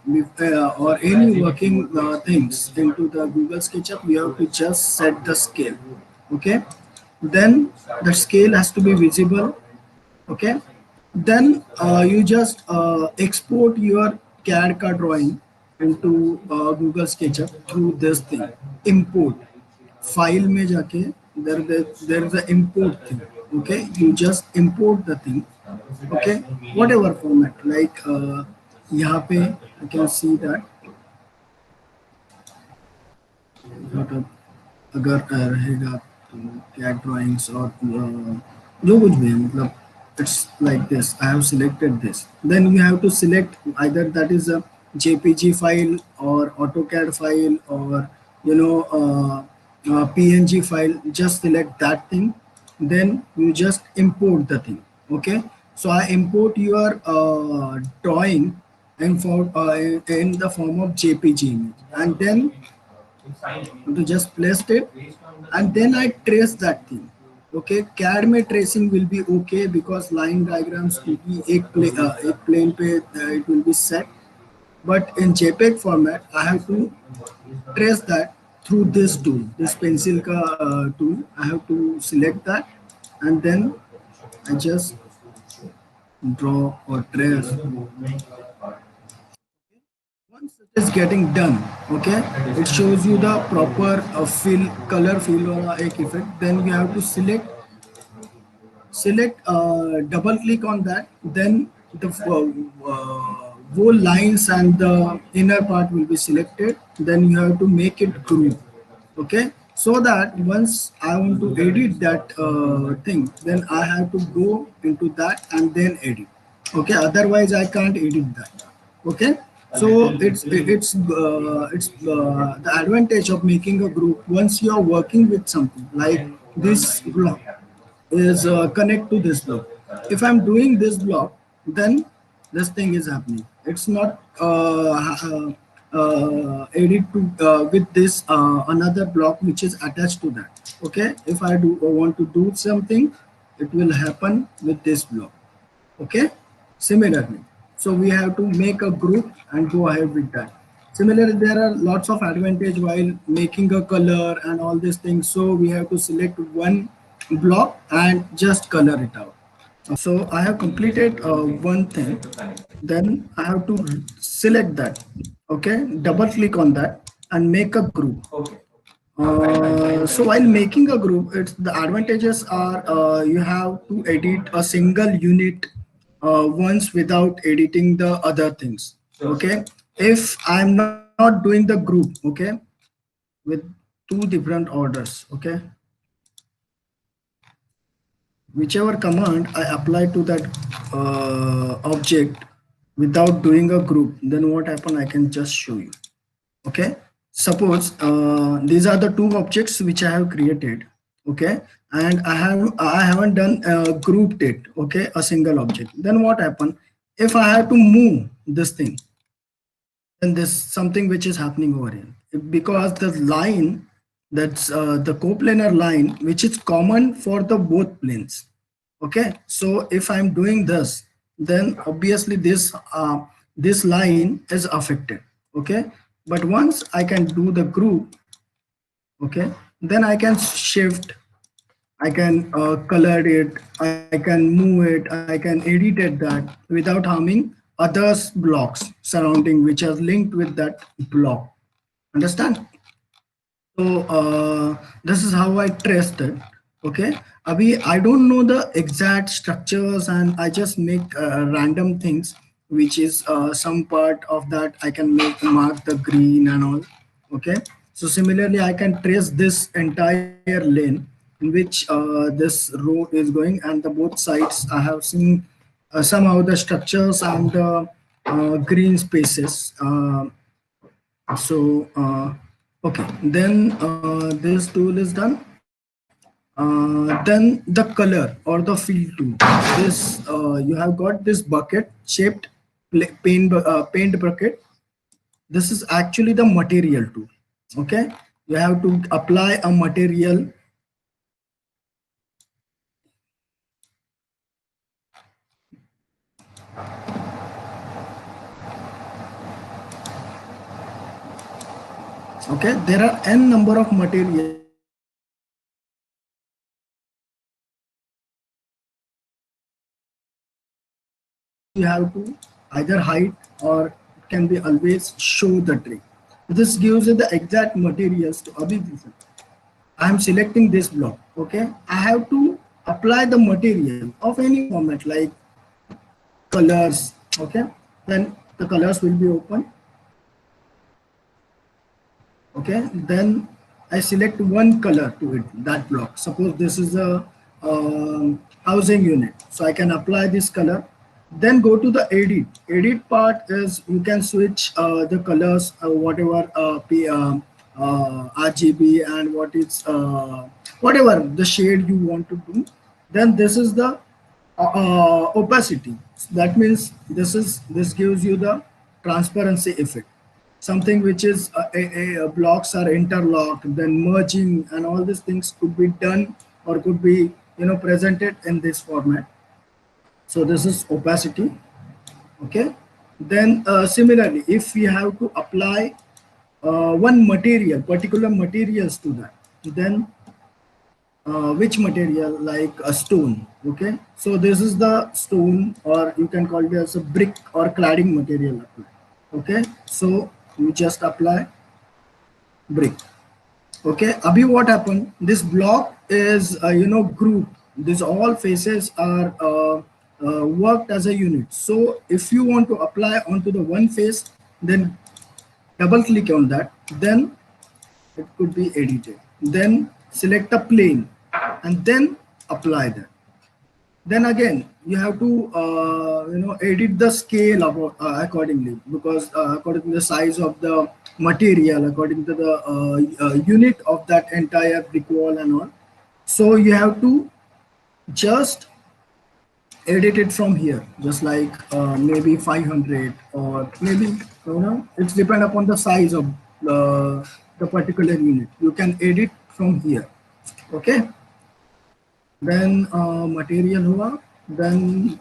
or any working things into the Google SketchUp, you have to just set the scale. Okay, then the scale has to be visible. Okay, then you just export your CAD का drawing into Google SketchUp through this thing, import file में जाके there is a import thing. Okay, you just import the thing. Okay, whatever format, like यहाँ पे you can see that मतलब अगर रहेगा तो cat drawings और जो कुछ भी है मतलब it's like this. I have selected this, then you have to select either that is a jpg file or AutoCAD file or png file. Just select that thing, then you just import the thing. Okay, so I import your drawing in the form of jpg image, and then to just placed it, and then I trace that thing. Okay, CAD में tracing will be okay because line diagrams will be एक plane पे it will be set, but in JPEG format I have to trace that through this tool, this pencil का tool. I have to select that, and then I just draw or trace. Once it is getting done, okay, it shows you the proper fill, color fill or एक effect. Then you have to select double click on that. Then the whole lines and the inner part will be selected. Then you have to make it group. Okay, so that once I want to edit that thing, then I have to go into that and then edit. Okay, otherwise I can't edit that. Okay, so it's the advantage of making a group. Once you are working with something like this block is connect to this block. If I'm doing this block, then this thing is happening. It's not edit to with this another block which is attached to that. Okay, if I do want to do something, it will happen with this block. Okay, similarly, so we have to make a group and go ahead with that. Similarly, there are lots of advantage while making a color and all these things. So we have to select one block and just color it out. So I have completed one thing, then I have to select that. Okay, double click on that and make a group. So while making a group, it's the advantages are you have to edit a single unit once without editing the other things. Okay, if I'm not doing the group, okay, with two different orders, okay, whichever command I apply to that object without doing a group, then what happen I can just show you. Okay, suppose these are the two objects which I have created. Okay, and I haven't done grouped it. Okay, a single object. Then what happen if I have to move this thing? Then there's something which is happening over here because the line, that's the coplanar line, which is common for the both planes. Okay, so if I'm doing this, then obviously this line is affected. Okay, but once I can do the group, okay, then I can shift, I can color it, I can move it, I can edit it that without harming others blocks surrounding which are linked with that block. Understand? So this is how I traced it. Okay, Abhi, I don't know the exact structures and I just make random things, which is some part of that I can make mark the green and all. Okay, so similarly I can trace this entire lane in which this road is going, and the both sides I have seen somehow the structures and the green spaces. Okay, then this tool is done. Then the color or the fill tool. This you have got this bucket shaped paint bucket. This is actually the material tool. Okay, you have to apply a material. Okay, there are n number of materials which you have to apply a material and you have to either hide or it can be always show the trick. This gives you the exact materials to Abhi. I am selecting this block. Okay, I have to apply the material of any format like colors. Okay, then the colors will be open. Okay, then I select one color to it, that block. Suppose this is a housing unit, so I can apply this color, then go to the edit part. Is you can switch the colors, whatever RGB and what is whatever the shade you want to do. Then this is the opacity. That means this gives you the transparency effect, something which is blocks are interlocked, then merging and all these things could be done or could be presented in this format. So this is opacity. Okay, then similarly, if we have to apply one material, particular materials to that, then which material, like a stone. Okay, so this is the stone, or you can call it as a brick or cladding material. Okay, so you just apply brick. Okay, abhi what happened, this block is group, these all faces are worked as a unit. So if you want to apply onto the one face, then double click on that, then it could be edited, then select a plane and then apply that. Then again you have to edit the scale accordingly, because according to the size of the material, according to the unit of that entire brick wall and all. So you have to just edit it from here, just like maybe 500, or maybe it's depend upon the size of the particular unit. You can edit from here. Okay, then material hua, then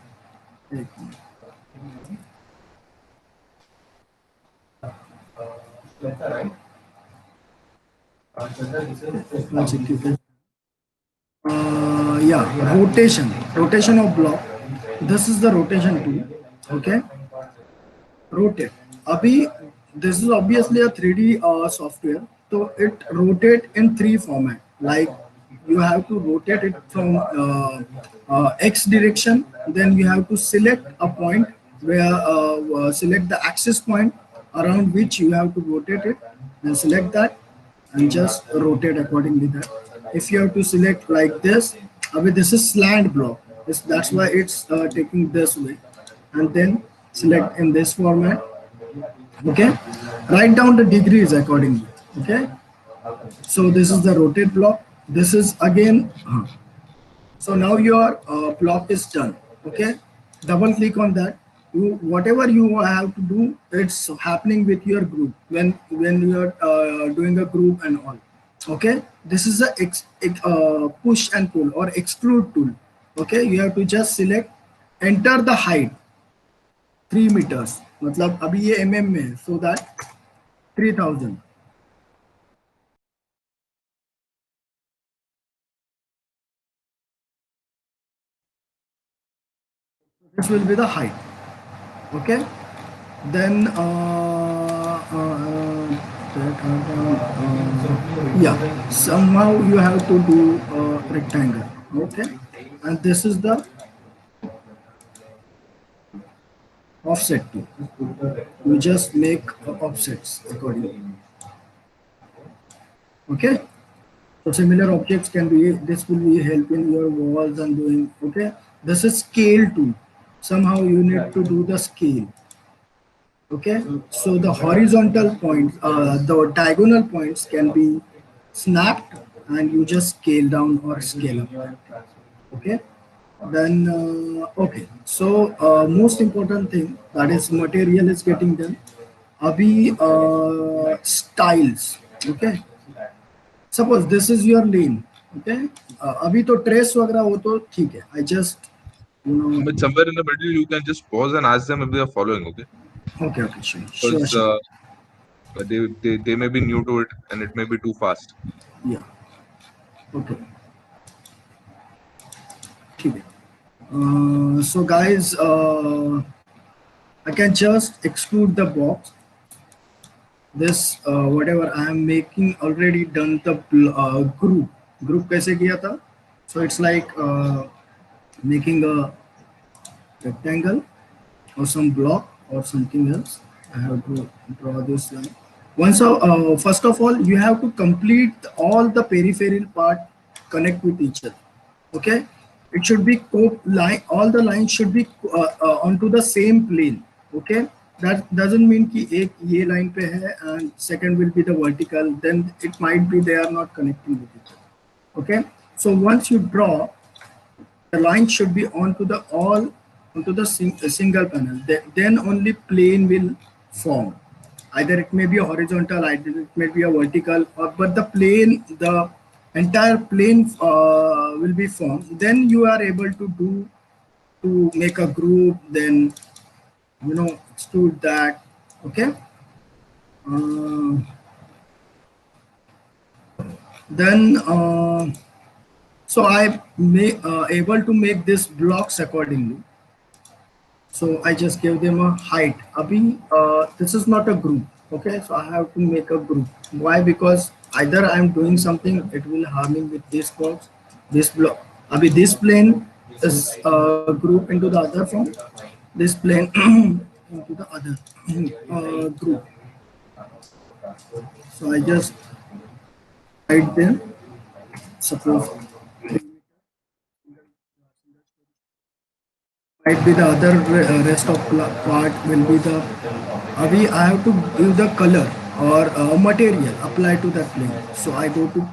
yeah, rotation of block. This is the rotation tool. Okay, rotate. Abhi, this is obviously a 3D software, so it rotate in three format. Like you have to rotate it from X direction, then you have to select a point where select the axis point around which you have to rotate it, then select that and just rotate accordingly. That if you have to select like this, abhi this is slant block. That's why it's taking this way, and then select in this format. Okay, write down the degrees accordingly. Okay, so this is the rotate block. This is again so now your block is done. Okay, double click on that. Whatever you have to do, it's happening with your group when you are doing a group and all. Okay, this is a push and pull or extrude tool. Okay, you have to just select, enter the height 3 meters, मतलब अभी ये mm में है, so that 3000. This will be the height. Okay, then yeah, somehow you have to do rectangle. Okay, and this is the offset tool. You just make offsets accordingly. Okay, so similar objects can be, this will be helping your walls and doing. Okay, this is scale tool. Somehow you need to do the scale. Okay, so the horizontal points, the diagonal points can be snapped and you just scale down or scale up. Okay, then okay, so most important thing, that is material is getting done. Abhi styles. Okay, suppose this is your lane. Okay, abhi to trace वगैरह हो तो ठीक है. I just But somewhere in the middle, you can just pause and ask them if they are following. Okay. Okay, sure. Because they may be new to it and it may be too fast. Yeah. Okay. So guys, I can just exclude the box. This whatever I am making already done the group. Group कैसे किया था? So it's like making a rectangle or some block or something else. I have to draw this line. First of all, you have to complete all the peripheral part connect with each other. Okay, it should be line. All the lines should be onto the same plane. Okay, that doesn't mean कि एक ये line पे है and second will be the vertical. Then it might be they are not connecting with each other. Okay, so once you draw, the line should be onto the all onto the single panel. Then only plane will form. Either it may be a horizontal, either it may be a vertical, but the plane, the entire plane will be formed. Then you are able to do to make a group. Then extrude that. Okay. Uh, then so I may able to make this blocks accordingly. So I just gave them a height. Abhi, this is not a group. Okay, so I have to make a group. Why? Because either I'm doing something, it will harming with this box, this block. Abhi, this plane is group into the other form. This plane into the other group. So I just write them. Suppose might be the other rest of part will be the we I have to give the color or material apply to that plane. So I go to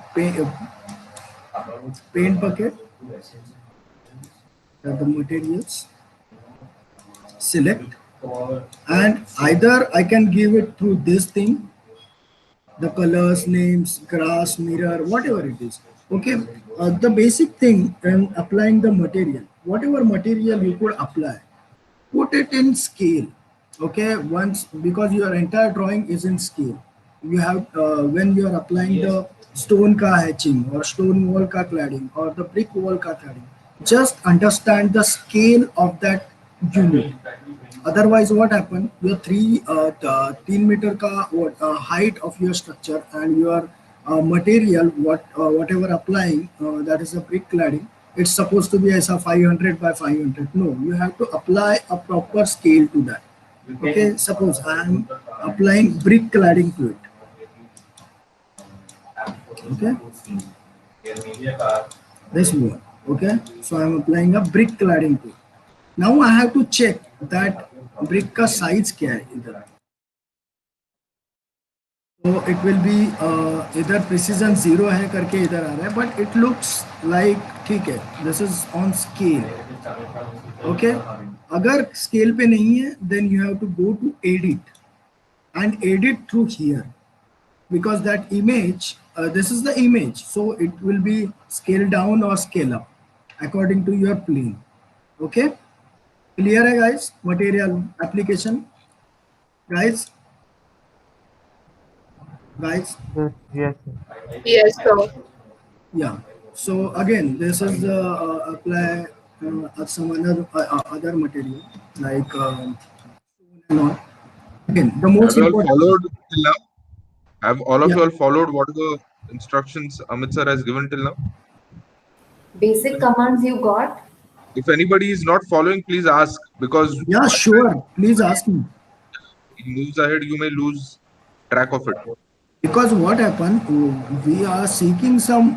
paint bucket, the materials, select, and either I can give it through this thing, the colors, names, grass, mirror, whatever it is. Okay, the basic thing in applying the material, whatever material you could apply, put it in scale. Okay, once because your entire drawing is in scale, you have when you are applying the stone ka hatching or stone wall ka cladding or the brick wall ka cladding, just understand the scale of that unit. Otherwise what happen, your 3 meter ka height of your structure and your material whatever applying that is a brick cladding, it's supposed to be as a 500 by 500. No, you have to apply a proper scale to that. Okay, suppose I am applying brick cladding to it. Okay, this one. Okay, so I am applying a brick cladding to it. Now I have to check that brick का size क्या है इधर. So it will be इधर precision 0 है करके इधर आ रहा है, but it looks like ठीक है. This is on scale. Okay. अगर scale पे नहीं है, then you have to go to edit and edit through here, because that image, this is the image, so it will be scale down or scale up according to your plane. Okay. Clear है guys? Material application. Guys. Yes, yes, sir. Yes, sir. Yeah. So again, this is apply some other material like and all. Again, the Have most you all important. followed till now? Have all of Yeah. you all followed what are the instructions Amit sir has given till now? Basic commands you got. If anybody is not following, please ask, because Yeah. Sure. Please ask me. he moves ahead, you may lose track of it. Because what happened, we are seeking some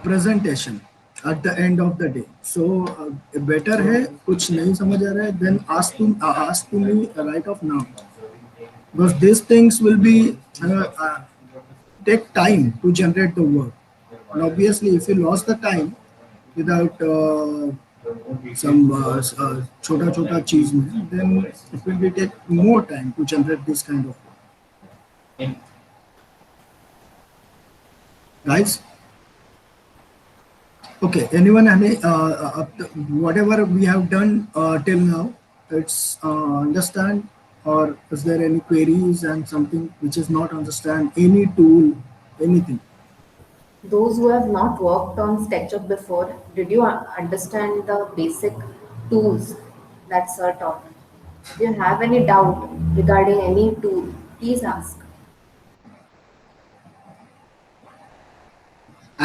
presentation at the end of the day. So better है कुछ नहीं समझ आ रहा है, then ask to me right off now, because these things will be take time to generate the work. And obviously, if you lost the time without some छोटा छोटा चीज में, then it will be take more time to generate this kind of work. Guys, okay. Anyone any whatever we have done till now, it's understand, or is there any queries and something which is not understand? Any tool, anything? Those who have not worked on SketchUp before, did you understand the basic tools that Sir taught? If you have any doubt regarding any tool, please ask.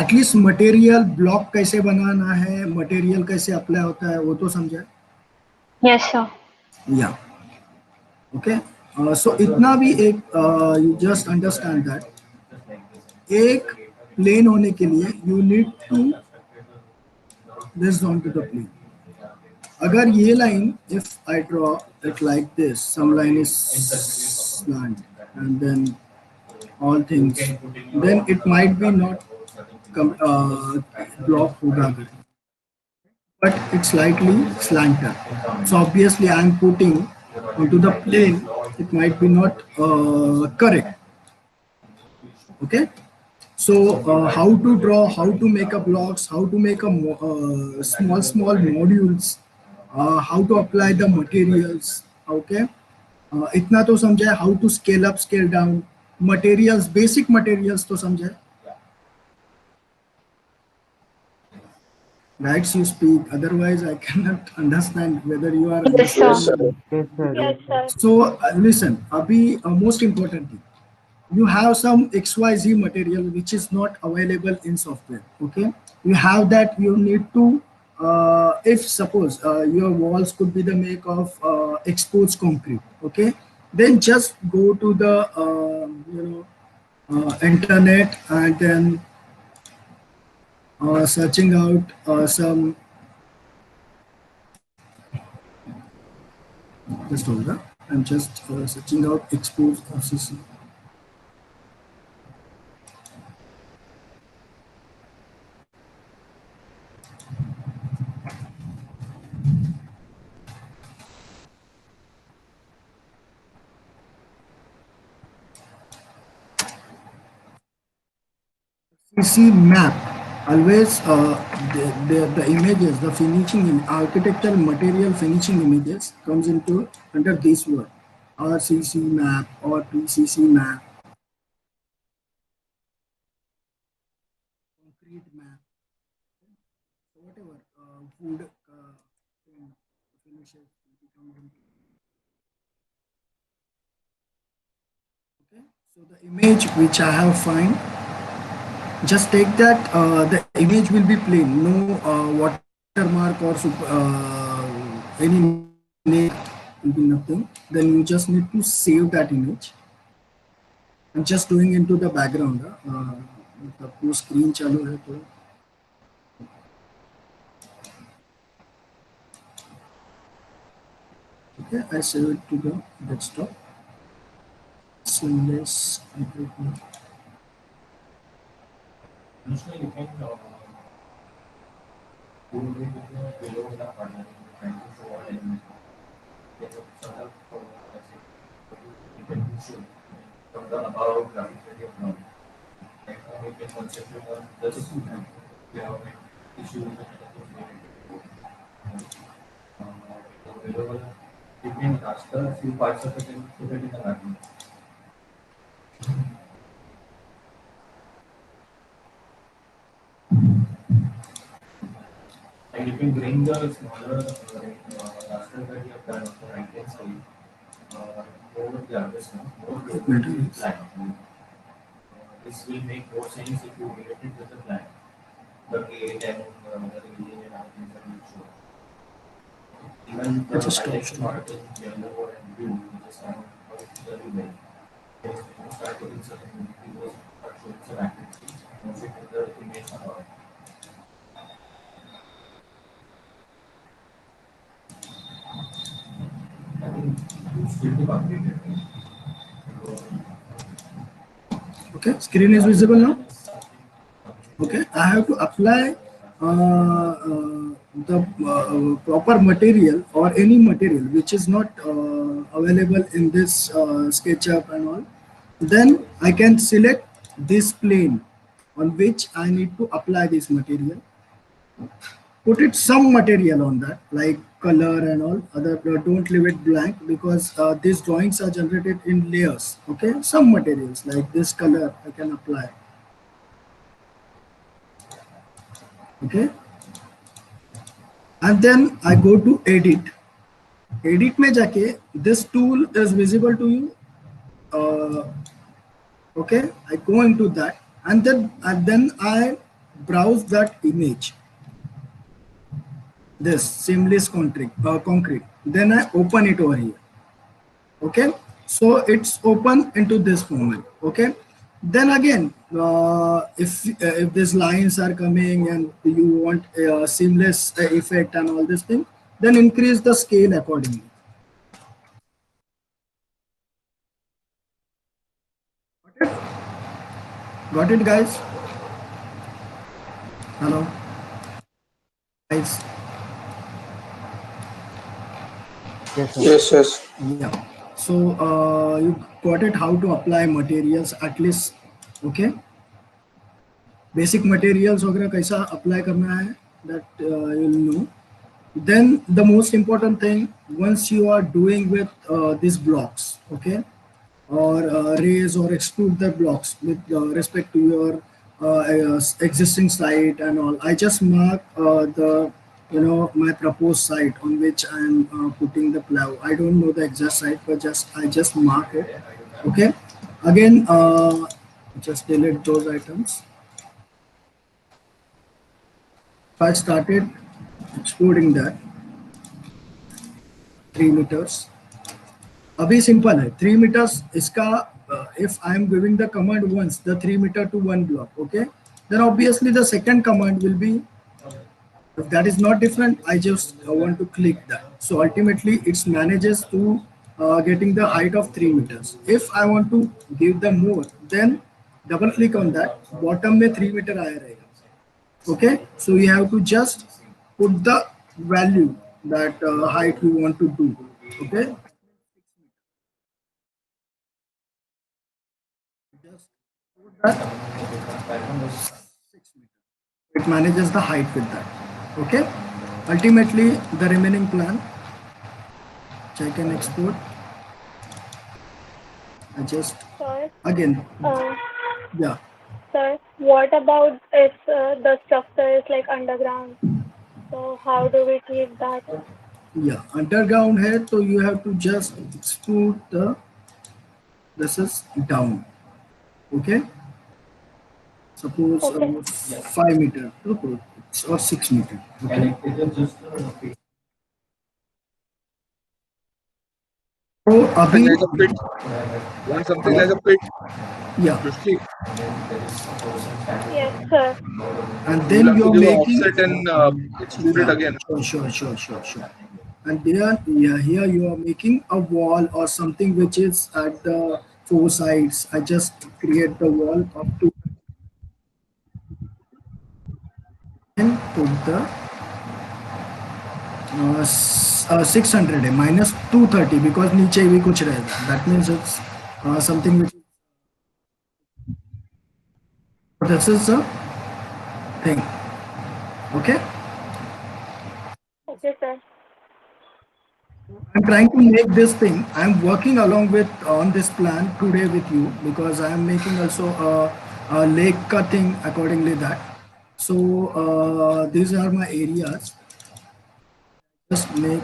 At least material block कैसे बनाना है, material कैसे apply होता है वो तो समझा. Yes, sir. या okay. So इतना भी एक यू जस्ट अंडरस्टैंड दैट एक प्लेन होने के लिए you need to this on to the plane. अगर ये line if I draw it like this, some line is slant and then all things, then it might be not block hoga, but it's slightly slanted. So obviously I am putting onto the plane, it might be not correct. Okay. So how to draw, how to make a blocks, how to make a small modules, how to apply the materials. Okay. इतना तो समझा है. How to scale up scale down, materials, basic materials तो समझा है. Rights you speak, otherwise I cannot understand whether you are Yes, sir. understanding. Yes, sir. Yes, sir. So listen, abhi most important thing, you have some XYZ material which is not available in software. Okay, you have that, you need to if suppose your walls could be the make of exposed concrete. Okay, then just go to the internet and then searching out some, just hold on, I'm just searching out exposed RCC. CC map. Always the images, the finishing in architectural material finishing images comes into under this word, RCC map or PCC map, concrete map, whatever wood finishes comes into. Okay, so the image which I have find, just take that, the image will be plain, no watermark or any name will be nothing. Then you just need to save that image. I'm just doing into the background. The screen chalu hai to. Okay, I save it to the desktop. Seamless improvement. Usually you can go below the partner trying to show all elements. Then you sort of you can show from the above graphic that you have drawn. Like now you can concentrate on this and you have an issue with the below you can transfer few parts of it and put it in the background. And you can bring the smaller raster that you have done on the right hand side over the other side, more closely plan. This will make more sense if you relate it with the plan. The gate and the religion and other things that you show. Even the highlights part in yellow and blue, which is kind of very well. When you start getting certain videos, start showing some activities, and fit with the image about. I think you still to complete it. Okay, screen is visible now. Okay, I have to apply the proper material or any material which is not available in this SketchUp and all. Then I can select this plane on which I need to apply this material. Put it some material on that, like color and all other. Don't leave it blank, because these drawings are generated in layers. Okay, some materials like this color I can apply. Okay, and then I go to edit. Edit में जाके this tool is visible to you. Okay, I go into that, and then I browse that image, this seamless concrete. Then I open it over here. Okay, so it's open into this format. Okay, then again, if these lines are coming and you want a seamless effect and all this thing, then increase the scale accordingly. Got it, guys? Hello, guys. Yes, sir. Yes, yes. Yeah. So you got it how to apply materials at least. Okay. Basic materials वगैरह कैसा apply करना है that you'll know. Then the most important thing, once you are doing with these blocks, okay, or raise or extrude the blocks with respect to your existing site and all, I just mark the my proposed site on which I am putting the plow. I don't know the exact site, but I just mark it. Okay, again just delete those items. If I started extruding that 3 meters. अभी simple है 3 meters इसका if I am giving the command once the 3 meter to one block, okay, then obviously the second command will be, if that is not different, I just want to click that. So ultimately it manages to getting the height of 3 meters. If I want to give them more, then double click on that, bottom में 3 meter आया रहेगा. Okay, so you have to just put the value that height you want to do. Okay, just put that 6 meters. It manages the height with that. Okay, ultimately the remaining plan, check and export. I just Sir, again, uh, yeah. sir, what about if the structure is like underground? So how do we treat that? Yeah, underground है तो you have to just extrude the, this is down. Okay, suppose Okay. 5 meter or 6 meter. Okay, And it is just so Something abhi, like a pit. You want something like a pit yeah, to sleep. Yes, sir. and You will then have to you're give an making, offset and extrude it yeah, again. sure. And there, yeah, here you are making a wall or something which is at the four sides. I just create the wall of two and put the 600 है minus 230 because नीचे भी कुछ रहेगा. That means it's something which, this is the thing. Okay, Okay, sir. I'm trying to make this thing. I'm working along with on this plan today with you because I am making also a lake cutting accordingly that. So these are my areas. Just make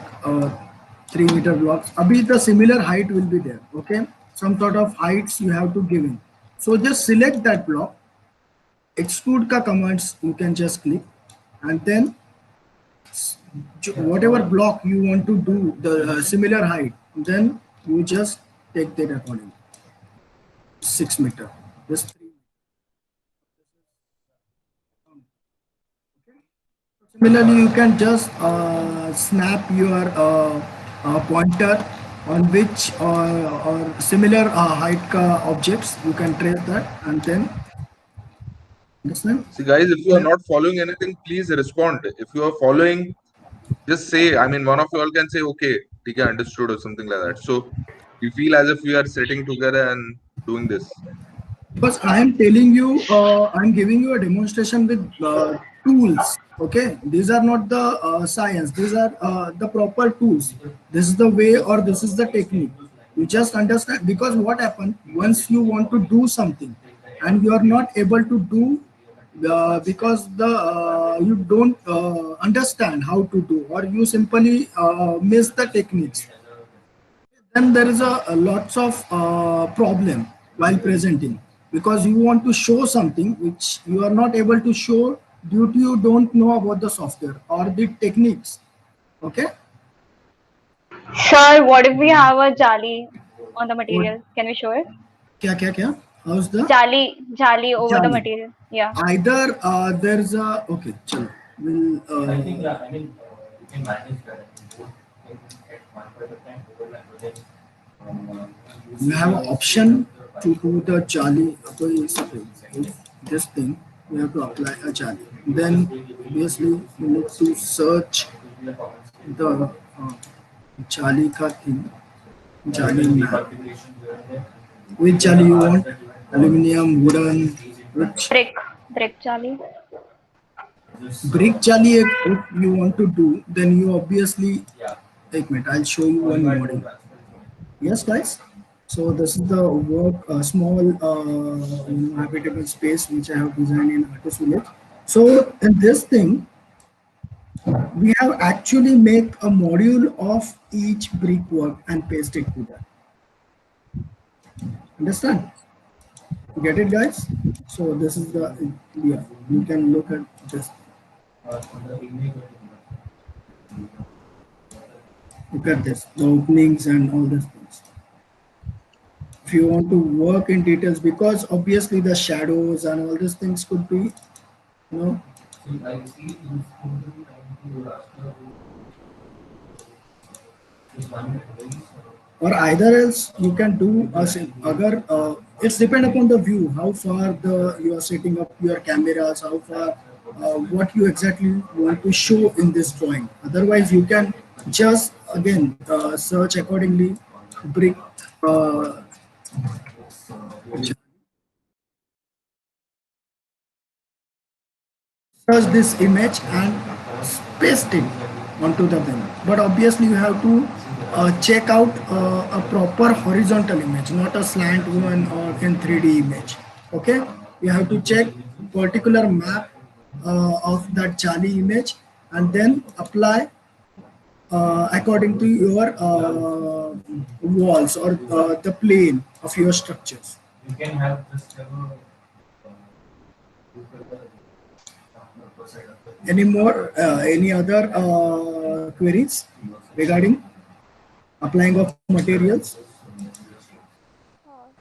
3 meter blocks. Abhi the similar height will be there. Okay, some sort of heights you have to give in. So just select that block. Extrude ka commands you can just click, and then whatever block you want to do the similar height, then you just take that accordingly. 6 meter. This 3. Similarly, you can just snap your pointer on which or similar height ka objects. You can trace that and then understand. See, guys, if you are not following anything, please respond. If you are following, just say. I mean, one of you all can say, "Okay, okay, understood" or something like that. So we feel as if we are sitting together and doing this. Because I am telling you, I'm giving you a demonstration with tools. Okay, these are not the science. These are the proper tools. This is the way, or this is the technique. You just understand because what happened once you want to do something, and you are not able to do because the you don't understand how to do, or you simply miss the techniques. Then there is a lots of problem while presenting. because you want to show something which you are not able to show due to you don't know about the software or the techniques. Okay. Sir, what if we have a jali on the What? material? Can we show it? क्या how's the Jali over the jali? material. Yeah. Either there's a okay chalo. We'll I think, yeah, I mean, you can manage that. Both at one point of time, overlap, but then you have an option to do the jali. If this thing you have to apply a jali. Then obviously you need to search the jali ka thing. Jali map. Which jali you want? Aluminium, wooden, which Brick. Brick jali. brick jali if you want to do, then you obviously एक minute, I'll show you one model. Yes, guys. So this is the work small habitable space which I have designed in Artist Village. So in this thing, we have actually make a module of each brickwork and paste it to that. Understand? Get it, guys? So this is the yeah. You can look at this. Look at this, the openings and all these things. If you want to work in details, because obviously the shadows and all these things could be, you know, or either else you can do a agar it's depend upon the view, how far the you are setting up your cameras, how far what you exactly want to show in this drawing. Otherwise you can just again search accordingly brick uh, search this image and paste it onto the bin. But obviously you have to check out a proper horizontal image, not a slant one or in 3D image. Okay, you have to check particular map of that Charlie image and then apply according to your walls or the plane of your structures. you can have just have Any more, any other queries regarding applying of materials? Sir,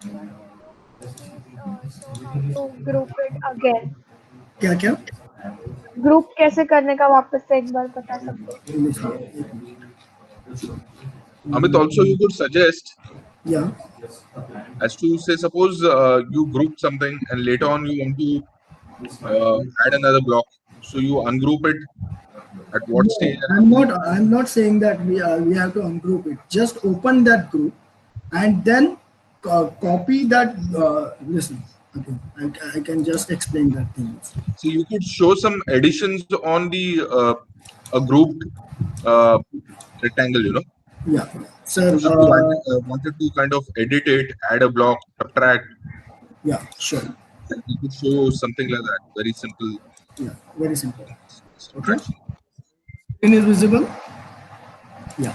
can you please show how to group it again? क्या क्या group कैसे करने का वापस से एक बार बता सकते हो? Amit, also you could suggest Yeah. as to say, suppose you group something and later on you want to add another block, so you ungroup it at what No, stage and I'm not. I'm not saying that we have to ungroup it. Just open that group, and then copy that. Listen, okay. I can just explain that thing. so you could show some additions on the a grouped uh, rectangle, Yeah, sir. suppose if you wanted to kind of edit it, add a block, subtract, Yeah, sure. you could show something like that, very simple Yeah, very simple. Okay. subtraction. Screen is visible. Yeah.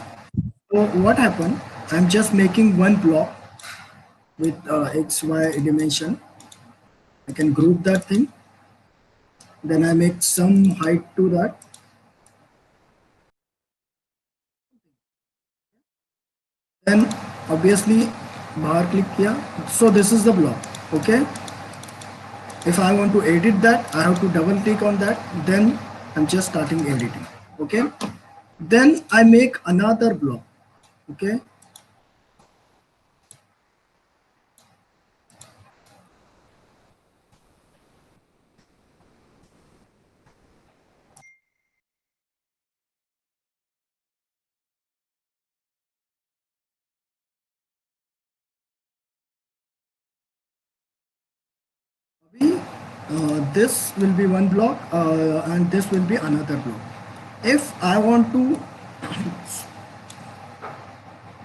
So what happened? I'm just making one block with x y dimension. I can group that thing. Then I make some height to that. Then obviously बाहर click किया. So this is the block. Okay. If I want to edit that, I have to double click on that. Then I'm just starting editing. Okay. Then I make another block. Okay. This will be one block and this will be another block. If I want to,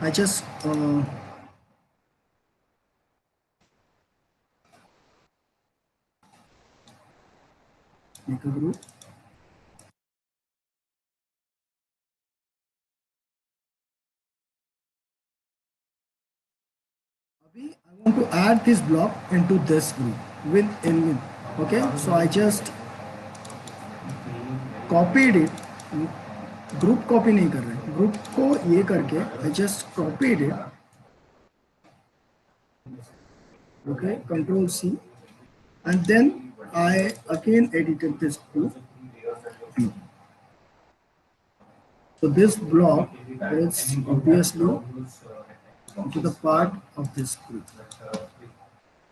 I just make a group. I want to add this block into this group with in. Okay, so I just copied it. Group copy नहीं कर रहे, group को ये करके I just copied it. Okay, control C, and then I again edited this group. So this block is obviously to the part of this group.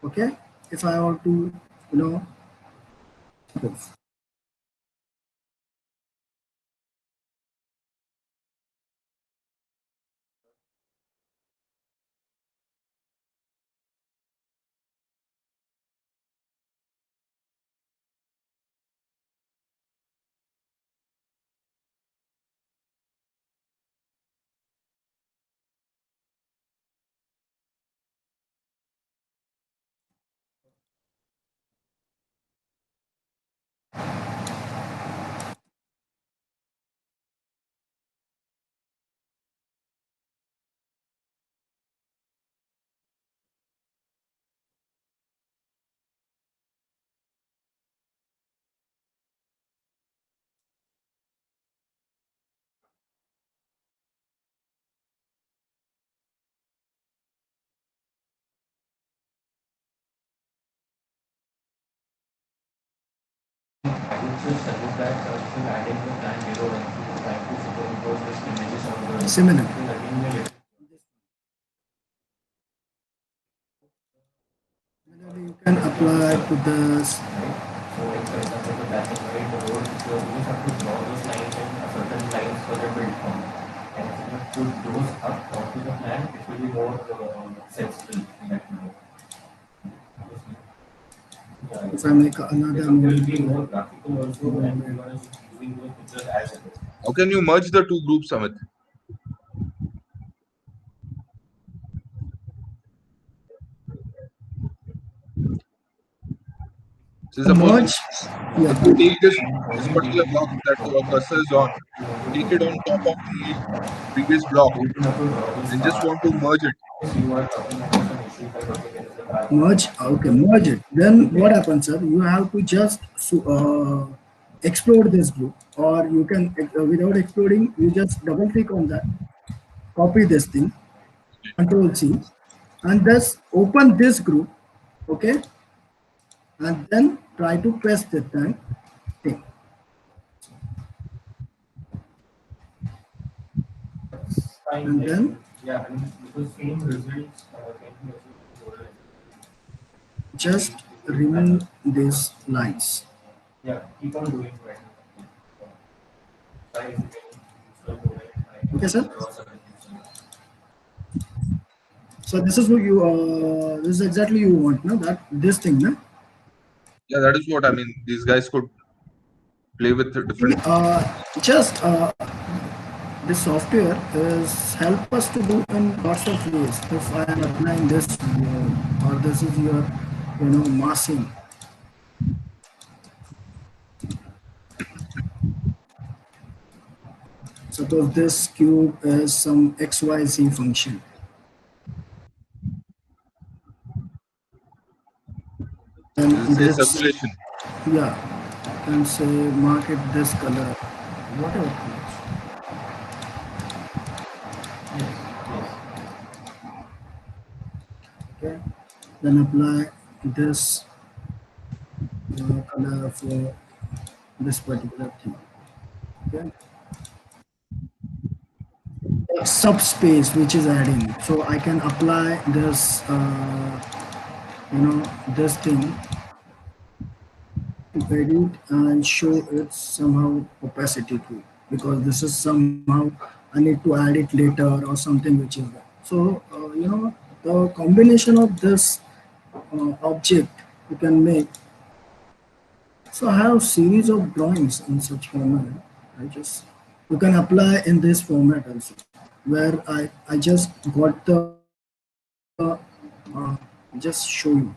Okay, if I want to, you know, I would just suggest that if you're adding the plan below and if you're trying to superimpose these images on the similar. you'll again get it. Similarly, you can apply to this. So like for example the black and white, the road, so you just have to draw those lines in a certain lines for the build form. And if you put those up onto the plan, it will be more sensible in that manner. If I make another It will mode, be more graphical also, and we are using those pictures as it is. How can you merge the two groups, Amit? So suppose merge, if yeah. you take this particular block that your cursor is on, take it on top of the previous block and just want to merge it. Merge, okay, merge it. Then what happens, sir? You have to just explode this group, or you can, without exploding, you just double click on that, copy this thing, control C, and just open this group, okay, and then try to paste it then thing. And then Yeah, and because same results can be achieved. just remove these lines. Yeah, keep on doing right. Try if you can Okay, sir. So this is what you this is exactly you want, no? That this thing, no? Yeah, that is what I mean. These guys could play with the different. Just this software is help us to do in lots of ways. If I am applying this or this is your, you know, massing. Suppose this cube is some XYZ function. And This is a this, circulation. yeah, you can say mark it this color, whatever colors. Okay, then apply this color for this particular thing. Okay, subspace which is adding, so I can apply this you know, this thing to edit and show it somehow opacity to, because this is somehow I need to add it later or something which is there. So you know, the combination of this object you can make. So I have series of drawings in such format. I just, you can apply in this format also, where I just got the just show you.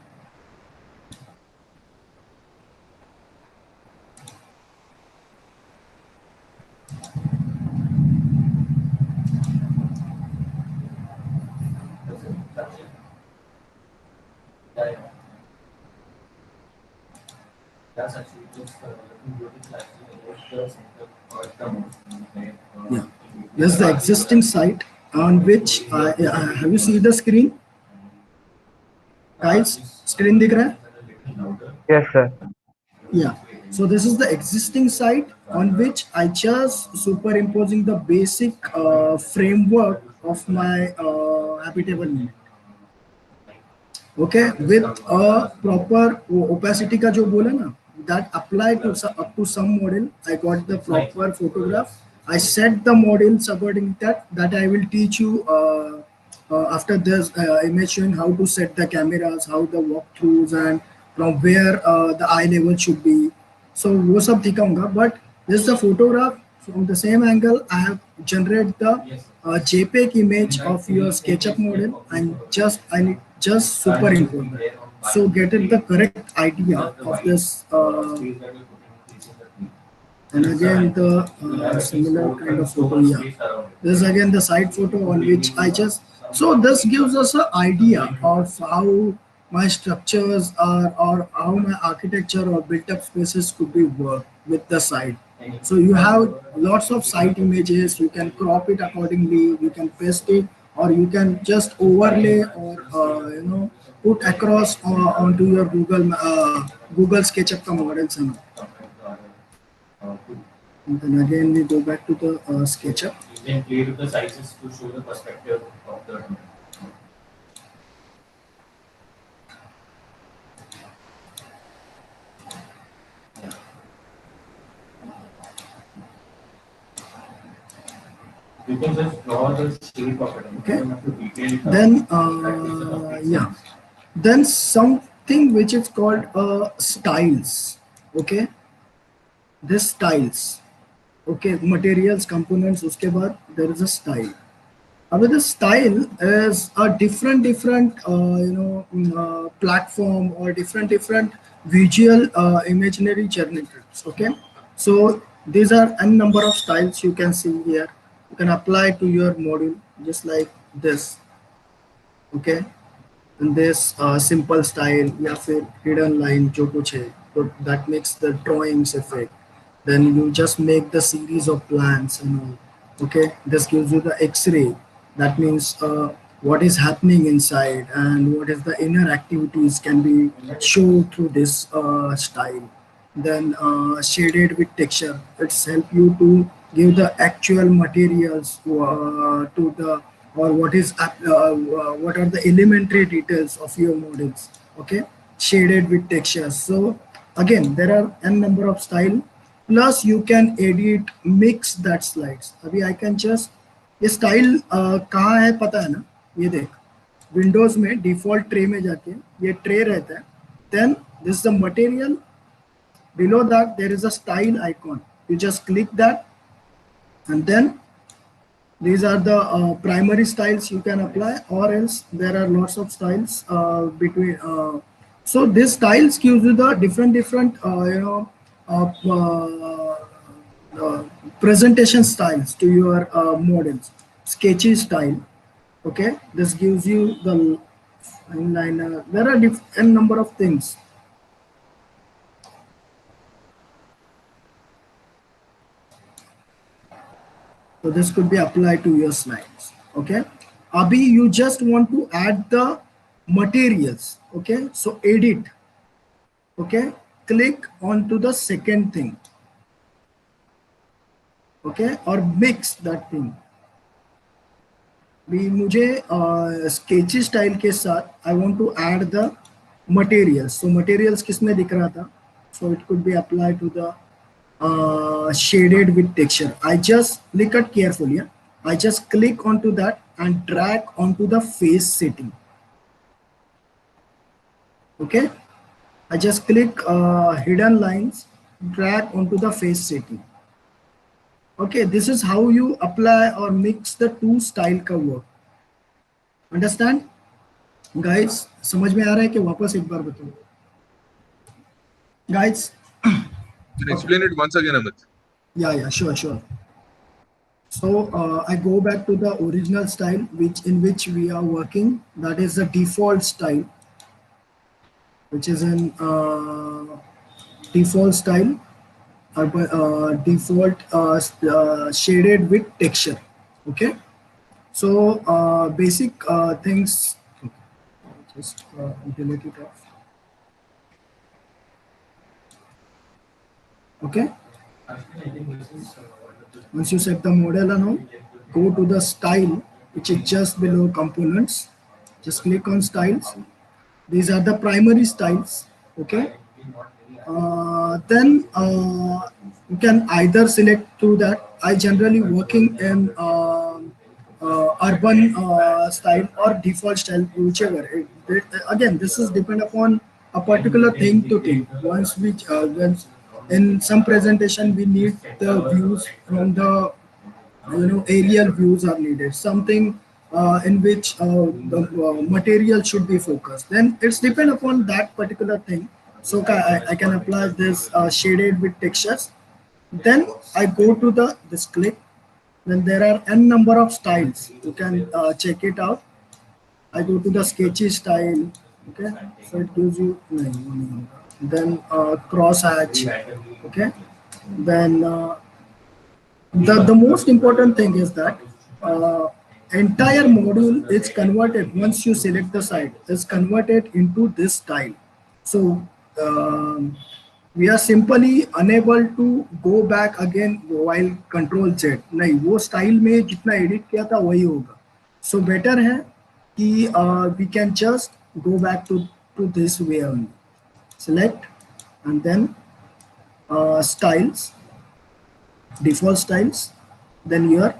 Yeah, yeah. That's actually just looking beautiful actually about the center or the most. Yeah. This is the existing site on which have you seen the screen, guys? Screen दिख रहा है? Yes, sir. Yeah. So this is the existing site on which I just superimposing the basic framework of my habitable unit. Okay, with a proper opacity का जो बोला ना, that apply to up to some model. I got the proper photograph. I set the models according to that I will teach you after this image showing how to set the cameras, how the walkthroughs, and from where the eye level should be. So वो सब दिखाऊंगा. But this is the photograph from the same angle. I have generated the JPEG image of your SketchUp model and I need just superimpose that. So getting the correct idea of this. And again the similar kind of photo. Yeah, this is again the side photo on which I just, so this gives us an idea of how my structures are or how my architecture or built up spaces could be worked with the site. So you have lots of site images, you can crop it accordingly, you can paste it, or you can just overlay or put across onto your Google SketchUp ka models and all. And then again we go back to the SketchUp. You can play with the sizes to show the perspective of the. You can just draw the shape of it. Okay. You don't have to detail it. Then yeah, then something which is called styles. Okay, this styles. Okay, materials, components. उसके बाद there is a style. Now the style is a different platform or different visual imaginary generators. Okay, so these are n number of styles you can see here. You can apply to your module just like this. Okay, and this simple style या फिर hidden line जो कुछ है, so that makes the drawings effect. Then you just make the series of plans and all. Okay, this gives you the X-ray. That means what is happening inside and what is the inner activities can be shown through this style. Then shaded with texture, it's help you to give the actual materials to the, or what are the elementary details of your models. Okay, shaded with texture. So again there are n number of style, plus you can edit, mix that slides. अभी I can just, ये style कहाँ है पता है ना, ये देख Windows में डिफॉल्ट ट्रे में जाके ये ट्रे रहता है. Then this is the material, below that there is a style icon, you just click that, and then these are the primary styles you can apply, or else there are lots of styles between so this styles gives you the different presentation styles to your models. Sketchy style, okay, this gives you the liner. There are n number of things. So this could be applied to your slides. Okay, Abhi, you just want to add the materials. Okay, so edit. Okay, click onto the second thing. Okay, or mix that thing. भी मुझे sketchy style के साथ I want to add the materials. So materials किस में दिख रहा था? So it could be applied to the shaded with texture. I just look at carefully. Yeah? I just click onto that and drag onto the face setting. Okay, I just click hidden lines, drag onto the face setting. Okay, this is how you apply or mix the two style का work. Understand, guys? समझ में आ रहा है कि वापस एक बार बताओ, guys? Can you explain it once again, Amit? Yeah, sure. So I go back to the original style in which we are working. That is the default style. which is in default style, default shaded with texture. Okay, so basic things. Okay, just delete it off. Okay, once you set the model and all, go to the style, which is just below components. Just click on styles. These are the primary styles. Okay, then you can either select through that. I generally working in urban style or default style, whichever. Again, this is depend upon a particular thing to thing. Once we when in some presentation we need the views from the aerial views are needed, something in which the material should be focused, then it's depend upon that particular thing. So I can apply this shaded with textures. Then I go to the this click. Then there are n number of styles, you can check it out. I go to the sketchy style. Okay, so it gives you then cross hatch. Okay, then the most important thing is that entire module is converted. Once you select the site, is converted into this style. So we are simply unable to go back again while control Z नहीं, वो style में जितना edit किया था वही होगा. So better है कि we can just go back to this way only. Select and then styles, default styles, then your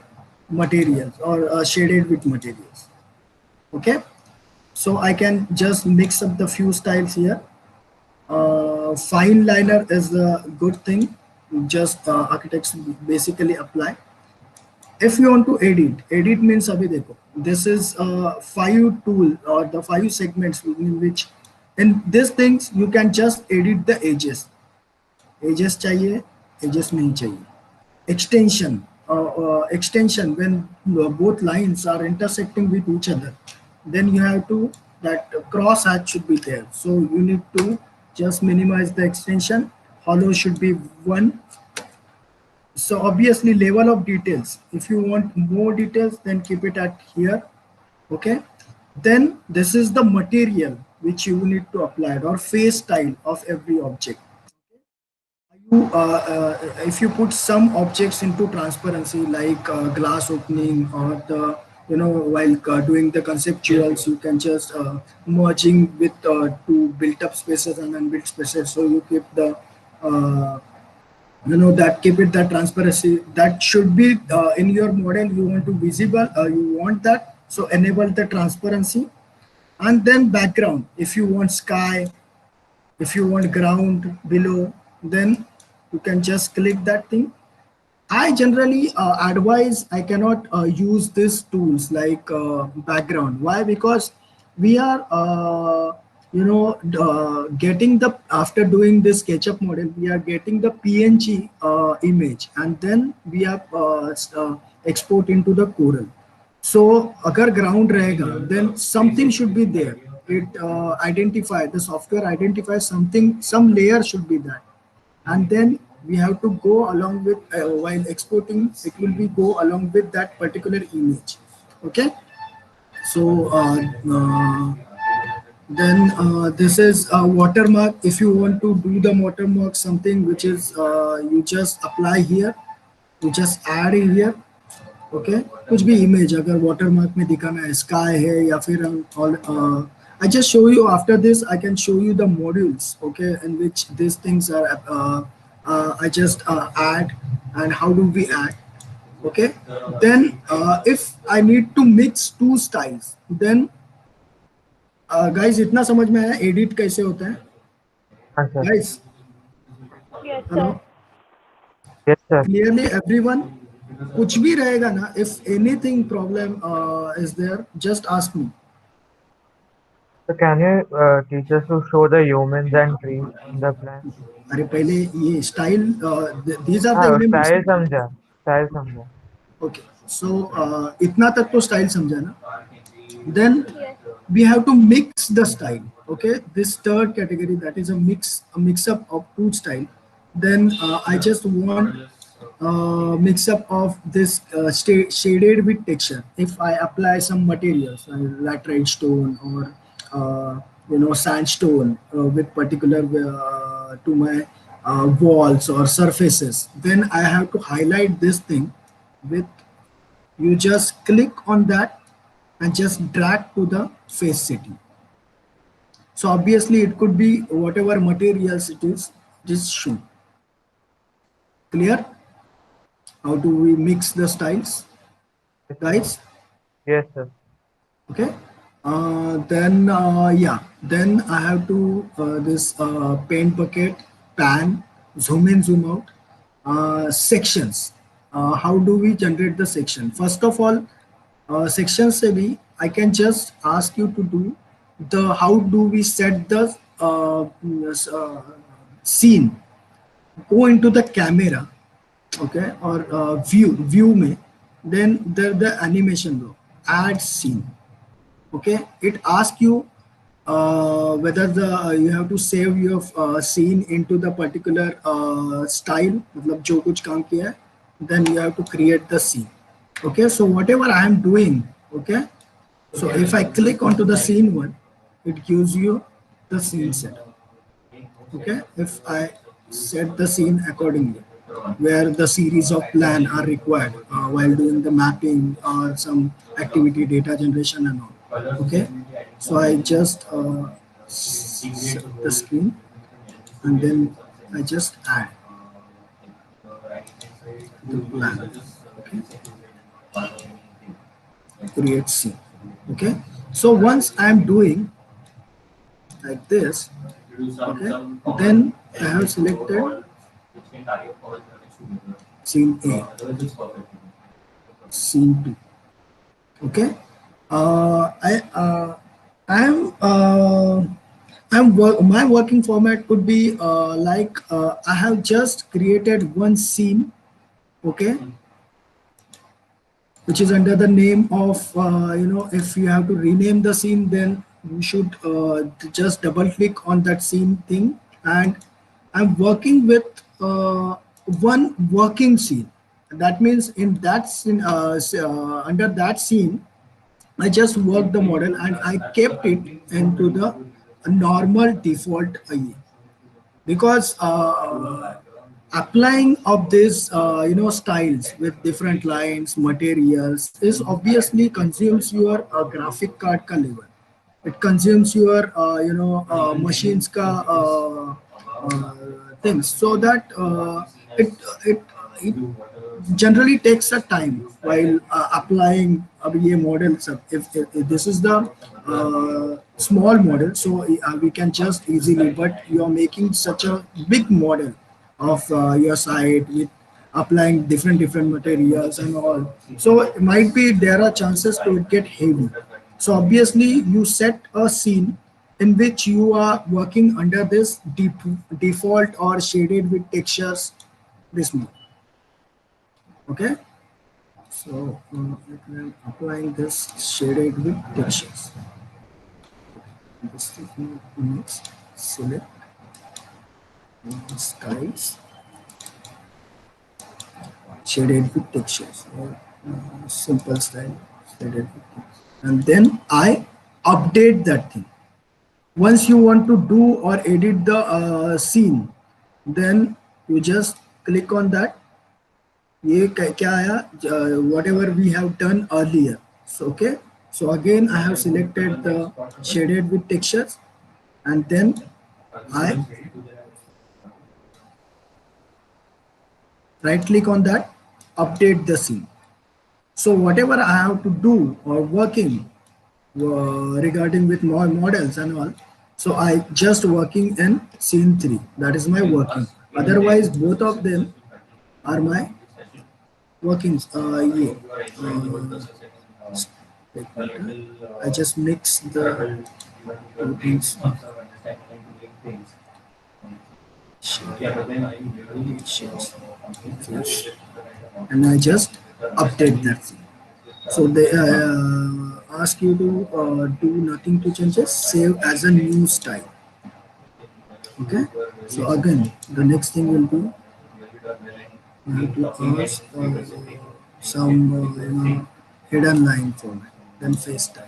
materials or shaded with materials. Okay, so I can just mix up the few styles here. Fine liner is a good thing, just architects basically apply. If you want to edit means abhi dekho, this is 5 tool or the 5 segments in which in these things you can just edit the edges. Edges चाहिए, edges नहीं चाहिए. Extension when both lines are intersecting with each other, then you have to that cross hatch should be there, so you need to just minimize the extension. Hollow should be 1. So obviously level of details, if you want more details then keep it at here. Okay, then this is the material which you need to apply or face style of every object. If you put some objects into transparency like glass opening or the while doing the conceptuals, you can just merging with two built up spaces and unbuilt spaces, so you keep the that keep it that transparency that should be in your model. You want to visible, you want that, so enable the transparency. And then background, if you want sky, if you want ground below, then you can just click that thing. I generally advise I cannot use these tools like background. Why? Because we are getting the, after doing this SketchUp model, we are getting the PNG image and then we are export into the Corel. So agar ground rahega, then something should be there. It the software identifies something, some layer should be that. And then we have to go along with while exporting, it will be go along with that particular image. Okay, so then this is a watermark. If you want to do the watermark, something which is you just apply here, you just add in here. Okay, कुछ भी image अगर watermark में दिखाना है, sky है या फिर all I just show you. After this I can show you the modules, okay, in which these things are I just add, and how do we add. Okay, then if I need to mix two styles, then guys इतना समझ में आया edit कैसे होता है? Guys, Yes, hello? sir. Yes, sir. Clearly everyone, कुछ भी रहेगा ना, if anything problem is there, just ask me. So can you teach us to show the humans and trees in the plan? अरे पहले ये style, these are the elements. Style समझा. Okay, so इतना तक तो style समझा ना. Then Yes. we have to mix the style. Okay, this third category, that is a mix up of two style. Then I just want mix up of this shaded with texture. If I apply some materials laterite stone or sandstone with particular to my walls or surfaces, then I have to highlight this thing with, you just click on that and just drag to the face setting. So obviously it could be whatever materials it is, just show. Clear? How do we mix the styles, Yes, sir. guys? Yes, sir. Okay. Then yeah, then I have to this paint bucket, pan, zoom in, zoom out, sections. How do we generate the section? First of all, section se bhi, I can just ask you to do the, how do we set the scene. Go into the camera, okay, or view me. Then the animation row, add scene. Okay, it asks you whether the you have to save your scene into the particular style, मतलब जो कुछ काम किया है, then you have to create the scene. Okay, so whatever I am doing, okay, so if I click onto the scene one, it gives you the scene set. Okay, if I set the scene accordingly, where the series of plan are required while doing the mapping or some activity data generation and all. Okay, so I just set the screen and then I just add the plan. Okay, create scene. Okay, so once I'm doing like this, okay, then I have selected scene A, scene 2. Okay, I'm my working format could be like I have just created one scene, okay, which is under the name of if you have to rename the scene, then you should just double click on that scene thing, and I'm working with one working scene. That means in that scene, under that scene, I just worked the model and I kept it into the normal default IE, because applying of these styles with different lines, materials is obviously consumes your graphic card ka level. It consumes your machines ka things, so that it it it generally takes a time while applying ये model सब. If this is the small model, so we can just easily, but you are making such a big model of your site with applying different materials and all, so it might be there are chances to it get heavy. So obviously you set a scene in which you are working under this default or shaded with textures, this mode. Okay, so I'm applying this shaded with textures. This is next, select styles, shaded with textures, or simple style, shaded with textures. And then I update that thing. Once you want to do or edit the scene, then you just click on that. ये क्या आया, whatever we have done earlier. So okay, so again I have selected the shaded with textures, and then I right click on that, update the scene. So whatever I have to do or working regarding with more models and all, so I just working in scene 3, that is my working. Otherwise both of them are my workings. Yeah. I just mix the routines, and I just update that thing. So the ask you to do nothing to changes, save as a new style. Okay, so again the next thing will be you have to ask some hidden line format, then face tag.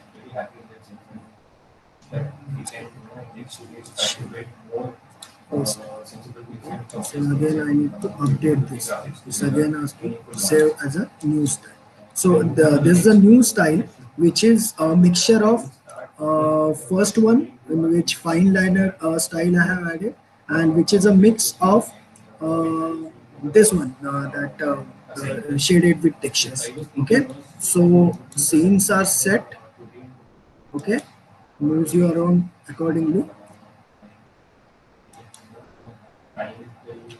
Face tag. So again I need to update this. This again asking save as a new style. So this is a new style which is a mixture of first one in which fine liner style I have added, and which is a mix of uh, this one that shaded with textures. Okay, so scenes are set. Okay, move you around accordingly.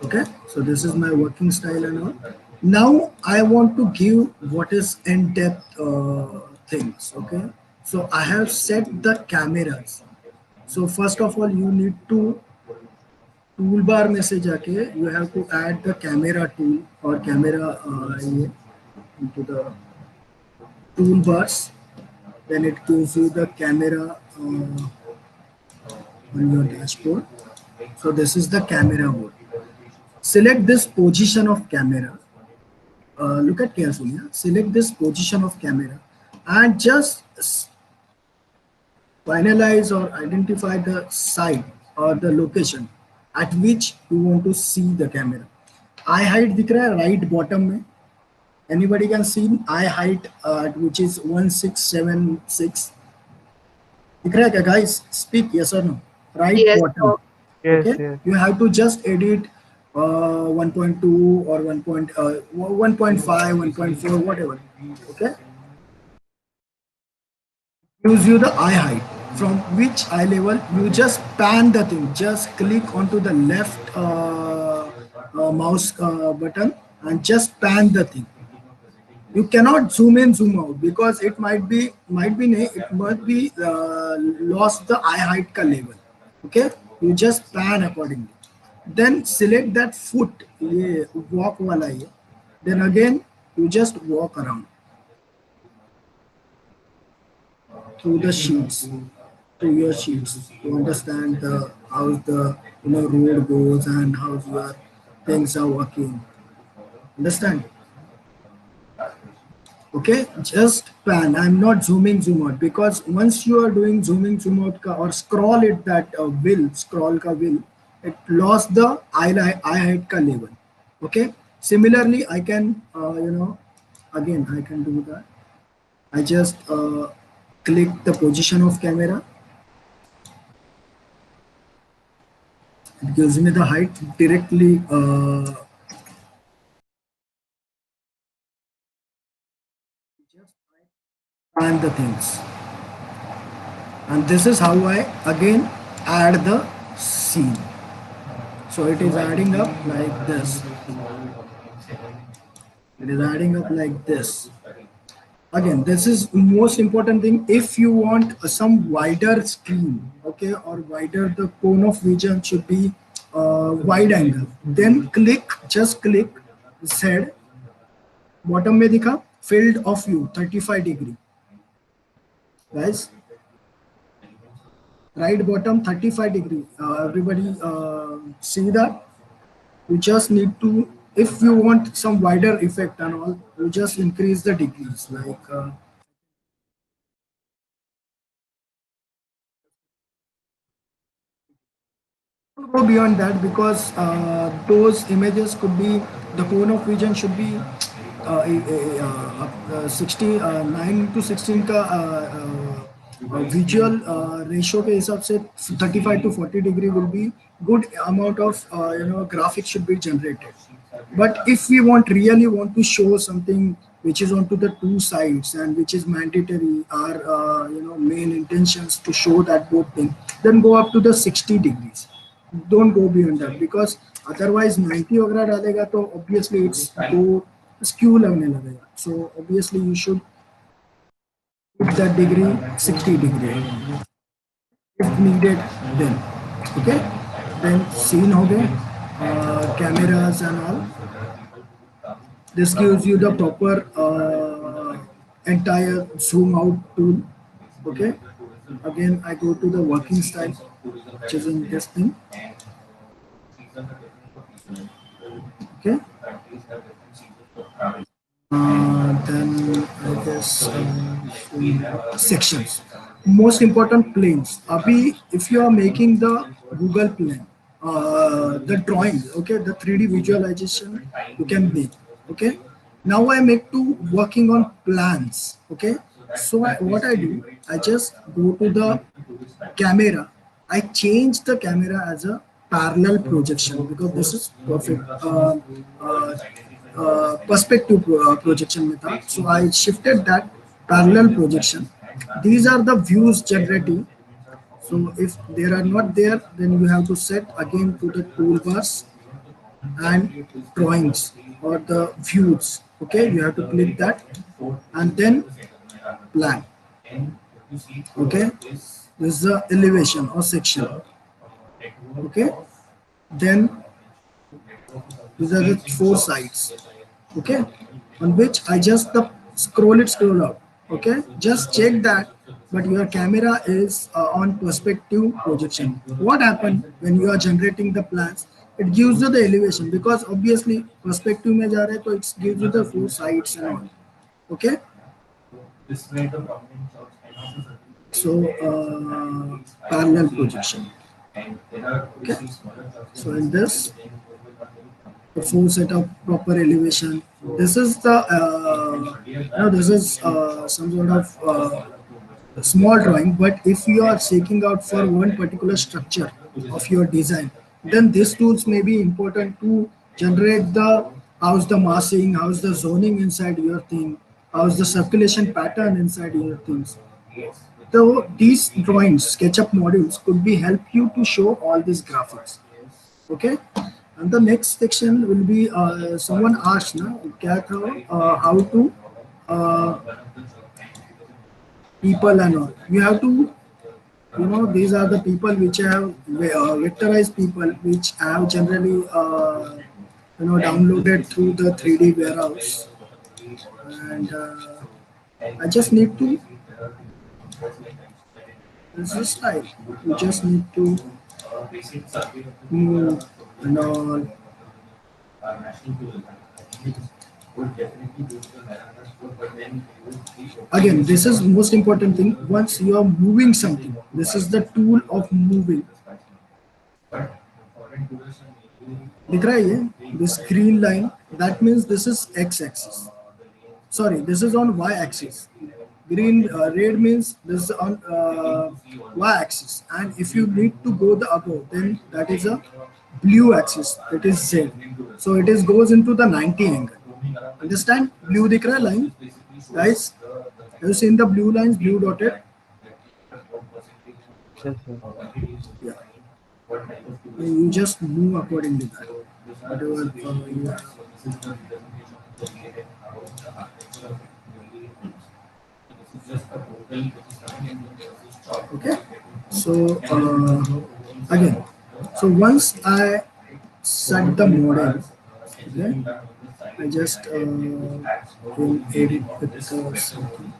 Okay, so this is my working style and all. Now I want to give what is in-depth things. Okay, so I have set the cameras. So first of all you need to toolbar में से जाके you have to add the camera tool or camera ये into the toolbars. Then it gives you the camera on your dashboard. So this is the camera mode. Select this position of camera. Look at carefully. Select this position of camera and just finalize or identify the site or the location at which you want to see the camera. Eye height दिख रहा है right bottom में. Anybody can see eye height which is 1676. दिख रहा है क्या guys? Speak yes or no. Right Yes, bottom. Yes, Okay. yes. You have to just edit 1.2 or 1.5, 1.4, whatever. Okay. Gives you the eye height from which eye level you just pan the thing. Just click onto the left mouse button and just pan the thing. You cannot zoom in, zoom out because it might be lost the eye height ka level. Okay, you just pan accordingly. Then select that foot, ये walk वाला ये. Then again you just walk around through the sheets, through your sheets to understand how the road goes and how your things are working. Understand? Okay, just pan. I'm not zooming zoom out because once you are doing zooming zoom out ka or scroll it that scroll ka will, it lost the eye height ka level. Okay. Similarly, I can again I can do that. I just click the position of camera. It gives me the height directly. And the things, and this is how I again add the scene. So it is adding up like this. It is adding up like this. Again, this is most important thing. If you want some wider screen, okay, or wider, the cone of vision should be wide angle. Then just click Z. Bottom में दिखा field of view 35 degree. Guys, right bottom 35 degree. Everybody see that? You just need to, if you want some wider effect and all, you just increase the degrees like don't go beyond that because those images could be, the cone of vision should be 9 to 16 का visual ratio के हिसाब से 35 to 40 degree will be good amount of graphics should be generated. But if we really want to show something which is onto the two sides and which is mandatory, our main intentions to show that both thing, then go up to the 60 degrees. Don't go beyond that because otherwise 90 वगैरह डालेगा तो obviously it's go skew लगने लगेगा. So obviously you should keep that degree 60 degree if needed. Then okay, then scene हो गए, cameras and all. This gives you the proper entire zoom out tool. Okay. Again, I go to the working style, which is in this thing. Okay. Then I guess sections. Most important planes. Abhi, if you are making the Google plane, the drawing, okay, the 3D visualization you can make. Okay. Now I make to working on plans. Okay. So what I do, I just go to the camera. I change the camera as a parallel projection because this is perfect. Uh, Perspective projection method. So I shifted that parallel projection. These are the views generating. So if they are not there, then you have to set again to the toolbars and drawings or the views. Okay, you have to click that and then plan. Okay, this is the elevation or section. Okay, then these are the four sides. Okay, on which I just the scroll out. Okay, just check that, but your camera is on perspective projection. What happened when you are generating the plans? It gives you the elevation because obviously perspective mein ja raha hai, so it gives you the four sides and all. Okay, so parallel projection. Okay, so in this the full set of proper elevation. This is the this is some sort of small drawing. But if you are seeking out for one particular structure of your design, then these tools may be important to generate the how's the massing, how's the zoning inside your thing, how's the circulation pattern inside your things. So these drawings, SketchUp modules could be help you to show all these graphics. Okay, and the next section will be someone asked na क्या था how to uh, people and all. You have to, you know, these are the people which have vectorized people which have generally downloaded through the 3D warehouse, and I just need to, this is style, you just need to move and all. Again, this is most important thing. Once you are moving something, this is the tool of moving. दिख रहा है ये? This green line, that means this is x-axis. Sorry, this is on y-axis. Green, red means this is on y-axis. And if you need to go the above, then that is a blue axis. It is z. So it is goes into the 90 angle. Understand? Blue दिख रहा है line, guys. Have you seen the blue lines, blue dotted? Yes, sir. Yeah. You just move accordingly. Whatever you have. Okay. So again, so once I set the model, okay, I just will edit with something.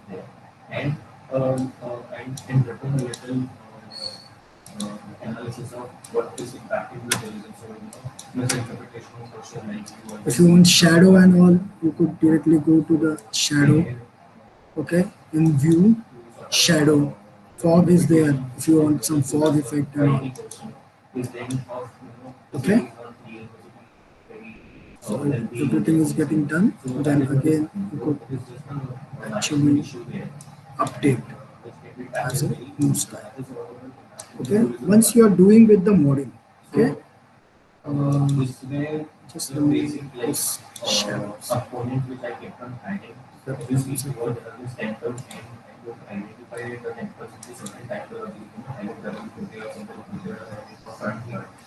If you want shadow and all, you could directly go to the shadow. Okay, in view, shadow, fog is there. If you want some fog effect and all. Okay, so everything is getting done. Then again, you could actually update as a new style. Okay, once you are doing with the modeling, okay, just remove this shadows.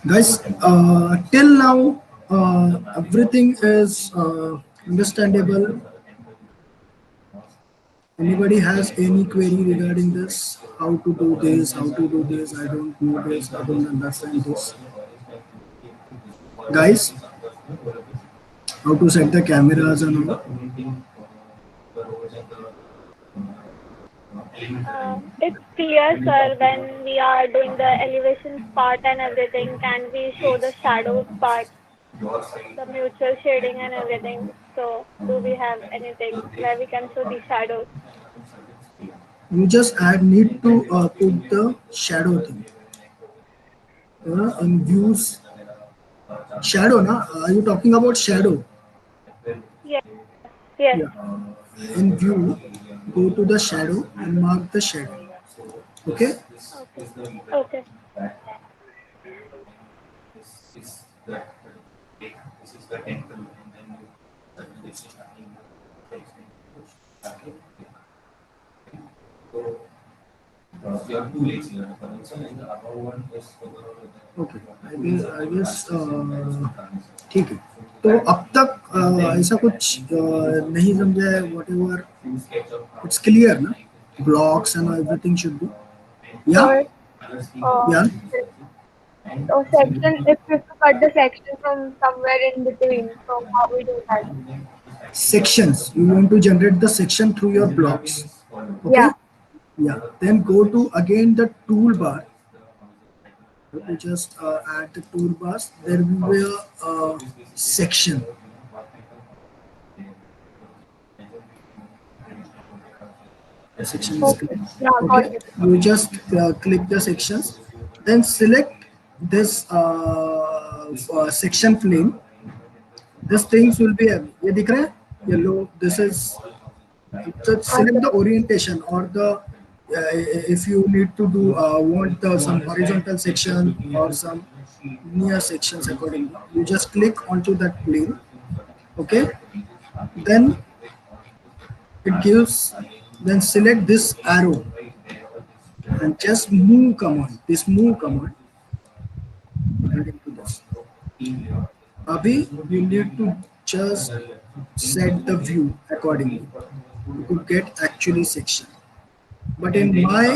Guys, till now everything is understandable. Anybody has any query regarding this? How to do this? How to do this? I don't know this. I don't understand this. Guys, how to set the cameras and all? It's clear, sir, when we are doing the elevations part and everything, can we show the shadows part, the mutual shading and everything? So, do we have anything where we can show the shadows? You just add need to put the shadow thing. In views, shadow, na? Are you talking about shadow? Yes, yes. Yeah. In view, go to the shadow and mark the shadow. Okay. Okay. Okay. Okay I guess ठीक है तो अब तक ऐसा कुछ नहीं समझा है वॉट एवर इट्स क्लियर ना blocks and everything should be या Or uh, या or section, if we have to cut the section from somewhere in between, so how we do that? sections you want to generate the section through your blocks okay Yeah. yeah then go to again the toolbar you just add the toolbars there will be a section the section is Okay. clicked. Yeah, got Okay, it. you just click the sections, then select this section plane. This things will be ये दिख रहा है yellow. This is just select the orientation or the if you need to do want some horizontal section or some near sections accordingly. You just click onto that plane. Okay, then it gives then select this arrow and just move command this move command add into this abhi you need to just set the view accordingly to get actually section but in my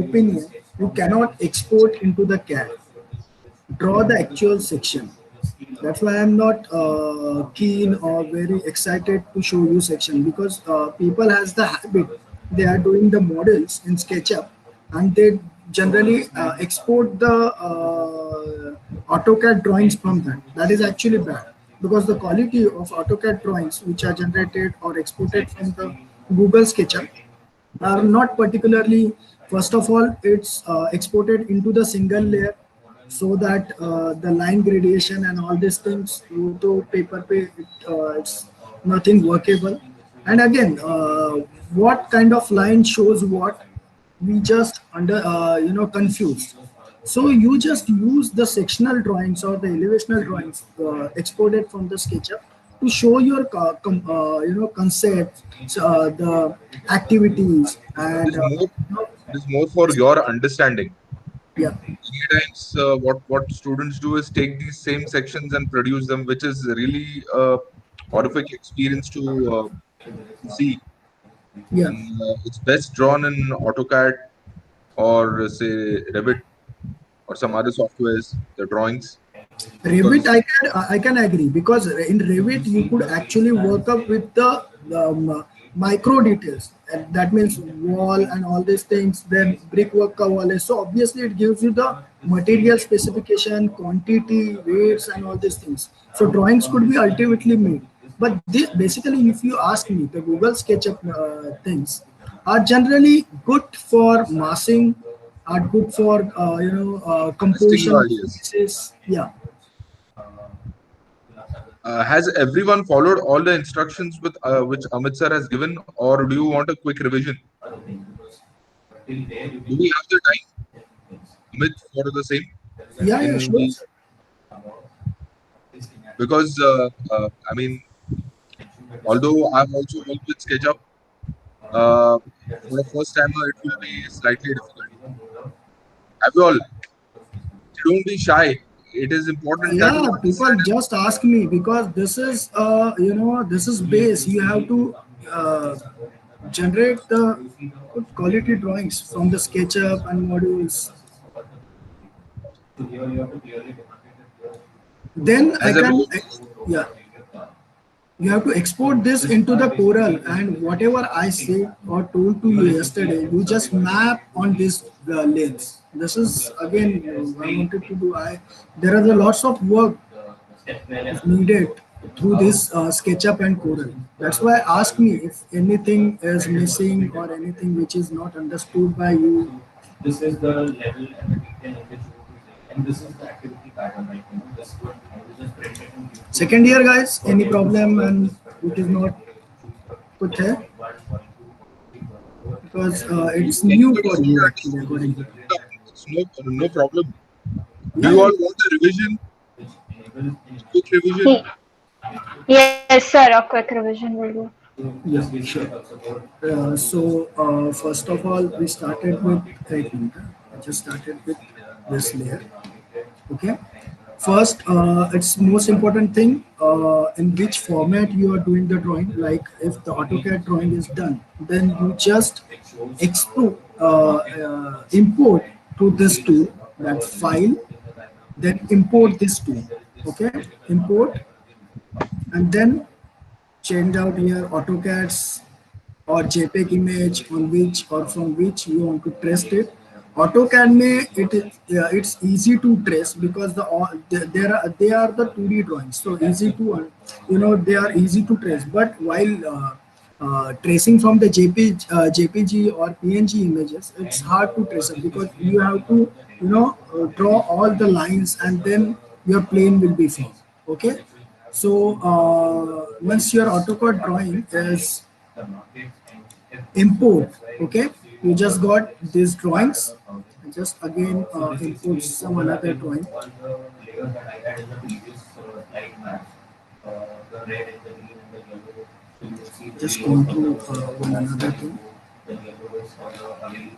opinion you cannot export into the CAD draw the actual section. That's why I'm not keen or very excited to show you section because people has the habit they are doing the models in SketchUp and they generally export the AutoCAD drawings from that. That is actually bad because the quality of AutoCAD drawings which are generated or exported from the Google SketchUp are not particularly first of all it's exported into the single layer so that the line gradation and all these things to paper pay it's nothing workable and again what kind of line shows what we just under confused so you just use the sectional drawings or the elevational drawings exported from the SketchUp to show your concepts, the activities, It and is more. It is more for your understanding. yeah, Many times, what students do is take these same sections and produce them, which is really a horrific experience to see. yeah. And it's best drawn in AutoCAD or say Revit or some other softwares, the drawings, Revit, because I can agree because in Revit you could actually work up with the micro details, and that means wall and all these things. Then brickwork ka wall is so obviously it gives you the material specification, quantity, weights, and all these things. So drawings could be ultimately made. But this, basically, if you ask me, the Google SketchUp things are generally good for massing, are good for testing composition your of ideas. faces. Yeah. Has everyone followed all the instructions with which Amit sir has given, or do you want a quick revision? Do we have the time, Amit, for the same? Yeah, yeah, In sure. the, because I mean, although I've also worked with SketchUp, for a first timer it will be slightly difficult. Have you all? Don't be shy. It is important that Yeah, you people understand. just ask me because this is, this is base. You have to uh, generate the good quality drawings from the SketchUp and modules. Then I Has can, everyone? yeah. You have to export this into the Corel, and whatever I said or told to you yesterday, you just map on this lens. This is again I wanted to do. I There are the lots of work is needed through this SketchUp and Corel. That's why ask me if anything is missing or anything which is not understood by you. This is the level and the detail in which you want to play. And this is the activity pattern, like this one, I will just print it and give Second year, guys, any problem and it is not put here because it's Yes, new sir, for yes, you sir, actually according to. it's no problem. Do Yeah, you yeah. all want a revision? which enables Quick revision? Yes, sir. A quick revision will do. so Yeah, this basically sure. talks about First of all, we started with, I think, I just started with this layer. Okay. First, it's most important thing in which format you are doing the drawing. Like if the AutoCAD drawing is done, then you just import to this tool that file, then import this tool. Okay, import, and then change out here AutoCAD's or JPEG image on which or from which you want to trace it. AutoCAD may it's easy to trace because they are the 2D drawings, so easy to they are easy to trace. But while tracing from the JPG or PNG images, it's hard to trace it because you have to draw all the lines and then your plane will be formed. Okay, so once your AutoCAD drawing is the markets and import, okay, you just got these drawings. I just again import some another drawing. all the layers that I had in the previous slide maps, the red and the green and the yellow. So you will see the Just layers going of through the one another thing. the yellows or the away,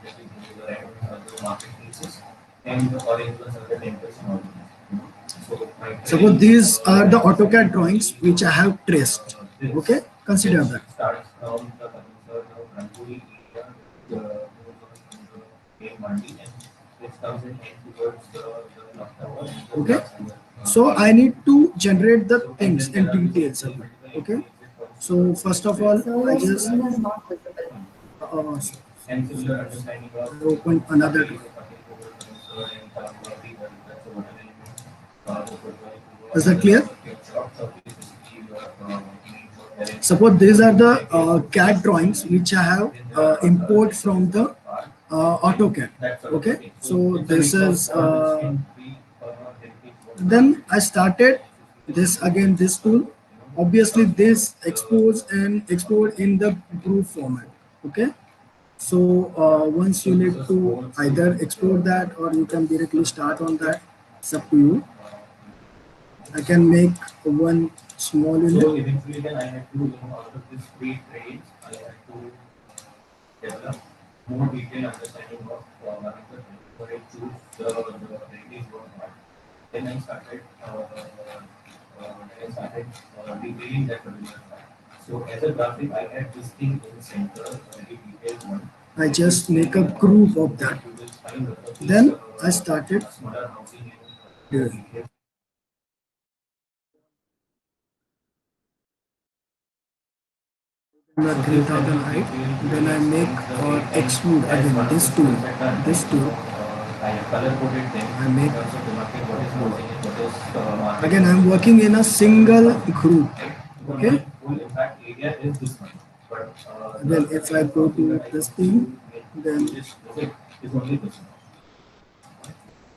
the red ones are the marketplaces, and the orange ones are the temples and all. So my Suppose these are the AutoCAD drawings which I have traced. Okay, consider that. starts from the Rangoli area, the main mandi, and it comes in towards the clock tower. Okay, so I need to generate the things in details. Okay, so first of all, So I your just screen is not visible. uh, And similar understanding of I open another. Is that clear? Suppose these are the CAD drawings which I have import from the AutoCAD. Okay, so this is then I started this again this tool. Obviously, this expose and export in the proof format. Okay, so once you need to either export that or you can directly start on that. It's up to you. I can make one small So unit. eventually then I had to, out of this three trades, I had to develop more detailed understanding of one of the things where I choose the heritage work part. Then I started detailing that particular part. So as a graphic, I had this thing in the center, very detailed one. I just make a group of that. You will find Then I started smaller housing doing. The 3000 height, then I make or extrude again this tool color coded them. I make So the market what is housing and what is market. again. I'm working in a single group. Okay, Full impact area is this one. But then if I go to this thing, then is only this one.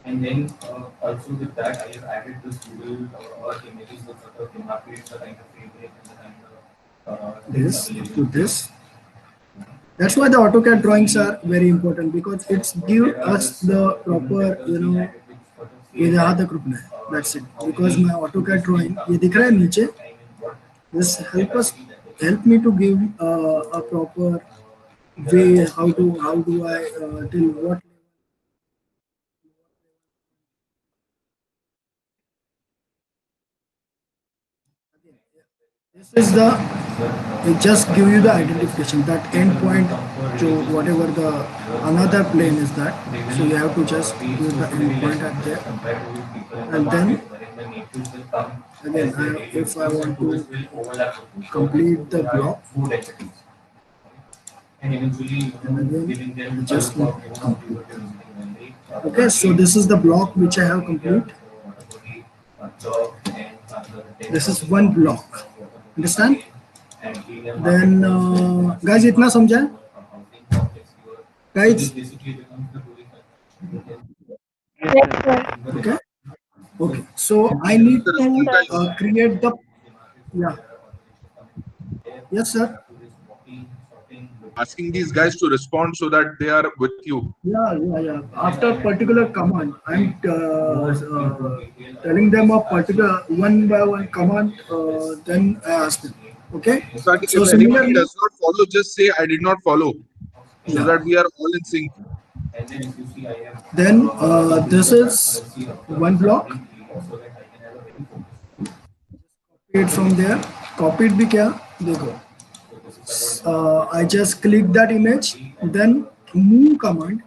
And then also with that, I have added this Google or images that sort of demarcates the kind of fabric and the kind of this things to available. this. That's why the AutoCAD drawings are very important because it's give us the proper ये यहाँ तक रुकना है. That's it. Because my AutoCAD drawing ये दिख रहा है नीचे. This help me to give a proper way how do I till what. This is the it just give you the identification that endpoint to whatever the another plane is that. So you have to just use the endpoint at there, and then Again, if I want to complete the block, and again just complete. Okay, so this is the block which I have complete. This is one block. Understand? Then guys, इतना समझा? Guys, Yes, sir. okay, okay. So I need The to response, guys. create the, yeah. Yes, sir. Asking these guys to respond so that they are with you. Yeah. After particular command, I'm telling them a particular one by one command. Then I ask them. Okay. In fact, So if anybody similarly, does not follow, just say I did not follow, so yeah. that we are all in sync. Then this is one block. Copied from there. Copied भी क्या? देखो. I just click that image, then move command,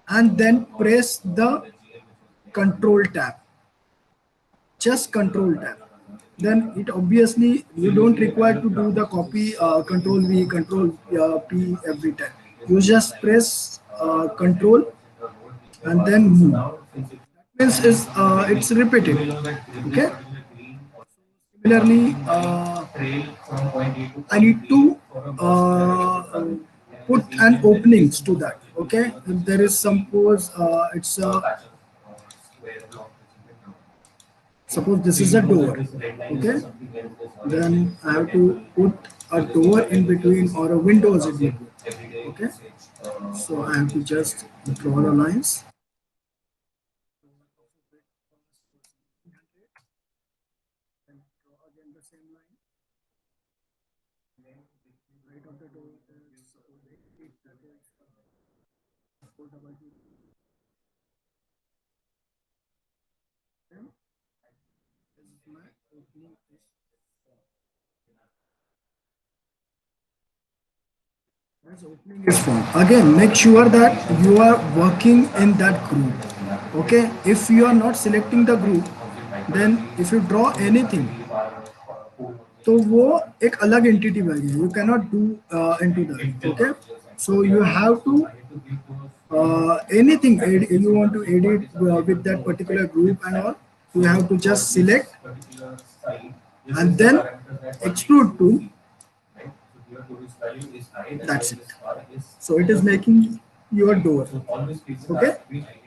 and then press the control tab. Just control tab. Then it obviously you don't require to do the copy control V, control P every time. You just press control and then move. Means is it's repeated. Okay. Similarly, I need to put an openings to that. Okay, if there is some pose, it's a suppose this is a door. Okay, then I have to put a door in between or a windows in between. Okay, so I have to just draw the lines. Again the same line. Right of the door is suppose 8 feet, that is 422. Then this is my opening is as opening is formed. Again, make sure that you are working in that group. Okay, if you are not selecting the group, then if you draw anything, तो वो एक अलग entity बन गया. You cannot do into that. Okay, so you have to anything you want to edit with that particular group and all, you have to just select and then extrude to. That's it. So it is making your door. Okay.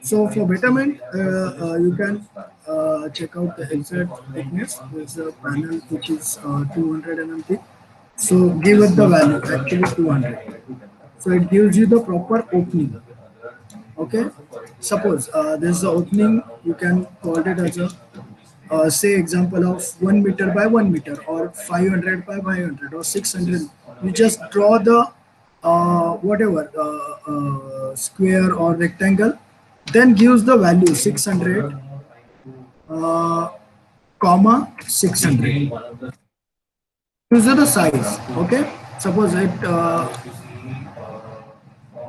So for betterment, you can check out the insert thickness. There's a panel which is 200 mm thick. So give it the value, actually 200. So it gives you the proper opening. Okay. Suppose there's the opening, you can call it as a say example of 1 meter by 1 meter or 500 by 500 or 600. You just draw the whatever square or rectangle, then gives the value 600 comma 600. These are the size. Okay, suppose it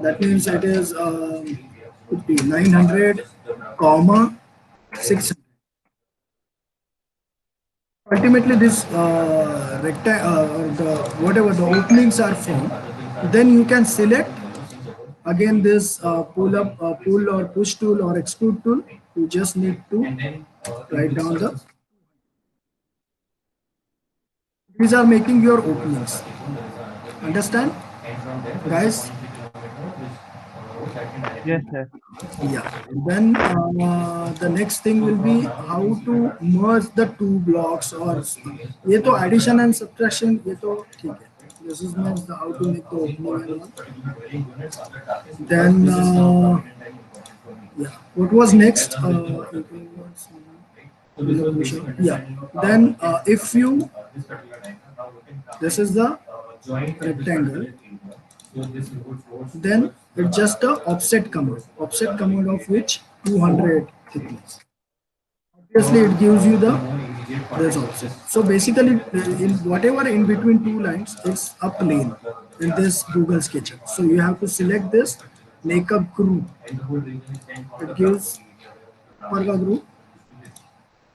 that means it is could be 900 comma 600. Ultimately this the whatever the openings are formed, then you can select again this pull or push tool or extrude tool. You just need to write down the, these are making your openings. Understand, guys? Yes, sir. Yeah. Then the next thing will be how to merge the two blocks or ये तो addition and subtraction ये तो ठीक है. This is means the how to make the opening and all. Then yeah, what was next? Yeah. Then if you, this is the rectangle, then it's just a offset command of which 200 thickness. Obviously it gives you the this offset. So basically in whatever in between two lines, it's a plane in this Google Sketchup. So you have to select this, make a group. It gives for the group.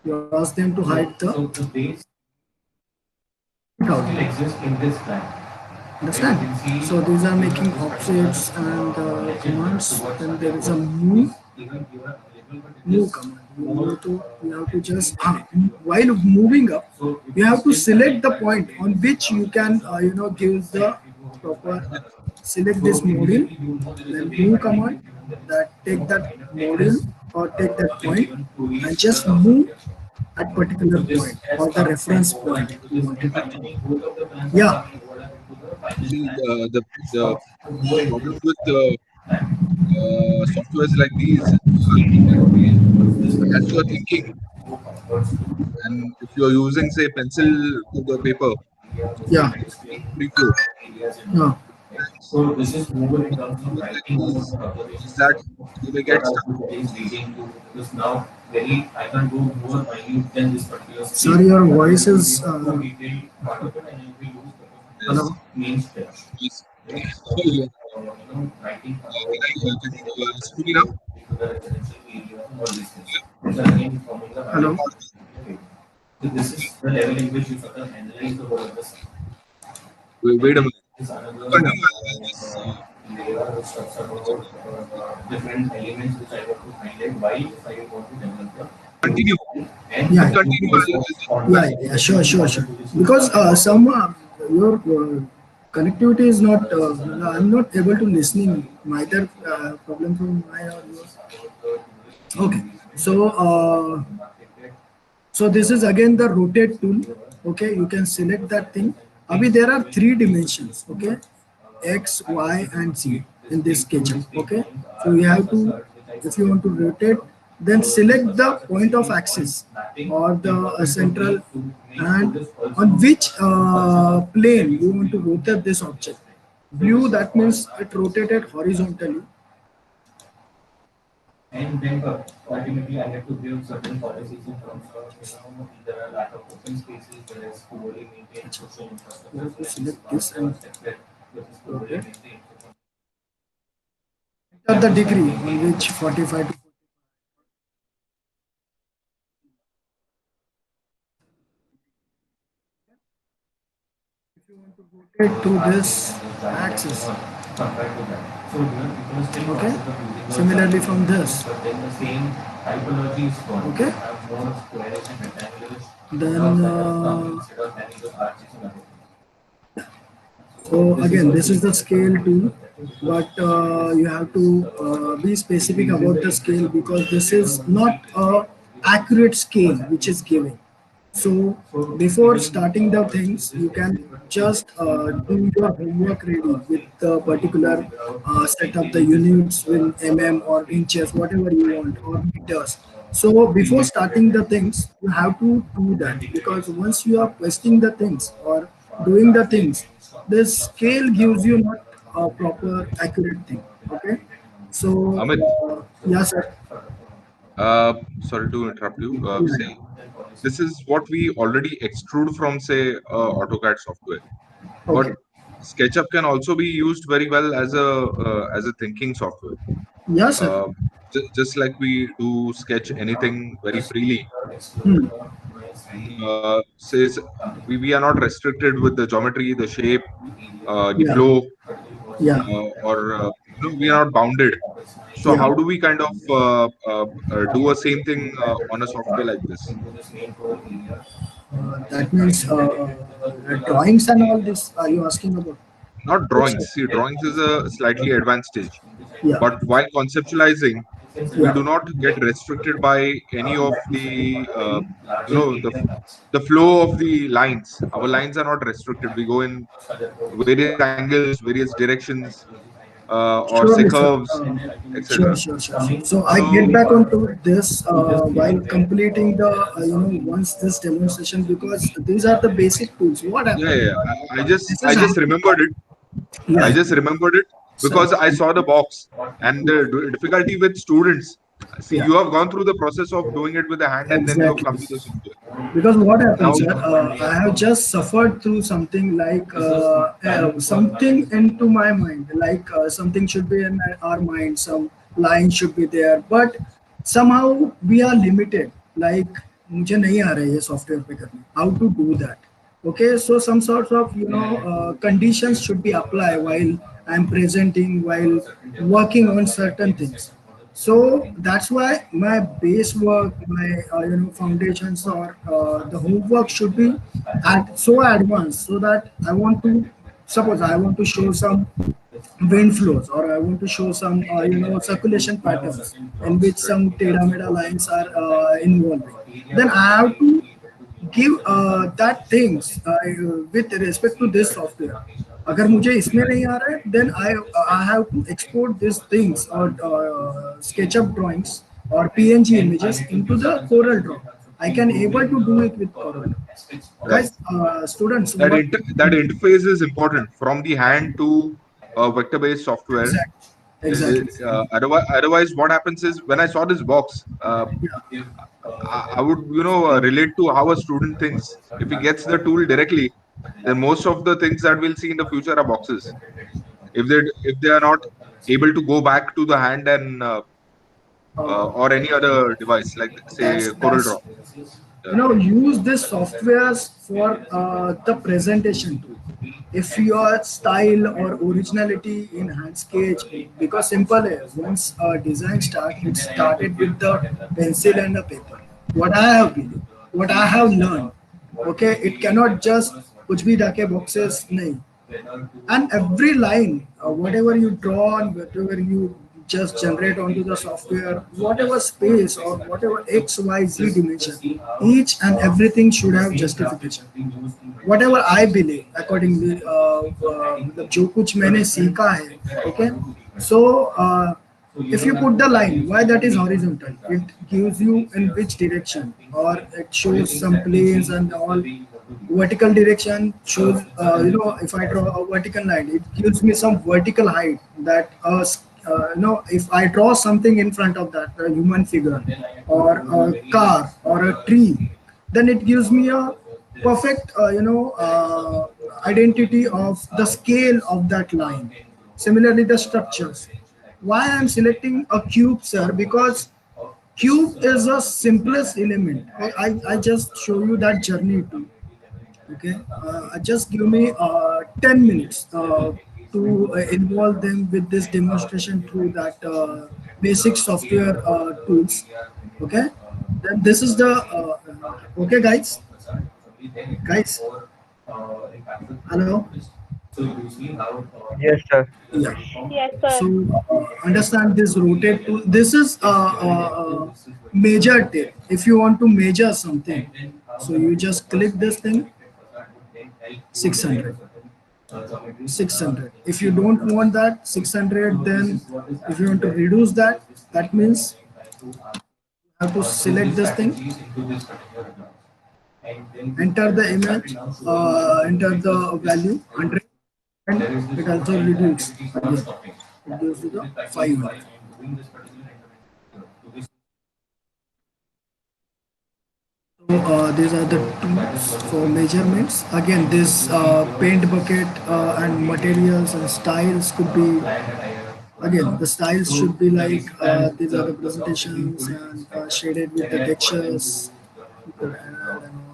You ask them to hide the So the base out. still exists in this plan. Understand? So these are making offsets and commands. Then there is a move move command. You have to just while moving up, you have to select the point on which you can give the proper select this module, then move command that take that module or take that point and just move at particular point or the reference point you wanted to move. Yeah, See, the problem with softwares like these, as you are thinking, and if you are using, say, pencil to the paper, yeah, free flow. yeah. So this is more in terms of Like writing more these, for observation is that you may what get are stuck. good things leading to because now very I can go more minute than this particular Sorry, your voice is more detailed part of it and it will use Yes, hello. the main steps. yes. Right? Yeah. Writing Can you speak it up? to the residential area and all these things. These are again forming the I'm Hello. value. not Okay. So this is the level in which you sort of analyze the whole of this. wait a minute. This is another Kadam, I'll just layer which talks about different elements which I want to highlight why if I want to develop the continue. and Yeah, Continue. yeah, yeah, sure, sure, sure. Because some your connectivity is not. I'm not able to listening. Neither problem from my or yours. Okay, so so this is again the rotate tool. Okay, you can select that thing. Abhi there are three dimensions. Okay, X, Y, and Z in this SketchUp. Okay, so you have to, if you want to rotate, then select the point of axis or the central and on which plane you want to rotate this object. Blue, that means it rotated horizontally. and then ultimately I have to give certain policies in terms of there are lack of open spaces, there is poorly maintained social You infrastructure. have to So select this and sector which is poorly rotate. maintained. At the degree on which 45 to rotate to this axis. Compared to that. So here people still Okay. process of using Similarly from this. but then the same typology is gone. Okay. You have more squarish and rectangulars. Then Instead of having those arches and other things. so again, this is the scale tool, but you have to be specific about the scale because this is not a accurate scale which is given. So before starting the things, you can just do your homework ready with the particular set up the units in or inches, whatever you want, or meters. So before starting the things, you have to do that because once you are questing the things or doing the things, this scale gives you not a proper accurate thing. Okay. So Amit, yeah, sir. sorry to interrupt you. Say, this is what we already extrude from, say, AutoCAD software. But Okay. SketchUp can also be used very well as a thinking software. Yeah, sir. Uh, just like we do sketch anything very freely. Hmm. Says we are not restricted with the geometry, the shape, the Yeah. flow, Yeah. or we are not bounded. So Yeah. how do we kind of do a same thing on a software like this? That means drawings and all this. Are you asking about? Not Yes, drawings. sir. See, drawings is a slightly advanced stage. Yeah. But while conceptualizing, we Yeah. do not get restricted by any of the the flow of the lines. Our lines are not restricted. We go in various angles, various directions, or say Surely, sir. curves, Sure, etc. sure, sure, sure. So I So get back onto this while completing the once this demonstration because these are the basic tools. What yeah, happened? yeah. This I is just happening. remembered it. I Yeah. just remembered it So because I saw the box and the difficulty with students. See, yeah, you have gone through the process of doing it with the hand, and then you have exactly. come to the software. Because what Now, happens, sir? I have just suffered through something like something into my mind, like something should be in our mind, some line should be there, but somehow we are limited. Like मुझे नहीं आ रहा है ये software पे करने, how to do that. Okay, so some sorts of conditions should be applied while I'm presenting, while working on certain things. So that's why my base work, my foundations, or the homework should be so advanced, so that I want to, suppose I want to show some wind flows, or I want to show some circulation patterns in which some teda meda lines are involved. Then I have to give that things with respect to this software. अगर मुझे इसमें नहीं आ रहा है, then I have to export these things, or SketchUp drawings or PNG images into the Corel Draw. I can able to do it with Corel. Right. Guys, students, That what that interface is important from the hand to vector-based software. exactly, exactly. Otherwise, what happens is when I saw this box, Yeah. I would relate to how a student thinks. If he gets the tool directly, then most of the things that we'll see in the future are boxes. If they are not able to go back to the hand and or any other device like say Corel That's Draw. Yeah. use this softwares for the presentation too. If your style or originality in hand sketch, because simple is once a design start, it started with the pencil and a paper. What I have been, what I have learned, okay, it cannot just कुछ भी डाके boxes नहीं. And every line, whatever you draw and whatever you just generate onto the software, whatever space or whatever x y z dimension, each and everything should have justification. Whatever I believe accordingly, मतलब जो कुछ मैंने सीखा है, okay. So if you put the line, why that is horizontal, it gives you in which direction, or it shows some planes and all. Vertical direction shows, if I draw a vertical line, it gives me some vertical height that if I draw something in front of that, a human figure or a car or a tree, then it gives me a perfect identity of the scale of that line. Similarly, the structures. Why I'm selecting a cube, sir? Because cube is the simplest element. I just show you that journey too. Okay, just give me 10 minutes to involve them with this demonstration through that basic software tools. Okay, then this is the okay, guys, hello. Yes, sir. Yeah. Yes, So sir. understand this rotate tool. This is measure tape. If you want to measure something, so you just click this thing, 600. 600. If you don't want that 600, then if you want to reduce that, that means you have to select this thing, enter the image, enter the value 100, and it also reduces again. It goes to the 500. So these are the tools for measurements. Again, this paint bucket and materials and styles could be, again, the styles should be like these are the presentations and shaded with the textures. You could add and all.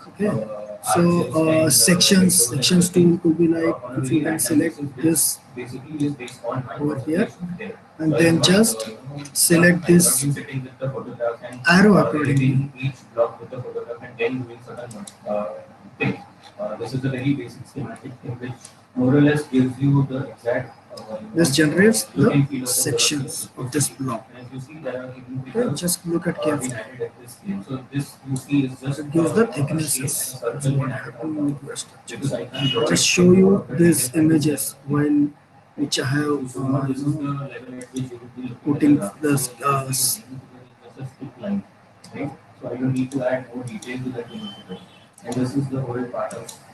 Okay, so sections tool could be like, if you can select this over here, and then just select this arrow accordingly. This generates the sections of this block. Okay, just look at carefully. It gives the thicknesses. That's what happened with your structures. Just show you these images while which I have putting this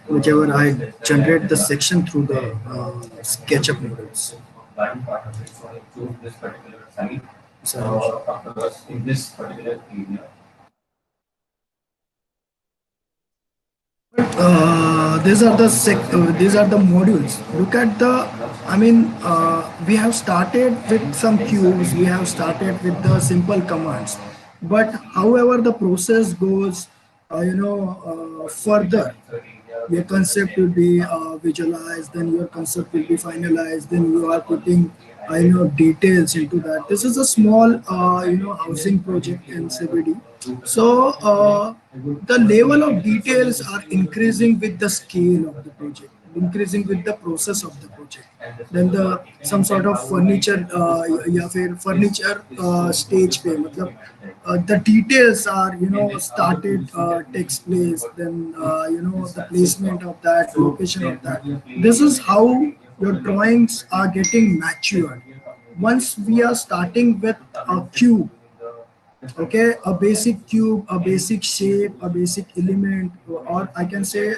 whichever I generate the section through the SketchUp models. So, these are the modules. Look at the, I mean, we have started with some cubes. We have started with the simple commands. But however the process goes, further, your concept will be visualized, then your concept will be finalized, then you are putting details into that. This is a small housing project in CBD. So the level of details are increasing with the scale of the project, increasing with the process of the project. Then the some sort of furniture या फिर furniture stage पे मतलब the details are started takes place, then the placement of that, location of that. This is how your drawings are getting matured. Once we are starting with a cube, okay, a basic cube, a basic shape, a basic element, or I can say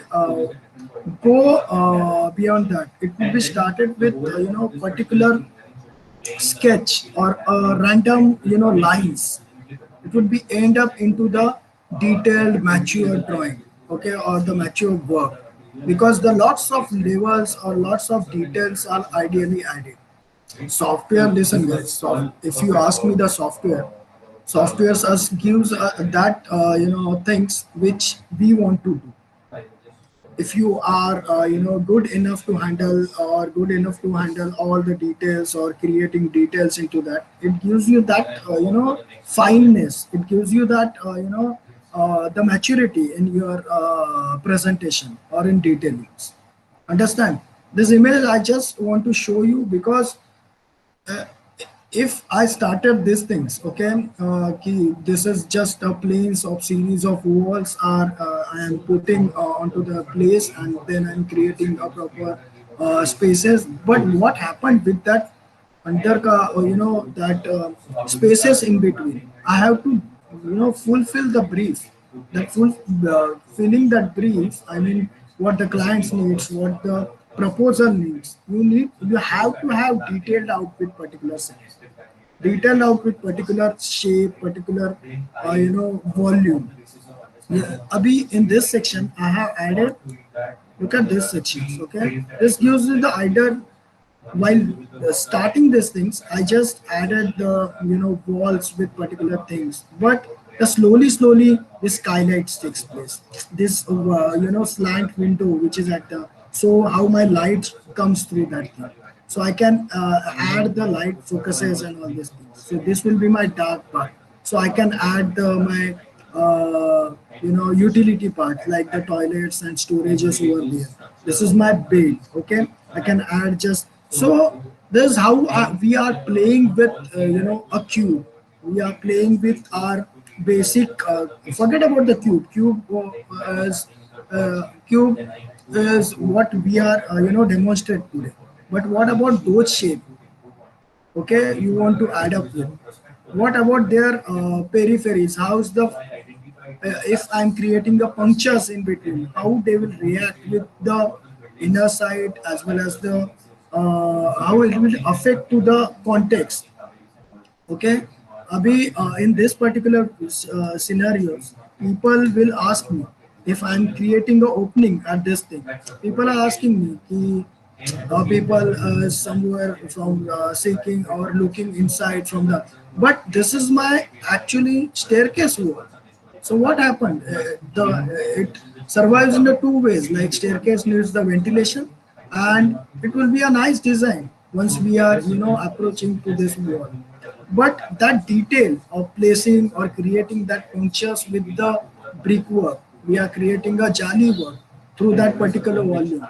go beyond that. It will be started with particular sketch or random lines. It would be end up into the detailed mature drawing, okay, or the mature work, because the lots of levels or lots of details are ideally added. Software, listen guys, if you ask me, the software us gives that things which we want to do. If you are good enough to handle, or good enough to handle all the details or creating details into that, it gives you that fineness, it gives you that the maturity in your presentation or in detailings. Understand? This image I just want to show you because uh, if I started these things, okay, this is just a planes of series of walls are I am putting onto the place, and then I'm creating a proper spaces. But what happened with that under that spaces in between? I have to fulfill the brief. That filling that brief. I mean, what the clients needs, what the proposal needs. You have to have detailed out with particular size, detailed out with particular shape, particular volume. Yeah, Abhi, in this section, I have added. Look at this sections. Okay, this gives you the idea. While starting these things, I just added the walls with particular things, but the slowly the skylights takes place. This slant window which is at the, so how my light comes through that thing. So I can add the light focuses and all these things. So this will be my dark part. So I can add my utility part like the toilets and storages over there. This is my bed. Okay, I can add just so. This is how we are playing with a cube. We are playing with our basic. Forget about the cube. Cube is what we are demonstrate today. But what about those shape? Okay, you want to add up with. What about their peripheries? How's the if I'm creating the punctures in between, how they will react with the inner side as well as the how it will affect to the context. Okay, abhi in this particular scenarios, people will ask me if I'm creating an opening at this thing. People are asking me ki, people somewhere from seeking or looking inside from the, but this is my actually staircase wall. So what happened? It survives in the two ways. Like staircase needs the ventilation, and it will be a nice design once we are approaching to this wall. But that detail of placing or creating that punctures with the brickwork, we are creating a jali work through that particular volume.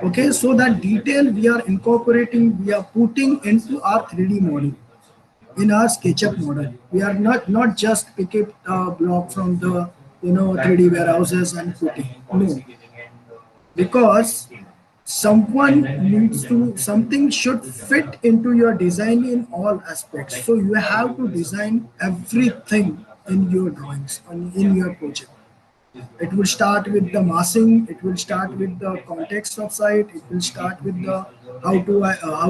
Okay, so that detail we are incorporating, we are putting into our 3D model in our SketchUp model. We are not just picking a block from the 3D warehouses and putting. No, because someone needs to, something should fit into your design in all aspects. So you have to design everything in your drawings and in your project. It will start with the massing. It will start with the context of site. It will start with the how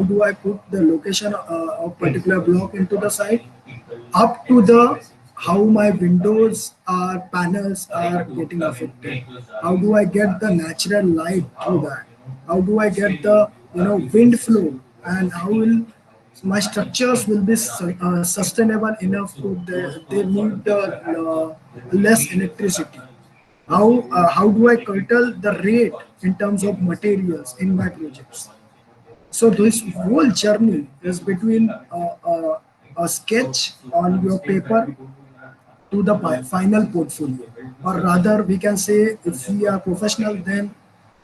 do I put the location of particular block into the site, up to the how my windows or panels are getting affected. How do I get the natural light through that? How do I get the wind flow, and how will my structures will be sustainable enough to they need less electricity. How do I curtail the rate in terms of materials in my projects? So this whole journey is between a sketch on your paper to the final portfolio, or rather we can say if we are professional, then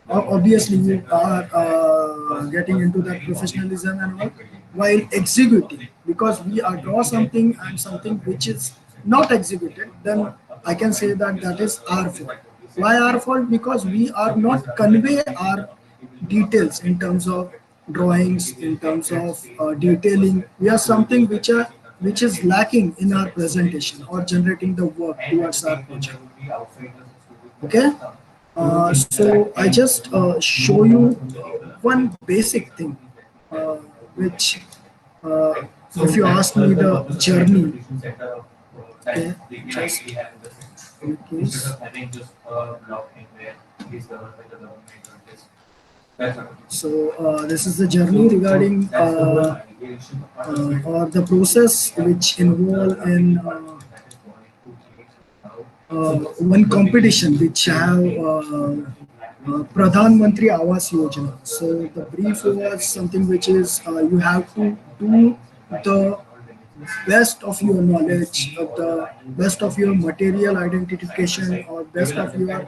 obviously you are getting into that professionalism and all, while executing, because we are draw something and something which is not executed, then I can say that that is our fault. Why our fault? Because we are not convey our details in terms of drawings, in terms of detailing. We are something which is lacking in our presentation or generating the work towards our project. Okay. So I just show you one basic thing, uh, which uh, if you ask me the journey, okay, just in case. So this is the journey regarding or the process which involve in one competition which have Pradhan Mantri Awas Yojana. So the brief was something which is you have to do the best of your knowledge, the best of your material identification, or best of your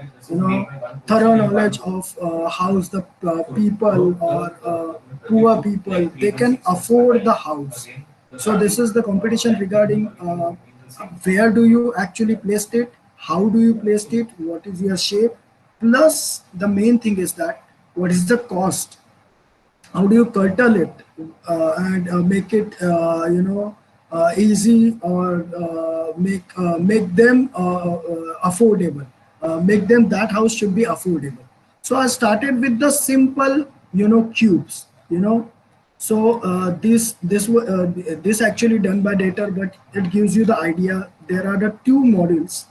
thorough knowledge of house the people or poor people they can afford the house. So this is the competition regarding where do you actually placed it, how do you placed it, what is your shape, plus the main thing is that what is the cost, how do you curtail it and make it easy, or make them affordable, make them that house should be affordable. So I started with the simple cubes. So this actually done by data, but it gives you the idea. There are the two models.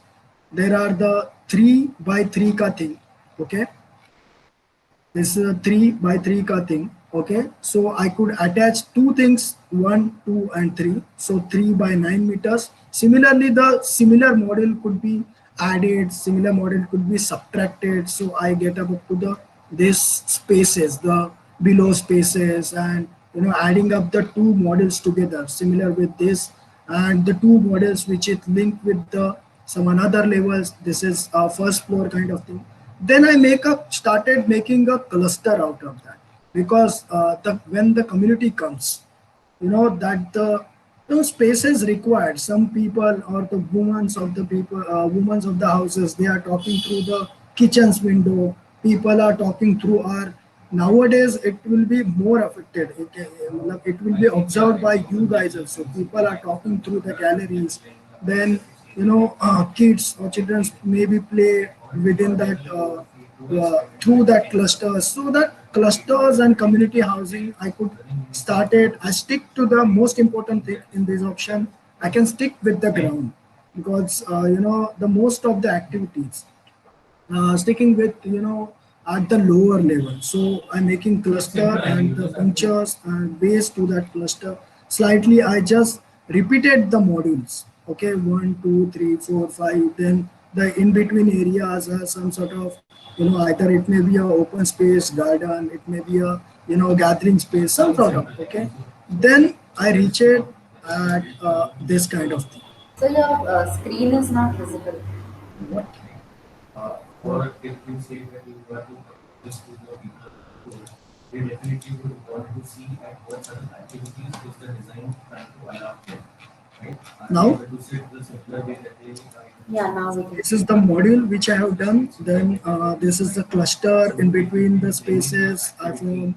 There are the 3 by 3 ka thing. Okay, this is a 3 by 3 ka thing. Okay, so I could attach two things, 1, 2 and 3. So 3 by 9 meters. Similarly, the similar model could be added, similar model could be subtracted. So I get up to the this spaces, the below spaces, and adding up the two models together similar with this, and the two models which is linked with the some another levels. This is a first floor kind of thing. Then I started making a cluster out of that, because when the community comes, that the space is required. Some people or the women's of the houses, they are talking through the kitchen's window. People are talking through our, nowadays it will be more affected. It will be observed by you guys also. People are talking through the galleries. Then kids or children maybe play within that through that clusters. So that clusters and community housing, I could start it. I stick to the most important thing in this option. I can stick with the ground, because the most of the activities sticking with at the lower level. So I'm making cluster and the punctures and base to that cluster. Slightly I just repeated the modules. Okay, 1, 2, 3, 4, 5. Then the in between areas are some sort of either it may be a open space garden, it may be a gathering space, some sort of. Okay, then I reach it at this kind of thing. So your screen is not visible. What? Or if you say that you want to just do the people, they definitely would want to see at what certain activities is the design trying to allow them, right? Now? To set the simpler way that they Yeah, now we can. This is the module which I have done. Then this is the cluster in between the spaces I form.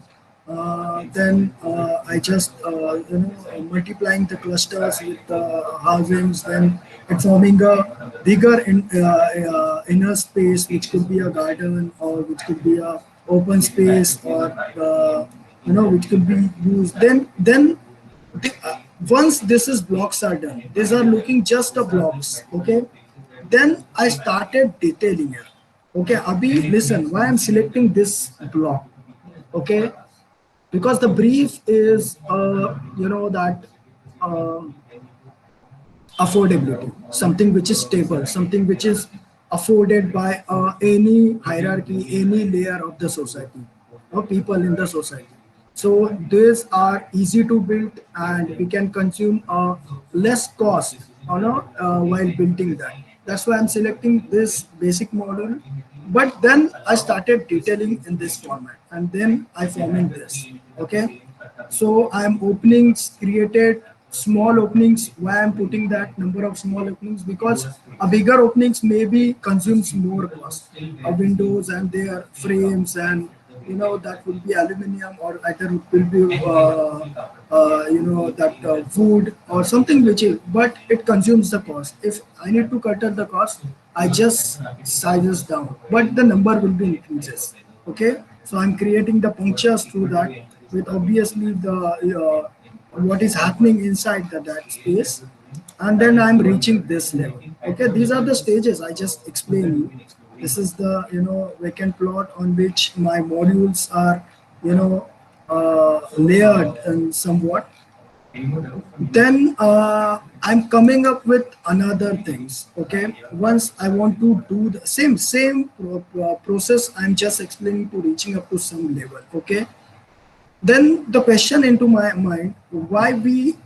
Then I just multiplying the clusters with the housings. Then it forming a bigger inner space, which could be a garden or which could be a open space, or which could be used. Then once this is blocks are done, these are looking just a blocks. Okay, then I started detailing it. Okay, Abhi, listen, why I'm selecting this block. Okay, because the brief is that um, affordability, something which is stable, something which is afforded by any hierarchy, any layer of the society, or people in the society. So these are easy to build, and we can consume less cost, while building that. That's why I'm selecting this basic model. But then I started detailing in this format, and then I forming this. Okay, so I'm openings created small openings. Why I'm putting that number of small openings? Because a bigger openings maybe consumes more cost. Windows and their frames, and that will be aluminum, or either it will be that wood or something which is, but it consumes the cost. If I need to cut the cost, I just sizes down, but the number will be increases. Okay, so I'm creating the punctures through that, with obviously the what is happening inside that space, and then I'm reaching this level. Okay, these are the stages I just explained you. This is the vacant plot on which my modules are layered and somewhat. Then I'm coming up with another things. Okay, once I want to do the same process, I'm just explaining to reaching up to some level. Okay, then the question into my mind, why we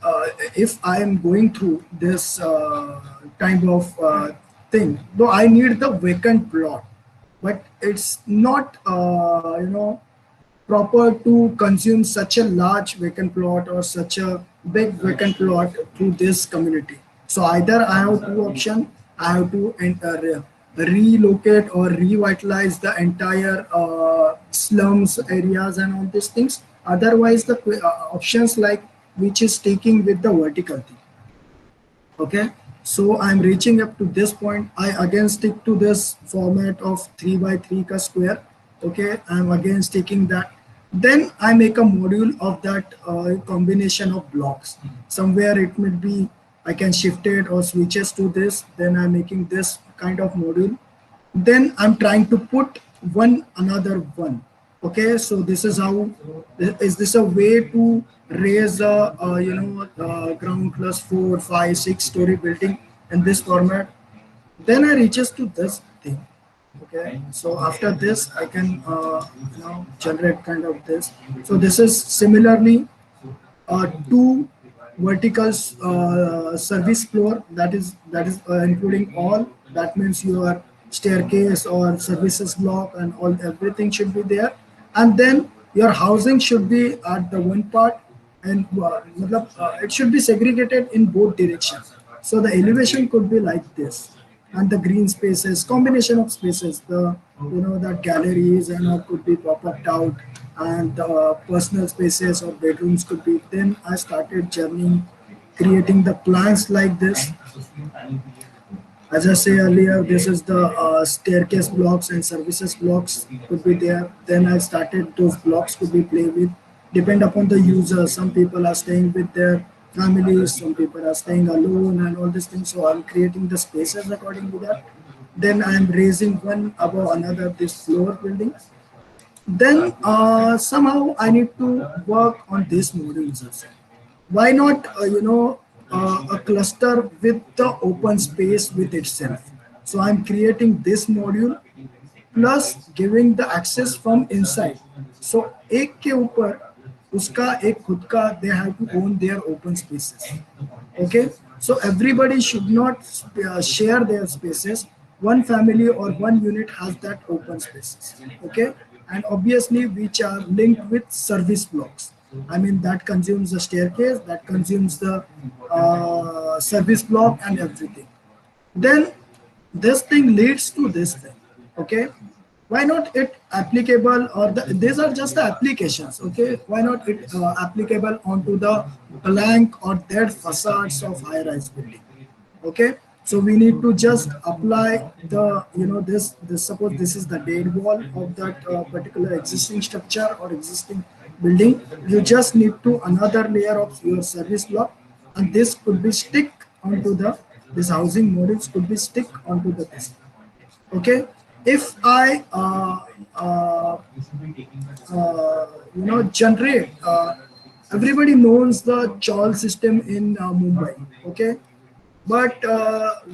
if I am going through this kind of thing, though I need the vacant plot, but it's not proper to consume such a large vacant plot or such a big vacant plot to this community. So either I have two options. I have to relocate or revitalize the entire slums areas and all these things. Otherwise, the options like which is taking with the vertical thing. Okay, so I'm reaching up to this point. I again stick to this format of 3 by 3 ka square. Okay, I'm again sticking that. Then I make a module of that combination of blocks. Somewhere it may be I can shift it or switches to this. Then I'm making this kind of module. Then I'm trying to put one another one. Okay, so this is how, is this a way to raise a ground plus 4, 5, 6 story building in this format? Then I reaches to this thing. Okay, so after this I can generate kind of this. So this is similarly two vertical service floor, that is including all. That means your staircase or services block and all, everything should be there. And then your housing should be at the one part, and it should be segregated in both directions. So the elevation could be like this, and the green spaces, combination of spaces, the that galleries and all could be pop-up out, and personal spaces or bedrooms could be. Then I started journeying, creating the plans like this. As I say earlier, this is the staircase blocks and services blocks could be there. Then I started those blocks could be play with, depend upon the user. Some people are staying with their families, some people are staying alone and all these things. So I'm creating the spaces according to that. Then I'm raising one above another this floor building. Then somehow I need to work on these modules also. Why not a cluster with the open space with itself? So I'm creating this module plus giving the access from inside. So एक के ऊपर उसका एक खुद का, they have to own their open spaces. Okay, so everybody should not share their spaces. One family or one unit has that open spaces. Okay, and obviously which are linked with service blocks. I mean that consumes the staircase, that consumes the service block and everything. Then this thing leads to this thing. Okay, why not it applicable, or these are just the applications. Okay, why not it applicable onto the blank or dead facades of high rise building? Okay, so we need to just apply the this suppose this is the dead wall of that particular existing structure or existing building. You just need to another layer of your service block, and this could be stick onto the, this housing modules could be stick onto the this. Okay, if I generate, everybody knows the chawl system in Mumbai, okay? But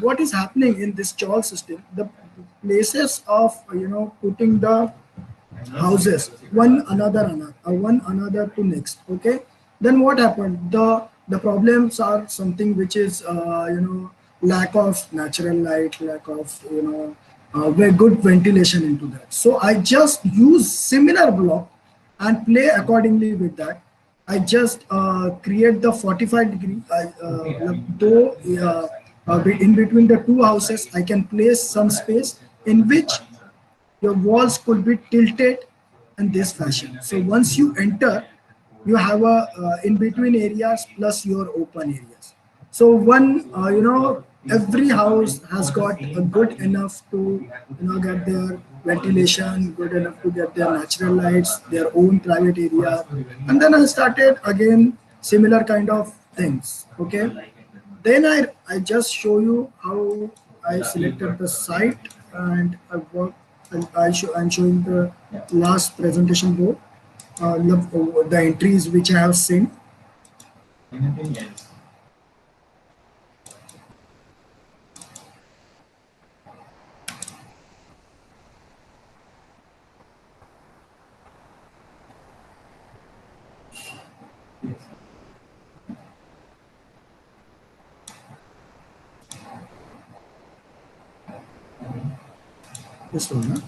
what is happening in this chawl system? The places of putting the houses one another to next, okay, then what happened, the problems are something which is lack of natural light, lack of very good ventilation into that. So I just use similar block and play accordingly with that. I just create the 45 degree, though in between the two houses I can place some space in which your walls could be tilted in this fashion. So once you enter, you have a in between areas plus your open areas. So one, every house has got a good enough to get their ventilation, good enough to get their natural lights, their own private area, and then I started again similar kind of things. Okay, then I just show you how I selected the site and I work, and I'm showing the last presentation board, the entries which I have seen. Anything else? This one, huh?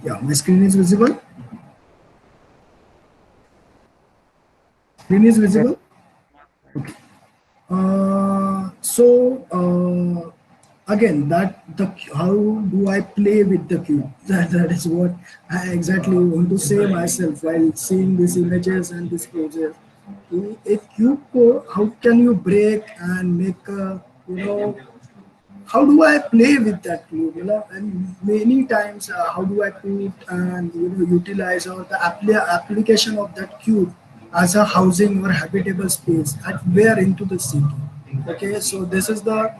Yeah, my screen is visible. Screen is Yes. visible. So again, that the how do I play with the cube? That is what I exactly want to say myself while seeing these images and this process. A cube, how can you break and make a, how do I play with that cube? And many times, how do I put and utilize or the application of that cube as a housing or habitable space at where into the city. Okay, so this is the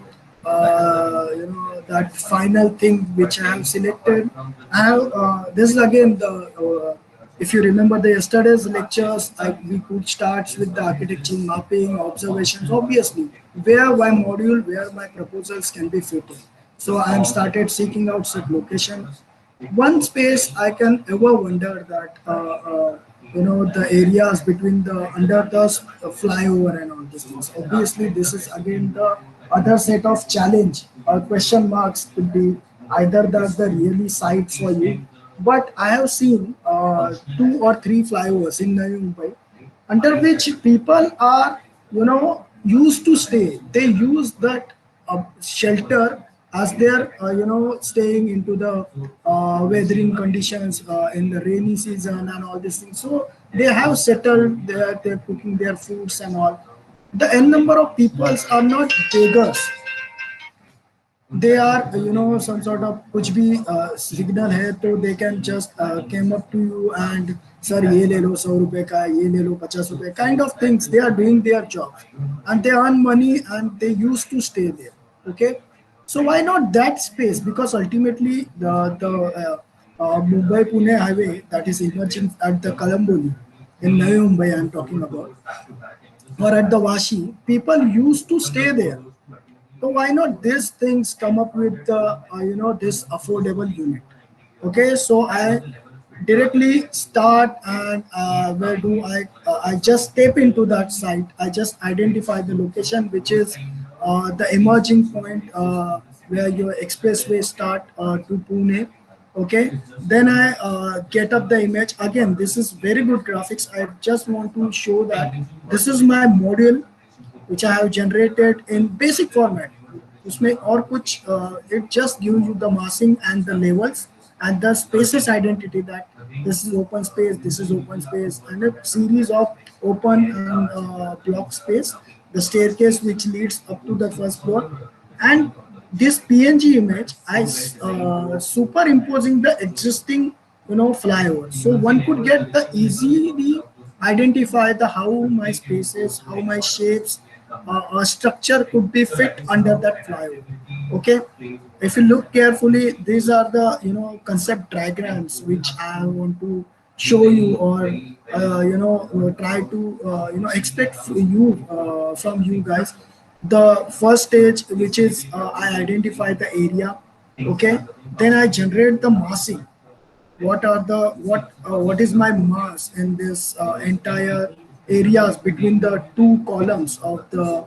that final thing which I have selected. I have this is again the if you remember the yesterday's lectures, we could start with the architecture mapping, observations, obviously, where my module, where my proposals can be fitted. So I am started seeking out such location. One space I can ever wonder that, the areas between the under the flyover and all these things. Obviously, this is again the other set of challenge or question marks could be either that's the really site for you, but I have seen two or three flyovers in Navi Mumbai under which people are, used to stay. They use that shelter as they're, staying into the weathering conditions in the rainy season and all these things. So they have settled there, they're cooking their foods and all. The n number of peoples are not beggars, they are, some sort of कुछ भी signal है तो they can just came up to you and sir ये ले लो 100 रुपए का, ये ले लो 50 रुपए, kind of things. They are doing their job and they earn money and they used to stay there. Okay, so why not that space? Because ultimately the Mumbai Pune highway that is emerging at the Kalamboli in Navi Mumbai I am talking about, or at the Vashi, people used to stay there. So why not these things come up with this affordable unit? Okay, so I directly start and where do I just step into that site. I just identify the location which is the emerging point where your expressway start to Pune. Okay, then I get up the image again. This is very good graphics. I just want to show that this is my module which I have generated in basic format. उसमें और कुछ it just gives you the massing and the levels and the spaces identity that this is open space, this is open space, and a series of open and block space, the staircase which leads up to the first floor, and this PNG image I superimposing the existing flyover, so one could get the easily identify the how my spaces, how my shapes, a structure could be fit under that flyover. Okay, if you look carefully, these are the concept diagrams which I want to show you, or try to expect you from you guys. The first stage, which is I identify the area. Okay, then I generate the massing. What is my mass in this entire areas between the two columns of the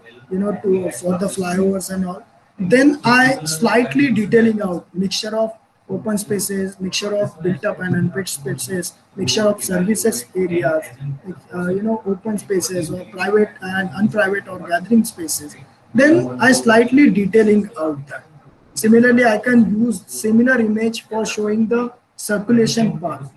two for the flyovers and all. Then I slightly detailing out mixture of open spaces, mixture of built up and unbuilt spaces, mixture of services areas, open spaces or private and unprivate or gathering spaces. Then I slightly detailing out that. Similarly, I can use similar image for showing the circulation path,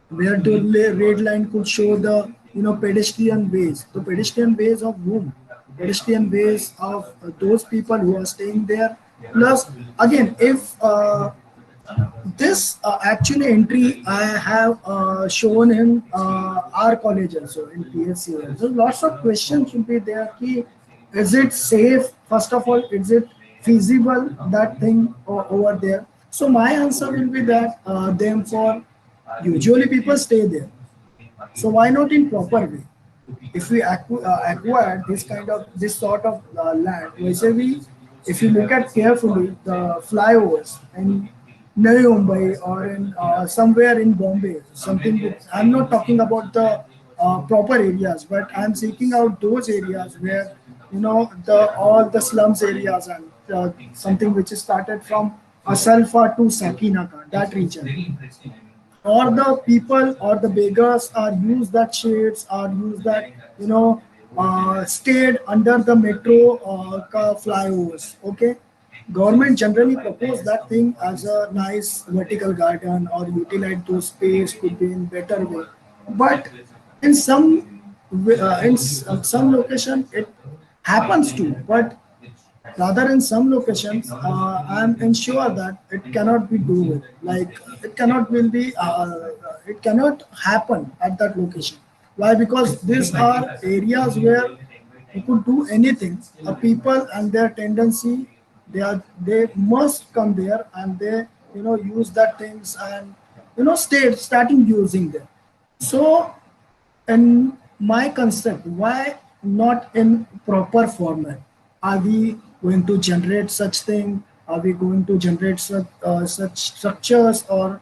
where the red line could show the pedestrian ways. The pedestrian ways of whom? Pedestrian ways of those people who are staying there. Plus, again, if this actually entry I have shown in our college also in PSC. So lots of questions will be there. Ki, is it safe? First of all, is it feasible that thing over there? So my answer will be that them for usually people stay there. So why not in proper way? If we acquire this kind of this sort of land, we, if you look at carefully the flyovers in Navi Mumbai or in somewhere in Bombay, something I'm not talking about the proper areas, but I'm seeking out those areas where the all the slums areas and something which is started from Asalfa to Sakinaka, that region, or the people or the beggars are use that shades or use that stayed under the metro flyovers. Okay, government generally propose that thing as a nice vertical garden or utilize those space could be in better way, but in some location it happens too, but rather, in some locations, I'm ensure that it cannot be doable. Like it cannot happen at that location. Why? Because these are areas where you could do anything. People and their tendency, they must come there and they use that things and starting using them. So in my concept, why not in proper format? Are we going to generate such thing? Are we going to generate such structures, or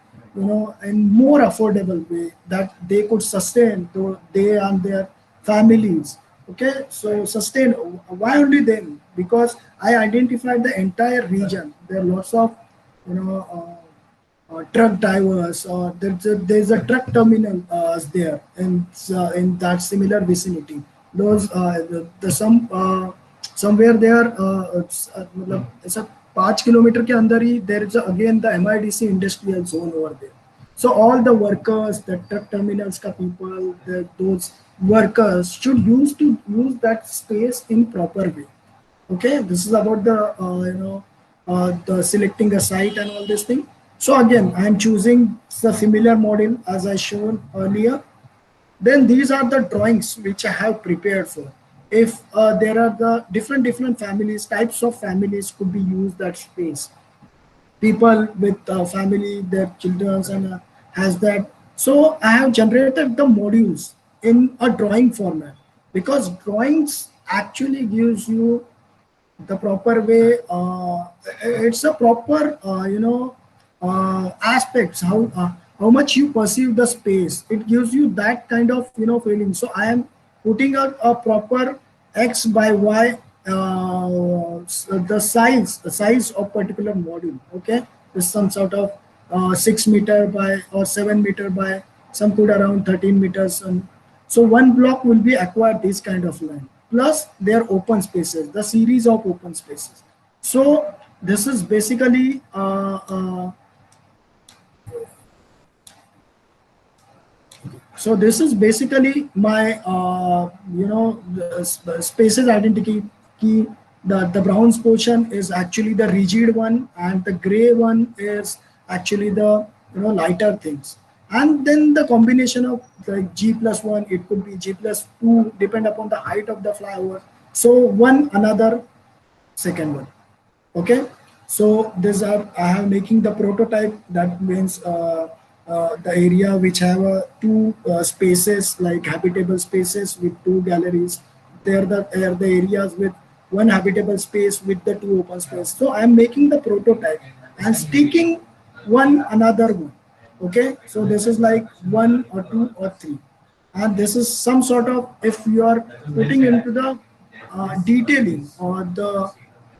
in more affordable way that they could sustain to they and their families? Okay, so sustain. Why only them? Because I identified the entire region. There are lots of you know. Truck drivers, or there's a truck terminal there in that similar vicinity. Those the some somewhere there मतलब ऐसा 5 kilometre के अंदर ही there is again the MIDC industrial zone over there. So all the workers, the truck terminals ka people, those workers should use that space in proper way. Okay, this is about the the selecting a site and all this thing. So again, I am choosing the similar model as I shown earlier. Then these are the drawings which I have prepared for. If there are the different families, types of families could be used that space. People with family, their children, and has that. So I have generated the modules in a drawing format, because drawings actually gives you the proper way. It's a proper aspects how much you perceive the space. It gives you that kind of feeling. So I am putting out a proper x by y the size of particular module. Okay, is some sort of 6 meter by or 7 meter by some could around 13 meters, and so one block will be acquired this kind of land. Plus their open spaces, the series of open spaces. So this is basically so this is basically my the spaces identity key. The brown portion is actually the rigid one, and the gray one is actually the lighter things. And then the combination of the G plus one, it could be G plus two, depend upon the height of the flower. So one another second one. Okay, so these are I have making the prototype. That means the area which have two spaces, like habitable spaces with two galleries. They are the areas with one habitable space with the two open space. So I am making the prototype and sticking one another one. Okay, so this is like one or two or three, and this is some sort of, if you are putting into the detailing or the,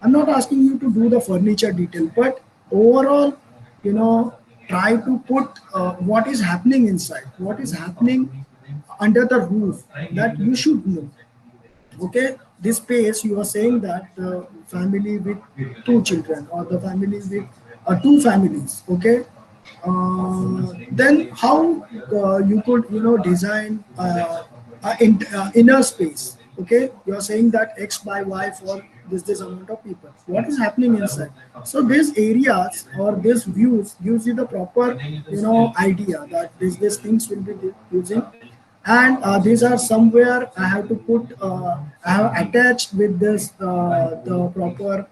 I'm not asking you to do the furniture detail, but overall, you know try to put what is happening inside, what is happening under the roof, that you should know. Okay, this space, you are saying that the family with two children or the family with two families. Okay, then how you could design inner space. Okay, you are saying that x by y for this amount of people, what is happening inside. So these areas or these views gives you the proper idea that these things will be using. And these are somewhere I have to put I have attached with this the proper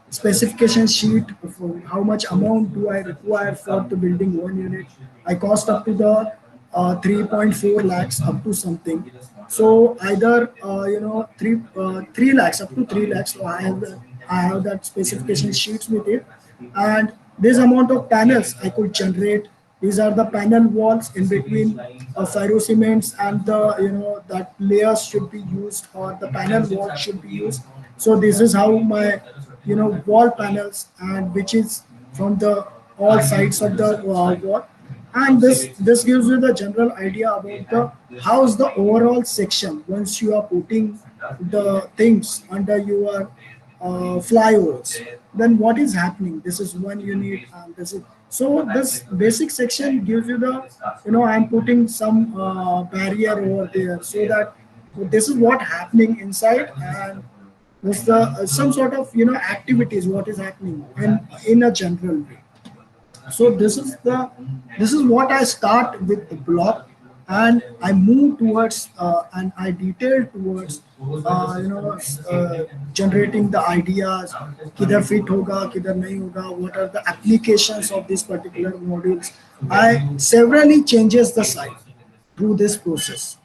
specification sheet for how much amount do I require for the building one unit. I cost up to the 3.4 lakhs up to something. So either 3 lakhs up to 3 lakhs. So I have that specification sheets with it. And this amount of panels I could generate. These are the panel walls in between ferro cements, and the that layers should be used, or the panel wall should be used. So this is how my wall panels, and which is from the all sides of the wall. And this gives you the general idea about the how's the overall section once you are putting the things under your flyovers. Then what is happening, this is one unit, and this is, so this basic section gives you the I'm putting some barrier over there, so that this is what happening inside. And this the some sort of activities what is happening in a general way. So this is what I start with the block, and I move towards and I detail towards generating the ideas, किधर fit होगा किधर नहीं होगा, what are the applications of these particular modules. I severally changes the site through this process.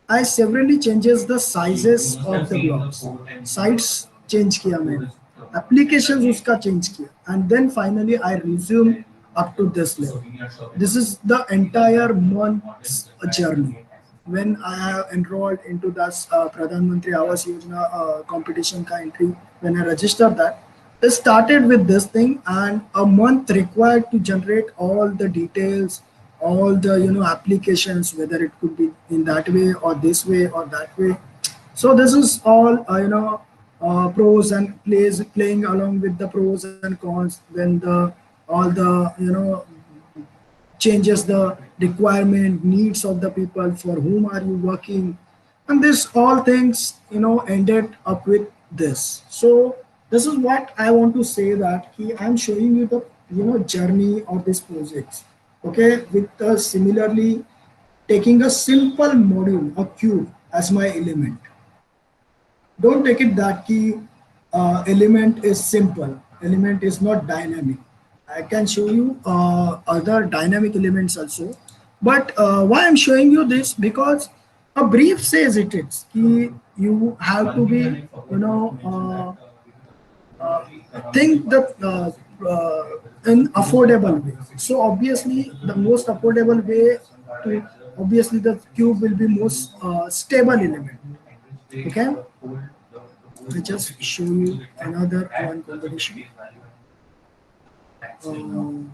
I severally changes the sizes of the blocks. Sites change किया मैंने, applications उसका change किया, and then finally I resume up to this level. This is the entire month's journey. When I have enrolled into that Pradhan Mantri Awas Yojana competition ka entry, when I registered that, it started with this thing, and a month required to generate all the details, all the applications, whether it could be in that way or this way or that way. So this is all pros and playing along with the pros and cons. When the all the changes the requirement needs of the people for whom are you working, and this all things ended up with this. So this is what I want to say, that I'm showing you the journey of these projects. Okay, with similarly taking a simple module, a cube, as my element. Don't take it that key element is simple, element is not dynamic. I can show you other dynamic elements also, but why I'm showing you this, because a brief says it is key, you have to be think the in affordable way. So obviously the most affordable way to, obviously the cube will be most stable element. Okay, I just show you another one competition. Um,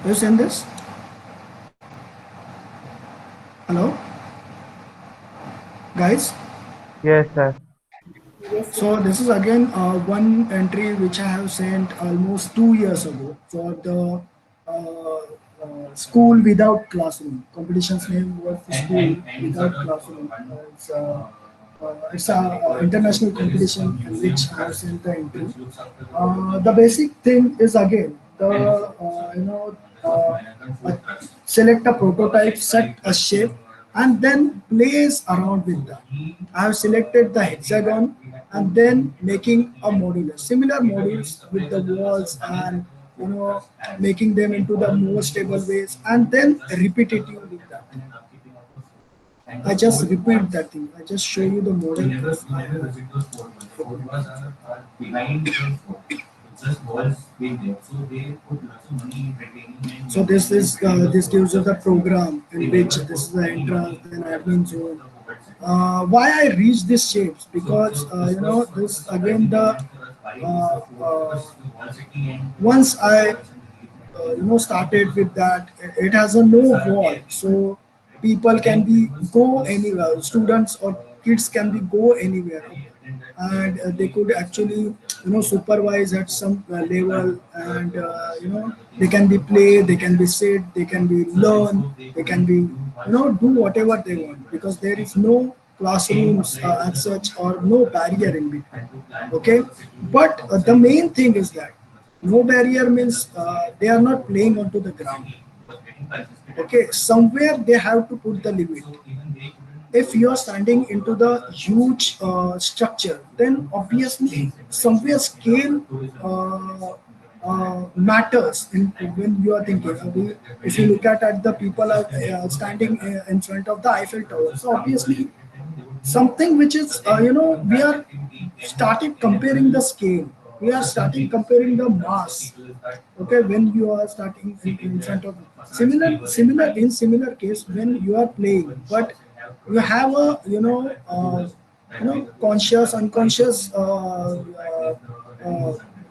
You seen this? Hello, guys. Yes, sir. Yes, So yes. this is again one entry which I have sent almost 2 years ago for the school without classroom. Competition's name was school without classroom. It's a international competition in which I have sent the entry. The basic thing is again the uh, select a prototype, set a shape, and then plays around with that. I have selected the hexagon and then making a module, similar modules with the walls and making them into the more stable ways and then repetitive with that. I just repeat that thing. I just show you the model. So this gives you the program in which this is the entrance, then admin zone. Why I reach these shapes? Because this again the once I started with that, it has a no wall, so people can be go anywhere, students or kids can be go anywhere, and they could actually supervise at some level, and they can be play, they can be sit, they can be learn, they can be do whatever they want, because there is no classrooms as such, or no barrier in between. Okay, but the main thing is that no barrier means they are not playing onto the ground. Okay, somewhere they have to put the limit. If you are standing into the huge structure, then obviously somewhere scale matters when you are thinking. If you look at the people are standing in front of the Eiffel Tower, so obviously something which is we are started comparing the scale, we are starting comparing the mass. Okay, when you are starting in front of similar case, when you are playing, but you have a conscious unconscious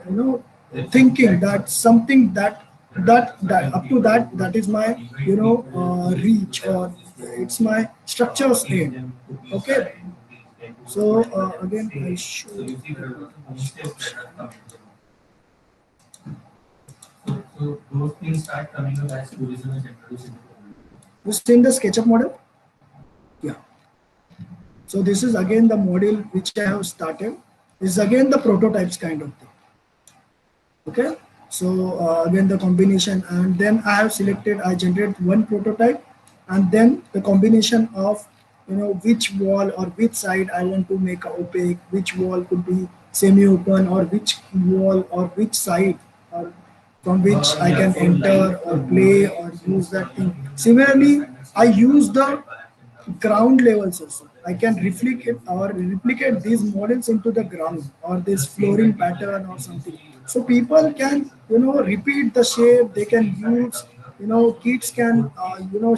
you know thinking that something that up to that is my reach, or it's my structure's aim. Okay, so again I should you seen the SketchUp model. Yeah, so this is again the model which I have started. This is again the prototypes kind of thing. Okay, so again the combination, and then I have selected, I generate one prototype, and then the combination of which wall or which side I want to make a opaque, which wall could be semi-open, or which wall or which side or from which I can enter or play or use that thing. Similarly, I use the ground levels also. I can replicate these models into the ground, or this flooring pattern or something. So people can repeat the shape. They can use kids can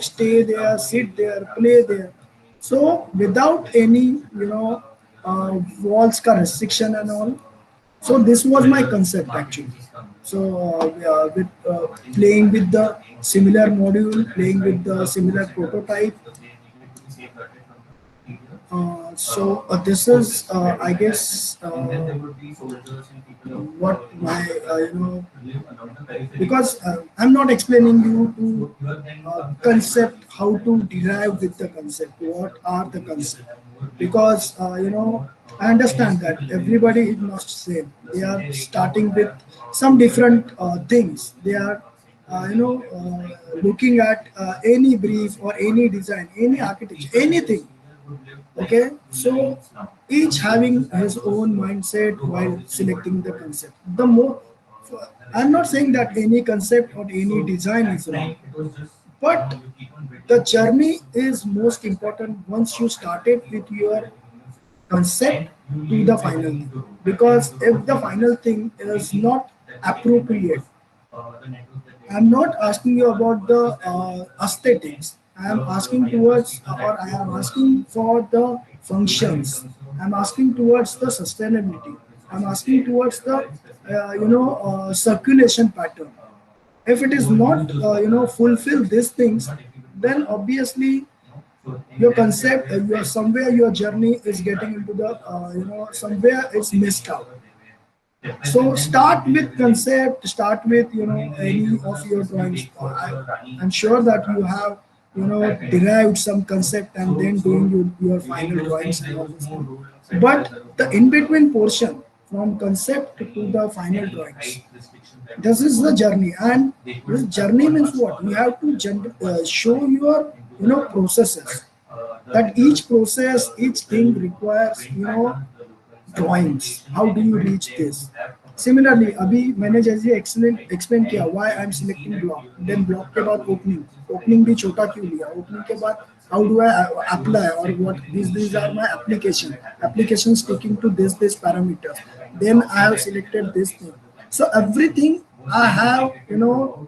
stay there, sit there, play there. So without any walls ka restriction and all. So this was my concept actually. So with playing with the similar module, playing with the similar prototype. This is, I guess, what my because I'm not explaining you to concept, how to derive with the concept, what are the concept, because I understand that everybody is not same. They are starting with some different things. They are looking at any brief or any design, any architecture, anything. Okay, so each having his own mindset while selecting the concept. The more, I'm not saying that any concept or any design is wrong, but the journey is most important once you started with your concept to the final thing. Because if the final thing is not appropriate, I'm not asking you about the aesthetics. I am asking towards, or I am asking for the functions. I'm asking towards the sustainability. I'm asking towards the circulation pattern. If it is not fulfill these things, then obviously your concept, your somewhere your journey is getting into the somewhere it's missed out. So start with concept, start with any of your drawings. I'm sure that you have derived some concept and then doing your final drawings and all this thing. But the in between portion from concept to the final drawings, this is the journey. And this journey means what? You have to show your processes, that each process, each thing requires drawings. How do you reach this? Similarly, अभी मैंने जैसे explain किया why I'm selecting block, then block के बाद opening भी छोटा क्यों लिया, opening के बाद how do I apply, or what these are my applications sticking to this parameters, then I have selected this thing. So everything I have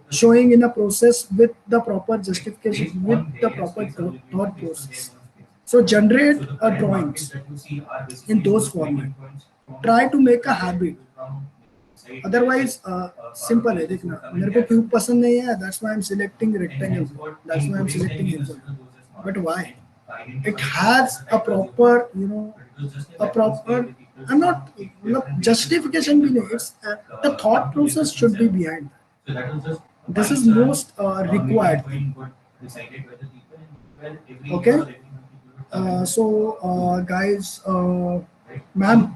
showing in a process with the proper justification, with the proper thought process. So generate a drawings in those formats. Try to make a habit. Otherwise, simple है देखना, मेरे को cube पसंद नहीं है, that's why I'm selecting rectangle, that's why I'm selecting hexagon. But why? It has a proper, a proper. I'm not justification भी नहीं. It's the thought process should be behind that. This is most required thing. Okay. Guys, ma'am,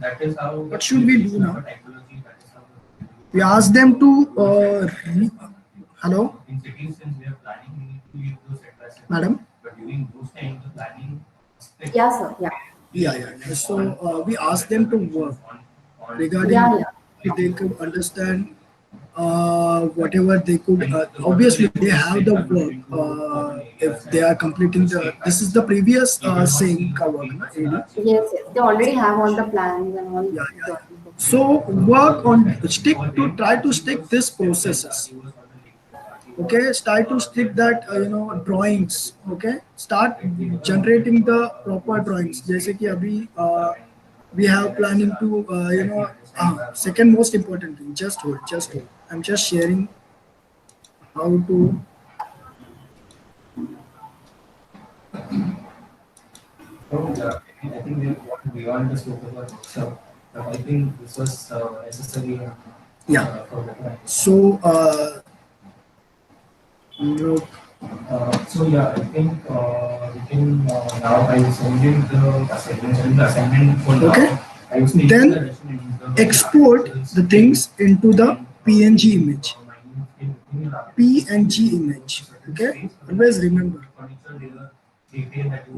what should we do now? We ask them to hello, madam. Yeah, sir. Yeah. Yeah. So we ask them to work regarding if they could understand whatever they could. Obviously, they have the work. If they are completing this is the previous saying cover. Yes. They already have all the plans and all. Yeah. So work on try to stick this processes. Okay, start to stick that drawings. Okay, start generating the proper drawings. जैसे कि अभी we have planning to second most important thing. Just hold. I'm just sharing how to. I think we all just spoke about workshop. I think this was necessary. Yeah. So. So yeah, I think we can now I sending the assignment for now. Okay. Then export the things into the PNG image. PNG image. Okay. Always remember.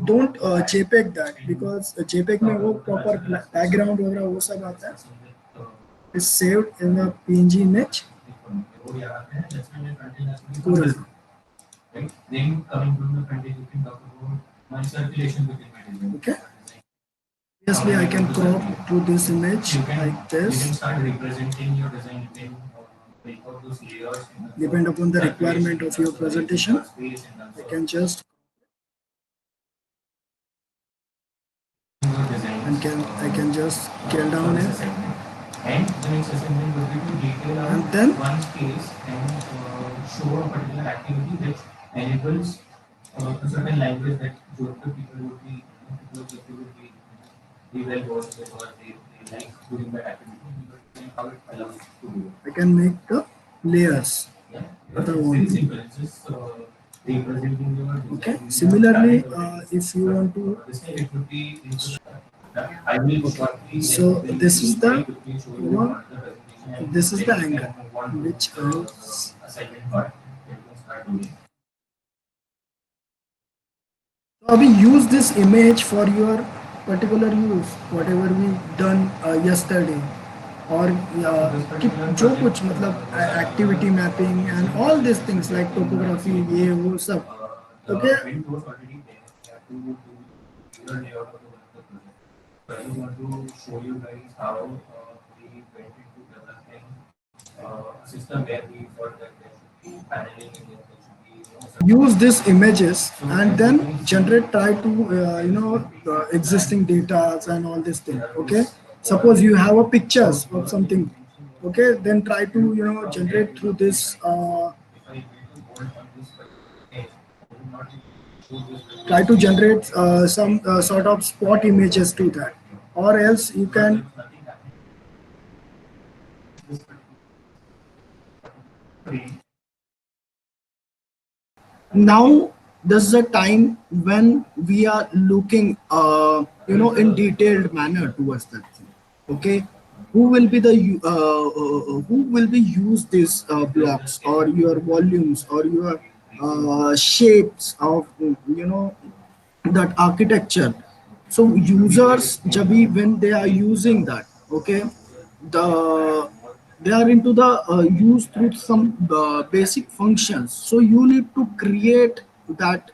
Don't JPEG that, because JPEG में वो proper background वगैरह वो सब आता है. It's saved in the PNG image. Cool. Then coming from the front end, you can talk about my circulation within my design. Okay. Obviously, I can crop to this image like this. You can start representing your design. You can break out those layers. Depend upon the requirement of your presentation. I can just I can just scale down it. And the next assignment would be to detail out And then one case and show a particular activity that enables a certain language that the people would be well versed with, or they like doing that activity. How it allows to do it. I can make the layers. Yeah. What I It's want. very simple. It's just representing your Okay. Similarly, if you want to, this time it would be I will shortly. so this is the one. This is the angle which is. Assignment part. So we use this image for your particular use, whatever we done yesterday, or कि जो कुछ मतलब activity mapping and all these things like topography, ये वो सब. Okay. I want to show you guys how we went into developing a system where we thought that there should be paneling and there should be Use these images and then generate, try to existing data and all this thing. Okay, suppose you have a pictures of something. Okay, then try to generate through this Try to generate some sort of spot images to that, or else you can. Now this is a time when we are looking in detailed manner towards that thing. Okay, who will be the who will be use these blocks or your volumes or your shapes of that architecture. So users jabi when they are using that, okay, the they are into the use through some basic functions. So you need to create that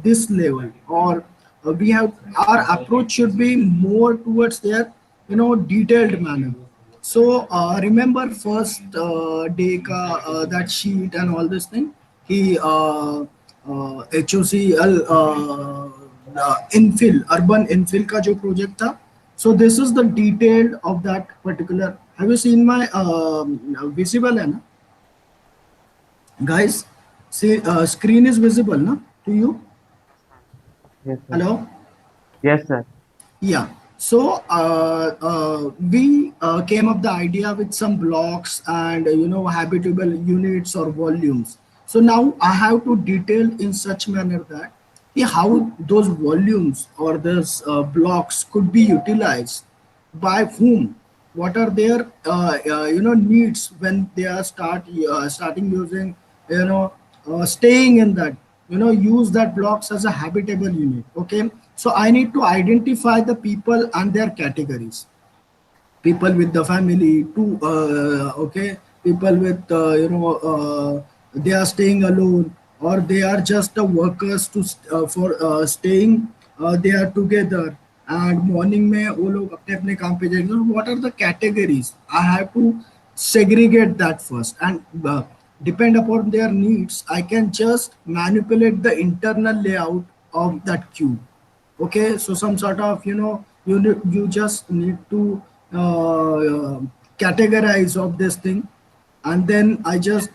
this level, or we have our approach should be more towards their detailed manner. So remember first day ka that sheet and all this thing. He HOCL infill urban infill का जो project था. So this is the detailed of that particular. Have you seen my visible है ना guys? See screen is visible na to you? Yes, sir. Hello. Yes, sir. Yeah. So we came up the idea with some blocks and habitable units or volumes. So now I have to detail in such manner that how those volumes or those blocks could be utilized by whom, what are their needs when they are starting using staying in that, use that blocks as a habitable unit. Okay, so I need to identify the people and their categories. People with the family too, okay, people with they are staying alone, or they are just the workers to for staying, they are together and morning में वो लोग अपने अपने काम पे जाएंगे. So what are the categories? I have to segregate that first, and depend upon their needs I can just manipulate the internal layout of that cube. Okay, so some sort of you just need to categorize of this thing, and then I just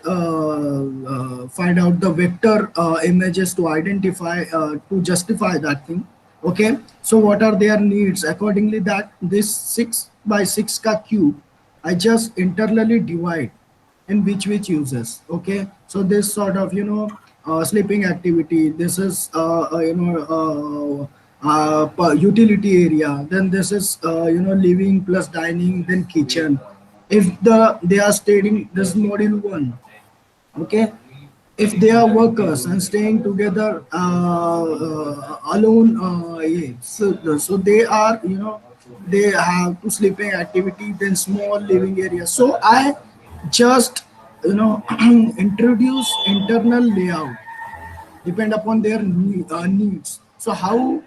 find out the vector images to identify to justify that thing. Okay, so what are their needs accordingly, that this 6 by 6 ka cube I just internally divide in which uses. Okay, so this sort of sleeping activity, this is utility area, then this is living plus dining, then kitchen. If they are stating this module 1, okay, if they are workers and staying together alone, yeah, so they are they have to sleeping activity, then small living area. So I just introduce internal layout depend upon their needs. So how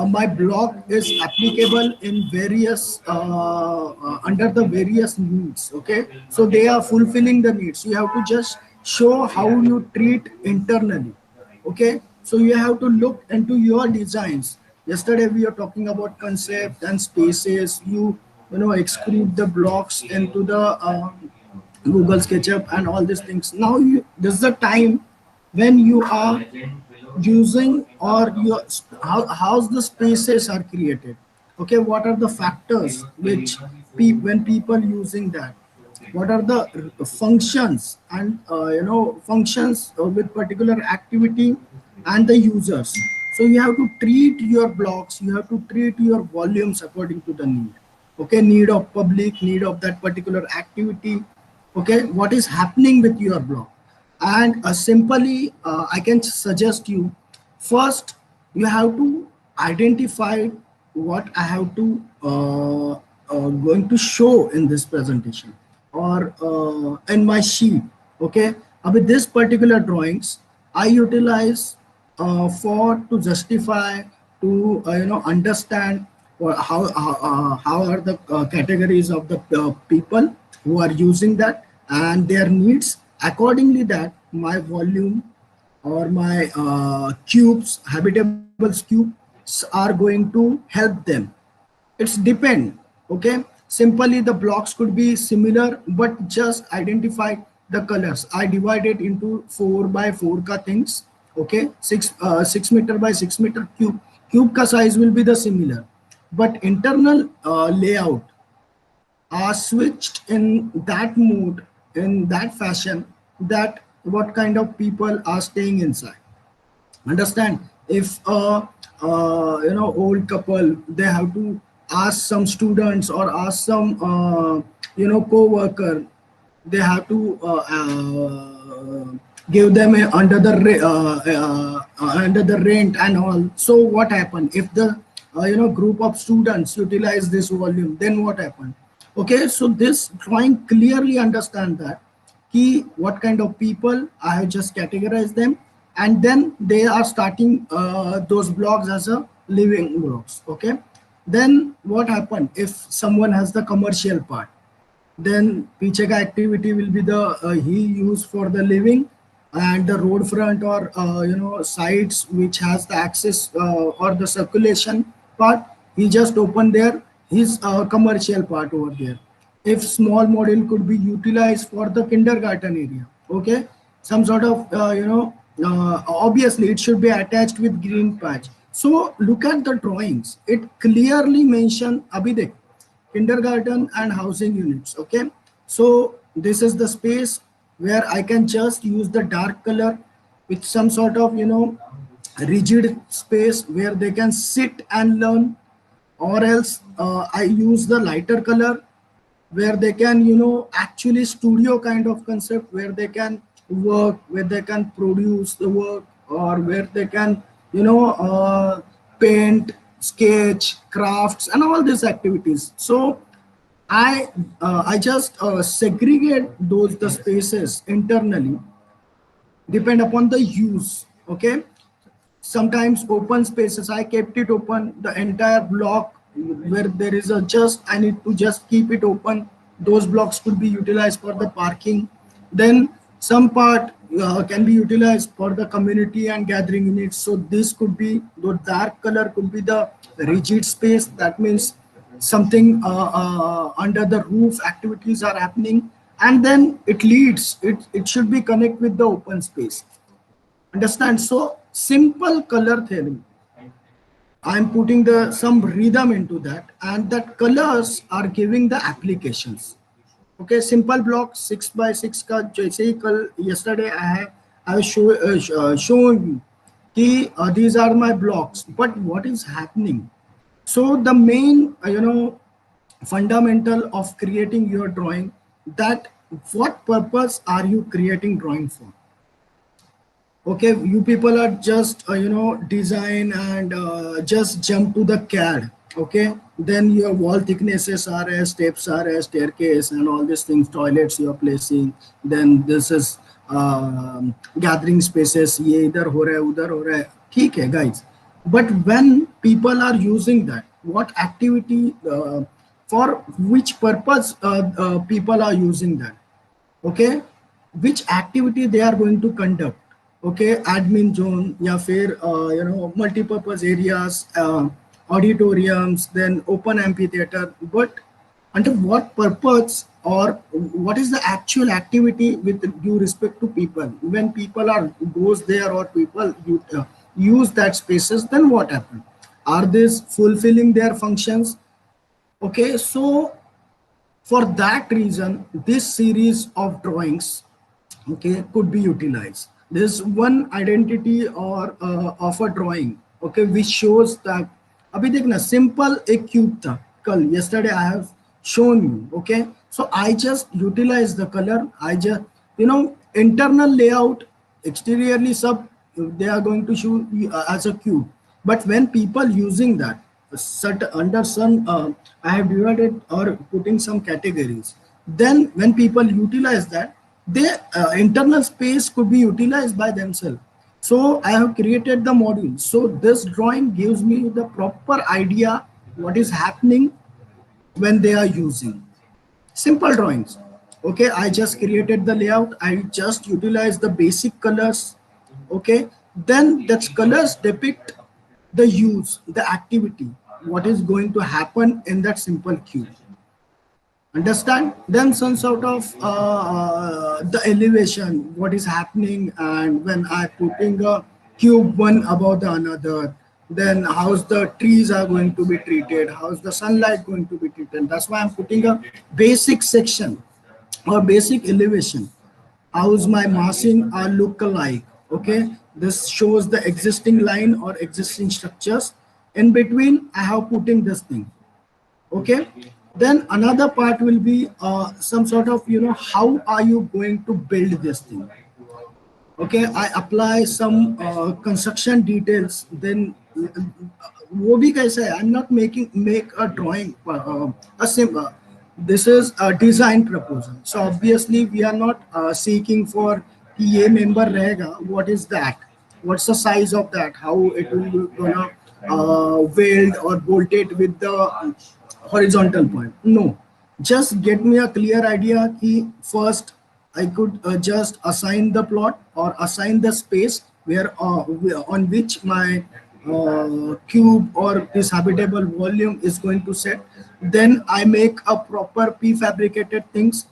my block is applicable in various under the various needs. Okay, so they are fulfilling the needs. You have to just show how you treat internally. Okay, so you have to look into your designs. Yesterday we are talking about concept and spaces. You exclude the blocks into the Google SketchUp and all these things. Now this is the time when you are using, or your how's the spaces are created. Okay, what are the factors which when people using that, what are the functions and functions with particular activity and the users. So you have to treat your blocks, you have to treat your volumes according to the need. Okay, need of public, need of that particular activity. Okay, what is happening with your block. And simply I can suggest you, first you have to identify what I have to going to show in this presentation or in my sheet. Okay, with this particular drawings I utilize for to justify, to understand how are the categories of the people who are using that and their needs. Accordingly that my volume or my cubes, habitable cubes are going to help them. It's depend. Okay, simply the blocks could be similar, but just identify the colors. I divided into 4 by 4 ka things. Okay, 6 meter by 6 meter cube ka size will be the similar, but internal layout are switched in that mode, in that fashion, that what kind of people are staying inside. Understand? If old couple, they have to ask some students or ask some co-worker, they have to give them under the under the rent and all. So what happened if the group of students utilize this volume, then what happened? Okay, so this drawing clearly understand that key what kind of people I have just categorized them, and then they are starting those blocks as a living blocks. Okay, then what happened if someone has the commercial part, then पीछे का activity will be the he use for the living, and the road front or sites which has the access or the circulation part, he just open there his commercial part over there. If small model could be utilized for the kindergarten area, okay, some sort of obviously it should be attached with green patch. So look at the drawings, it clearly mention abhi dekh, kindergarten and housing units. Okay, so this is the space where I can just use the dark color with some sort of rigid space where they can sit and learn, or else I use the lighter color where they can actually studio kind of concept where they can work, where they can produce the work, or where they can paint, sketch, crafts and all these activities. So I just segregate those the spaces internally depend upon the use. Okay, sometimes open spaces I kept it open the entire block, where there is a just I need to just keep it open, those blocks could be utilized for the parking. Then some part can be utilized for the community and gathering units. So this could be the dark color could be the rigid space, that means something under the roof activities are happening, and then it leads it should be connect with the open space. Understand? So simple color theory, I'm putting the some rhythm into that, and that colors are giving the applications. Okay, simple block 6 by 6 का जैसे ही कल yesterday I was showing you कि these are my blocks, but what is happening? So the main fundamental of creating your drawing, that what purpose are you creating drawing for? Okay, you people are just design and just jump to the CAD. Okay, then your wall thicknesses are as steps are as staircase and all these things, toilets you are placing, then this is gathering spaces, ये इधर हो रहा है उधर हो रहा है, ठीक है guys. But when people are using that, what activity for which purpose people are using that? Okay, which activity they are going to conduct? Okay, admin zone या फिर multi-purpose areas, auditoriums, then open amphitheater, but under what purpose, or what is the actual activity with due respect to people? When people are goes there or people use that spaces, then what happen? Are these fulfilling their functions? Okay, so for that reason, this series of drawings, okay, could be utilized. There's one identity or of a drawing, okay, which shows that अभी देखना simple एक cube था कल yesterday I have shown you. Okay, so I just utilize the color, I just internal layout, exteriorly sub they are going to show as a cube, but when people using that under some I have divided or putting some categories, then when people utilize that, their internal space could be utilized by themselves. So I have created the module, so this drawing gives me the proper idea what is happening when they are using simple drawings. Okay, I just created the layout, I just utilize the basic colors. Okay, then that colors depict the use, the activity, what is going to happen in that simple cube. Understand? Then some sort of the elevation, what is happening, and when I putting a cube one above the another, then how's the trees are going to be treated, how's the sunlight going to be treated. That's why I'm putting a basic section or basic elevation. How's my massing are look alike. Okay, this shows the existing line or existing structures. In between I have putting this thing. Okay, then another part will be some sort of, how are you going to build this thing. Okay, I apply some construction details, then वो भी कैसा है, I'm not making make a drawing, a simple, this is a design proposal, so obviously we are not seeking for कि ये member रहेगा, what is that, what's the size of that, how it will be gonna weld or bolted with the horizontal point. No, just get me a clear idea कि first I could just assign the plot or assign the space on which my cube or this habitable volume is going to set. Then I make a proper prefabricated things,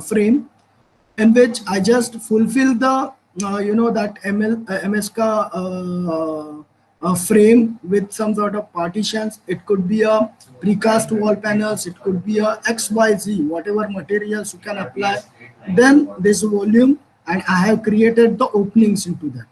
frame, in which I just fulfill the that MS ka frame with some sort of partitions. It could be a precast wall panels, it could be a XYZ, whatever materials you can apply. Then this volume, and I have created the openings into that.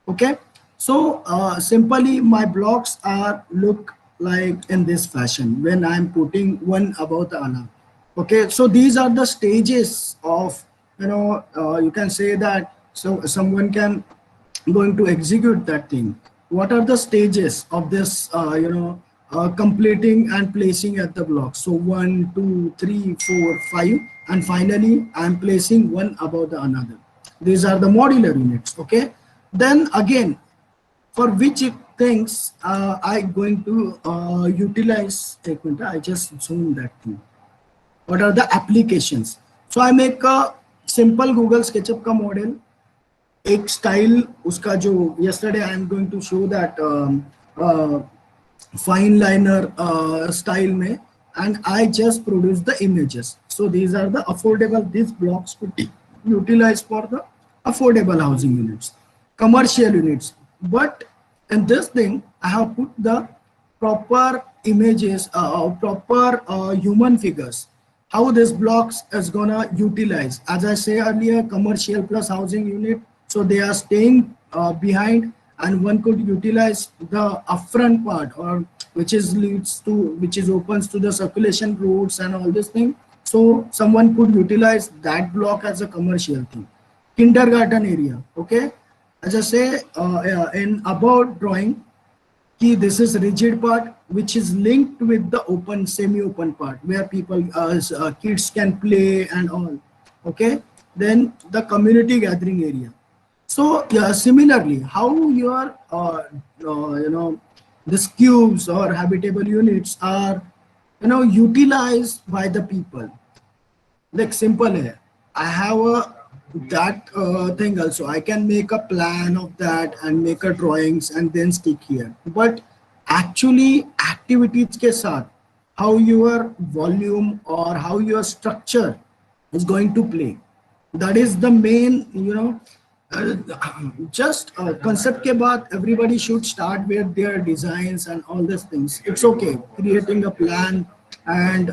Okay, so simply my blocks are look like in this fashion when I'm putting one above the other. Okay, so these are the stages of, you can say that, so someone can going to execute that thing. What are the stages of this completing and placing at the block? So 1, 2, 3, 4, 5, and finally I'm placing one above the another. These are the modular units. Okay, then again, for which things I going to utilize, take minute, I just zoom that thing. What are the applications? So I make a simple Google SketchUp का model, एक style उसका जो yesterday I am going to show that fine liner style में, and I just produce the images. So these are the affordable, these blocks could be utilized for the affordable housing units, commercial units. But in this thing I have put the proper images, proper human figures, how this blocks is gonna utilize. As I say earlier, commercial plus housing unit, so they are staying behind, and one could utilize the upfront part, or which is opens to the circulation routes and all this thing. So someone could utilize that block as a commercial thing. Kindergarten area. Okay, as I say in about drawing, this is rigid part which is linked with the open semi-open part where people kids can play and all. Okay, then the community gathering area. So yeah, similarly, how your these cubes or habitable units are utilized by the people. Like simple hai, I have a that thing also. I can make a plan of that and make a drawings and then stick here. But actually activities के साथ, how your volume or how your structure is going to play. That is the main, just concept के बाद everybody should start with their designs and all these things. It's okay, creating a plan, and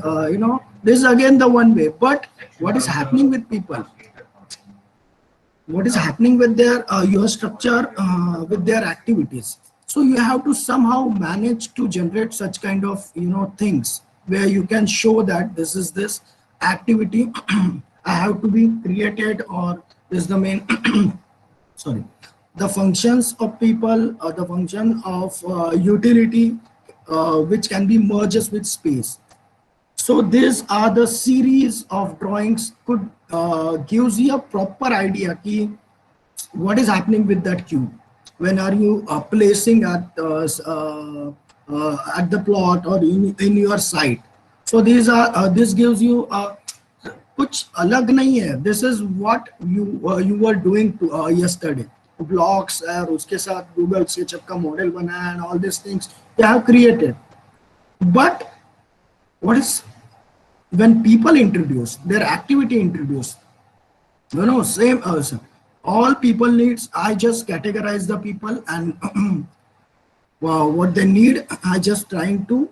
this is again the one way. But what is happening with people? What is happening with their your structure, with their activities? So you have to somehow manage to generate such kind of things where you can show that this is this activity I have to be created, or this is the main sorry, the functions of people, or the function of utility which can be merged with space. So these are the series of drawings could gives you a proper idea ki what is happening with that cube. When are you placing at the plot or in your site? So these are this gives you कुछ अलग नहीं है. This is what you were doing yesterday. Blocks और उसके साथ Google SketchUp का model बनाया and all these things they have created. But what is when people introduce their activity, introduce same all people needs, I just categorize the people, and what they need, I just trying to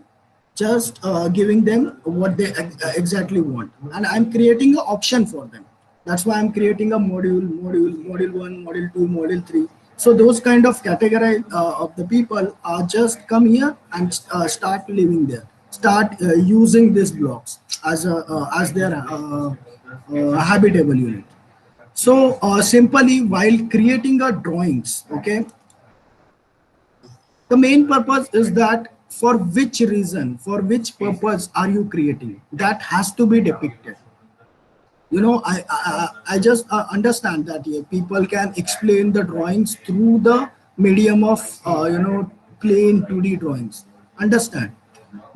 just giving them what they exactly want, and I'm creating an option for them. That's why I'm creating a module 1, module 2, module 3. So those kind of category of the people are just come here and start living there, start using these blocks as their habitable unit. So simply while creating a drawings, okay, the main purpose is that for which reason, for which purpose are you creating, that has to be depicted. You know, I just understand that, yeah, people can explain the drawings through the medium of plain 2D drawings, understand.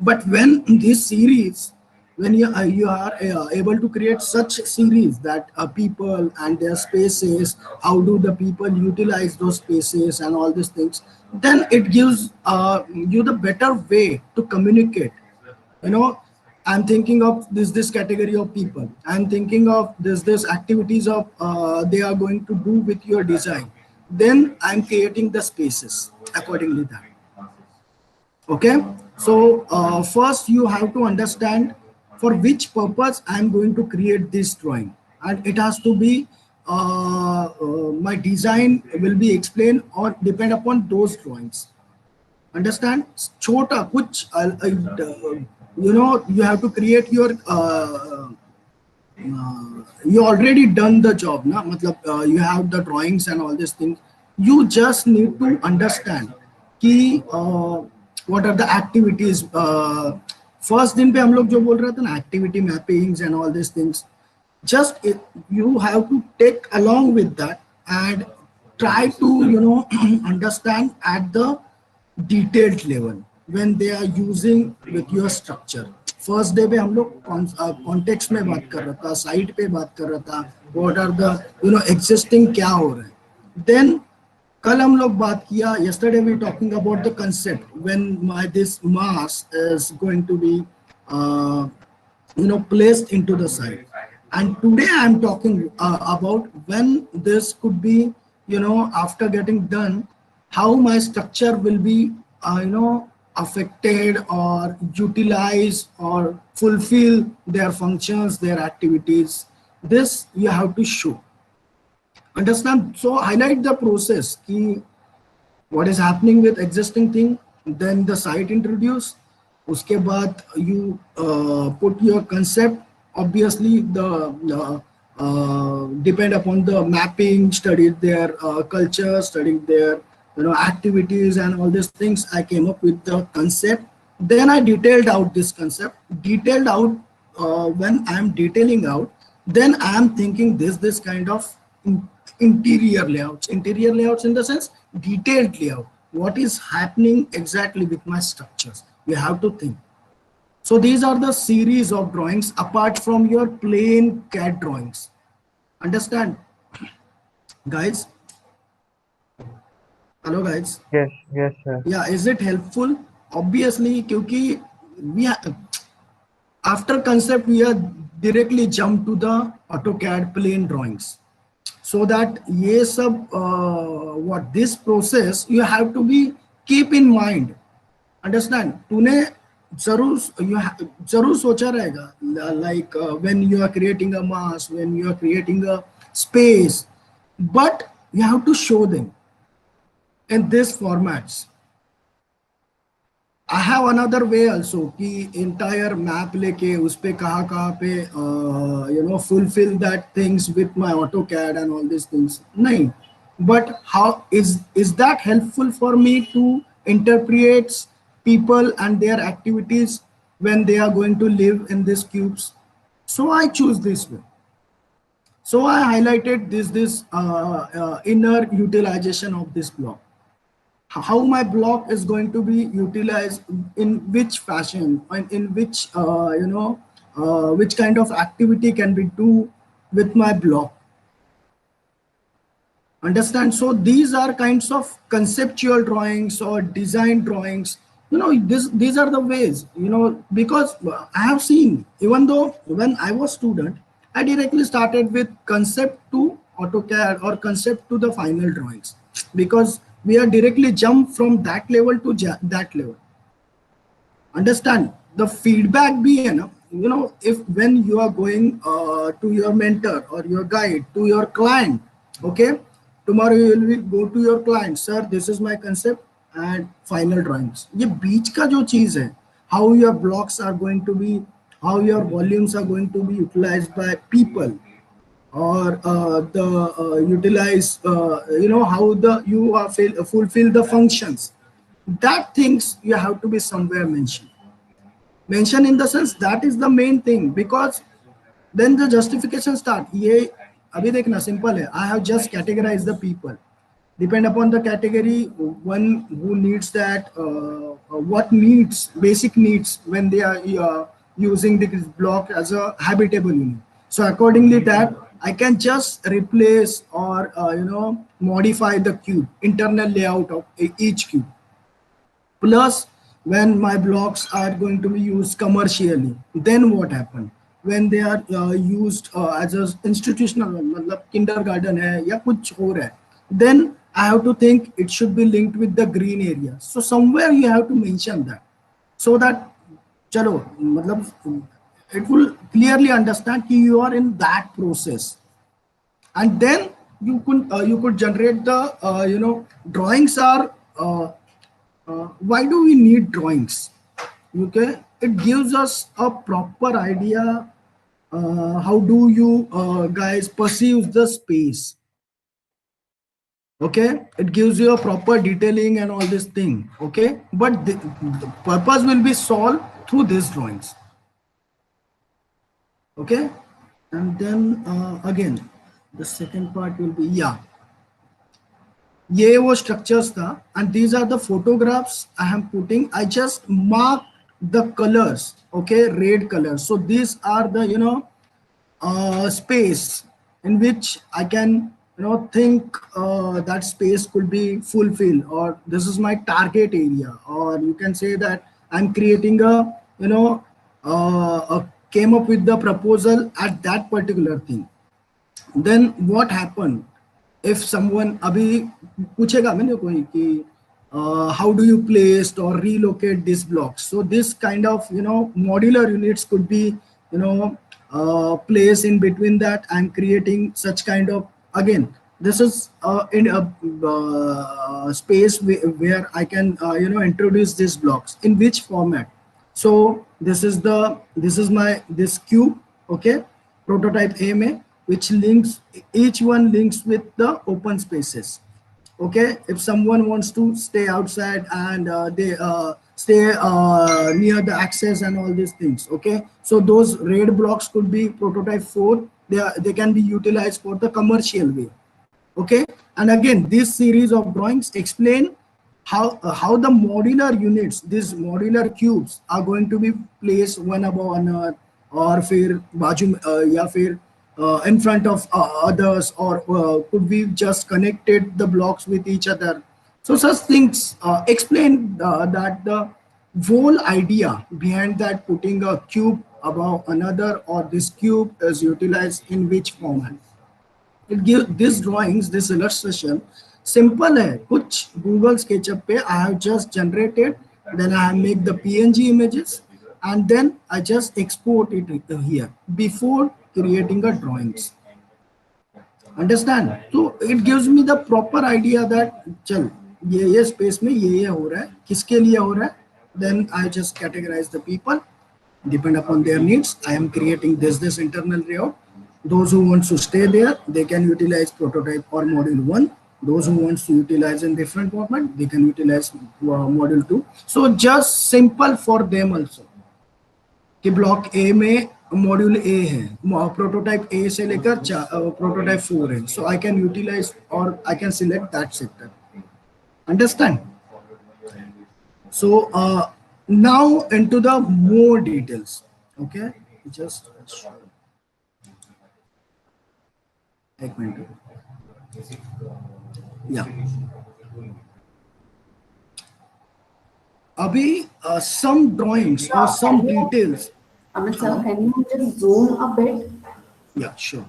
But when this series, when you are able to create such series that people and their spaces, how do the people utilize those spaces and all these things, then it gives you the better way to communicate. You know, I'm thinking of this category of people, I'm thinking of this activities of they are going to do with your design, then I'm creating the spaces accordingly that. Okay, so first you have to understand for which purpose I'm going to create this drawing, and it has to be my design will be explained or depend upon those drawings. Understand? Chota kuch you have to create your you already done the job na, matlab, you have the drawings and all these things. You just need to understand कि what are the activities. First दिन पे हम लोग जो बोल रहे थे ना, activity mappings and all these things, just you have to take along with that and try to understand at the detailed level when they are using with your structure. First day पे हम लोग context में बात कर रहा था, site पे बात कर रहा था, व्हाट आर द एग्जिस्टिंग क्या हो रहा है. देन कल हम लोग बात किया, yesterday we talking about the concept when this mass is going to be placed into the site. And today I am talking about when this could be, after getting done, how my structure will be affected or utilize or fulfill their functions, their activities. This you have to show. Understand? So highlight the process, ki what is happening with existing thing, then the site introduce, uske baad you put your concept. Obviously the depend upon the mapping, studied their culture, studied their activities and all these things. I came up with the concept, then I detailed out this concept, detailed out. When I am detailing out, then I am thinking this kind of interior layouts in the sense detailed layout, what is happening exactly with my structures, you have to think. So these are the series of drawings apart from your plain CAD drawings. Understand, guys? Hello, guys. Yes, yes, sir. Yeah, is it helpful? Obviously, क्योंकि we after concept we are directly jump to the AutoCAD plain drawings, so that ये सब what this process you have to be keep in mind. Understand? तूने जरूर सोचा रहेगा, like when you are creating a mass, when you are creating a space, but you have to show them in these formats. I have another way also कि entire map लेके उस पे कहाँ पे fulfill that things with my AutoCAD and all these things. नहीं, but how is that helpful for me to interpret people and their activities when they are going to live in these cubes? So I choose this way. So I highlighted this inner utilization of this block. How my block is going to be utilized, in which fashion, and in which which kind of activity can we do with my block. Understand? So these are kinds of conceptual drawings or design drawings. These are the ways, because I have seen, even though when I was student, I directly started with concept to AutoCAD or concept to the final drawings, because we are directly jump from that level to that level. Understand the feedback be है ना, if when you are going to your mentor or your guide to your client, okay, tomorrow you will go to your client, sir, this is my concept and final drawings. ये बीच का जो चीज है, how your blocks are going to be, how your volumes are going to be utilized by people, or the utilize, how the you are fulfill the functions, that things you have to be somewhere mention in the sense that is the main thing, because then the justification start. ये अभी देखना simple है, I have just categorized the people depend upon the category, one who needs that, what needs, basic needs when they are using this block as a habitable unit. So accordingly that I can just replace or modify the cube, internal layout of each cube. Plus, when my blocks are going to be used commercially, then what happen? When they are used as a institutional, मतलब kindergarten है या कुछ और है, then I have to think it should be linked with the green area. So somewhere you have to mention that, so that चलो मतलब it will clearly understand कि you are in that process, and then you could generate the drawings are. Why do we need drawings? Okay, it gives us a proper idea how do you guys perceive the space. Okay, it gives you a proper detailing and all this thing. Okay, but the purpose will be solved through these drawings. Okay, and then again the second part will be, yeah, ये वो structures था, and these are the photographs I am putting. I just mark the colors, okay, red colors. So these are the space in which I can think that space could be fulfilled, or this is my target area, or you can say that I'm creating a came up with the proposal at that particular thing. Then what happened if someone अभी पूछेगा मैंने कोई कि how do you place or relocate these blocks? So this kind of modular units could be placed in between that and creating such kind of, again, this is in a space where I can introduce these blocks in which format. So this is this cube, okay, prototype AMA, which links, each one links with the open spaces. Okay, if someone wants to stay outside and they stay near the access and all these things, okay, so those red blocks could be prototype 4. They can be utilized for the commercial way. Okay, and again this series of drawings explain how the modular units, these modular cubes, are going to be placed one above another, or फिर बाजू या फिर in front of others, or could we just connected the blocks with each other. So such things explain that the whole idea behind that putting a cube above another, or this cube is utilized in which format. It gives these drawings, this illustration simple है, कुछ Google SketchUp पे I have just generated, then I make the PNG images, and then I just export it here before creating a drawings. Understand? So it gives me the proper idea that चल ये space में ये हो रहा है, किसके लिए हो रहा है. Then I just categorize the people, depend upon their needs. I am creating this internal layout. Those who want to stay there, they can utilize prototype or module 1. Those who want to utilize in different format, they can utilize module 2. So just simple for them also. कि block ए में module A है, prototype ए से लेकर prototype 4 है. सो I can utilise और I can select that sector. Understand? So now into the more details. Okay, just एक minute. Yeah. अभी some drawings or some details. Amit sir, can you just zoom a bit? Yeah, sure.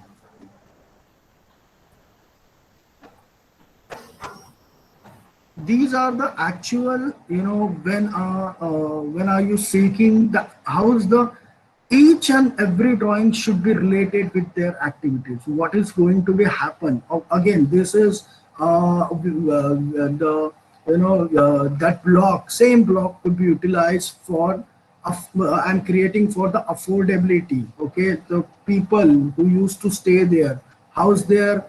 these are the actual, when are you seeking the how's the each and every drawing should be related with their activities, what is going to be happen. Again, this is the that block, same block could be utilized for I'm creating for the affordability. Okay, the people who used to stay there, how's their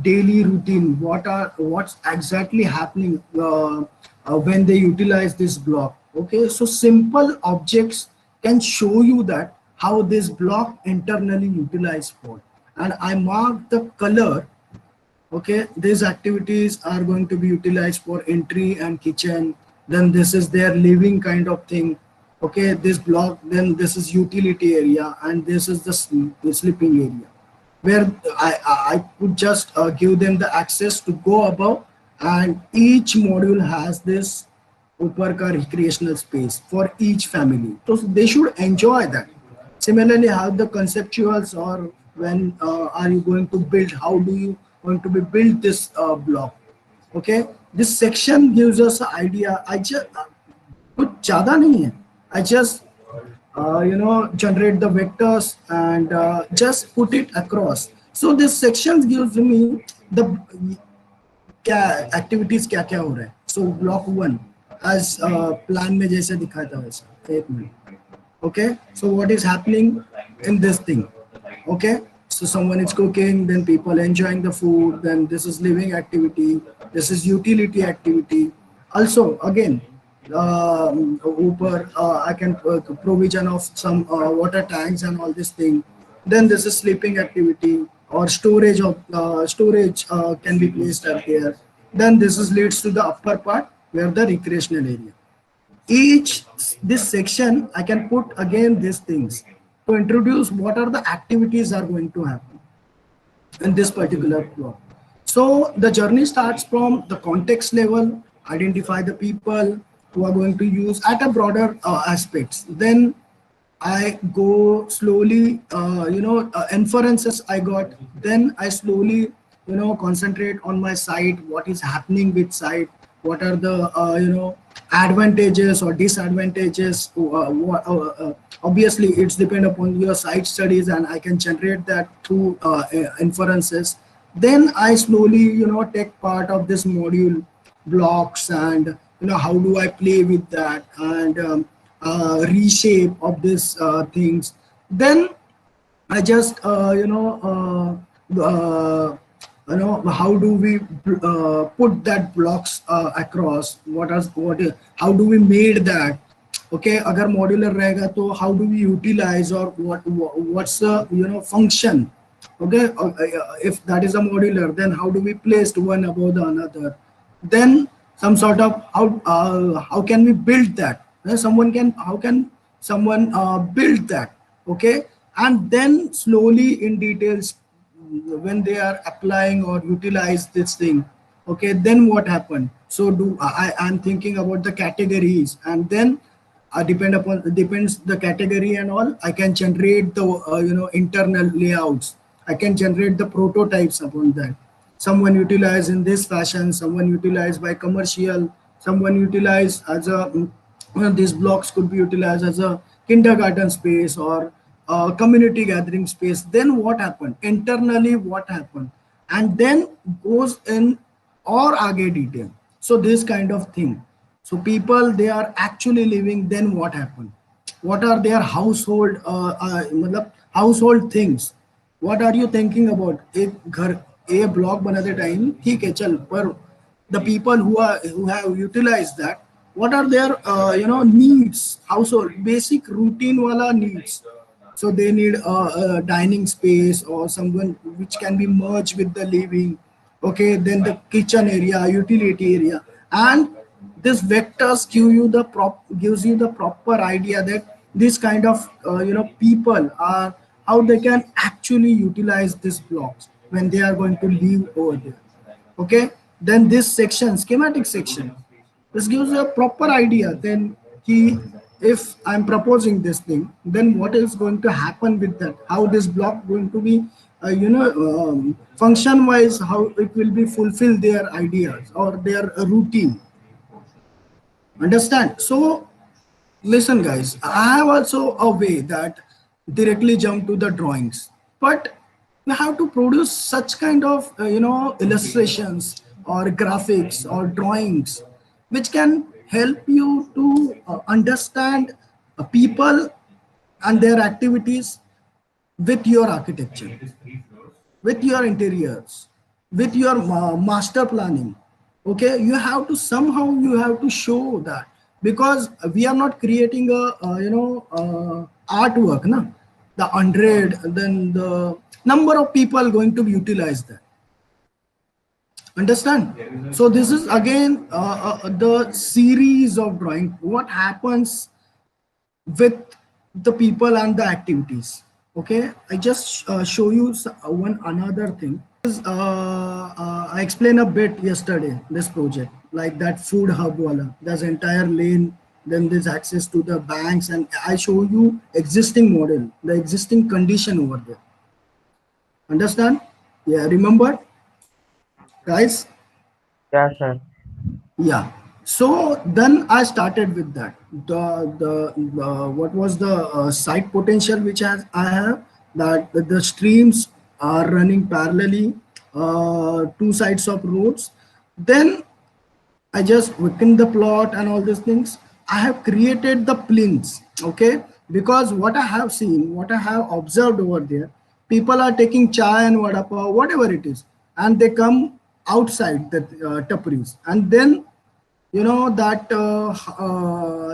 daily routine, what's exactly happening when they utilize this block. Okay, so simple objects can show you that how this block internally utilized for. And I mark the color. Okay, these activities are going to be utilized for entry and kitchen. Then this is their living kind of thing. Okay, this block, then this is utility area, and this is the sleeping area, where I could just give them the access to go above. And each module has this upper ka recreational space for each family, so they should enjoy that. Similarly, how the conceptuals, or when are you going to build, how do you going to be build this block. Okay, this section gives us an idea. I just कुछ ज़्यादा नहीं है. I just generate the vectors and just put it across. So this section gives me the क्या activities क्या क्या हो रहा है. So block 1 as plan में जैसे दिखाया था वैसा. एक minute. Okay, so what is happening in this thing? Okay, so someone is cooking, then people enjoying the food, then this is living activity, this is utility activity. Also again, I can provision of some water tanks and all this thing. Then this is sleeping activity, or storage of storage can be placed up here. Then this is leads to the upper part where the recreational area. Each this section I can put again these things to introduce what are the activities are going to happen in this particular block. So the journey starts from the context level, identify the people who are going to use at a broader aspects. Then I go slowly, inferences I got. Then I slowly, concentrate on my site, what is happening with site, what are the, advantages or disadvantages. Obviously, it's depend upon your site studies, and I can generate that through inferences. Then I slowly, take part of this module blocks, and how do I play with that, and reshape of this things. Then I just how do we put that blocks across, how do we made that. Okay, agar modular रहेगा तो how do we utilize, or what's the function. Okay, if that is a modular, then how do we place one above the another. Then some sort of how can we build that. How can someone build that. Okay, and then slowly in details when they are applying or utilize this thing. Okay, then what happened. So I'm thinking about the categories, and then depends the category and all, I can generate the internal layouts. I can generate the prototypes upon that. Someone utilized in this fashion, someone utilized by commercial, someone utilized as a these blocks could be utilized as a kindergarten space or community gathering space. Then what happened internally, what happened, and then goes in or aage detail. So this kind of thing. So people, they are actually living, then what happened, what are their household household things. What are you thinking about एक घर a block बनाते time ठीक है चल, पर the people who have utilized that, what are their needs, household basic routine wala needs. So they need a dining space or someone which can be merged with the living. Okay, then the kitchen area, utility area, and this vectors gives you the proper idea that this kind of people are, how they can actually utilize these blocks when they are going to live over there. Okay, then this section, schematic section, this gives a proper idea. Then if I'm proposing this thing, then what is going to happen with that, how this block going to be function wise how it will be fulfill their ideas or their routine. Understand? So listen guys, I have also a way that directly jump to the drawings, but you have to produce such kind of illustrations or graphics or drawings which can help you to understand people and their activities with your architecture, with your interiors, with your master planning. Okay, you have to somehow you have to show that, because we are not creating a artwork na, the 100 then the number of people going to utilize that. Understand? So this is again the series of drawing what happens with the people and the activities. Okay, I just show you one another thing. I explained a bit yesterday this project, like that food hub wala. There's entire lane, then there's access to the banks, and I show you existing model, the existing condition over there. Understand? Yeah, remember, guys? Yeah, sir. Yeah. So then I started with that. What was the site potential which I have, that the streams are running parallelly, two sides of roads. Then I just within the plot and all these things, I have created the plinths. Okay, because what I have seen, what I have observed over there, people are taking chai and vada pav, whatever it is, and they come outside the tapris, and then that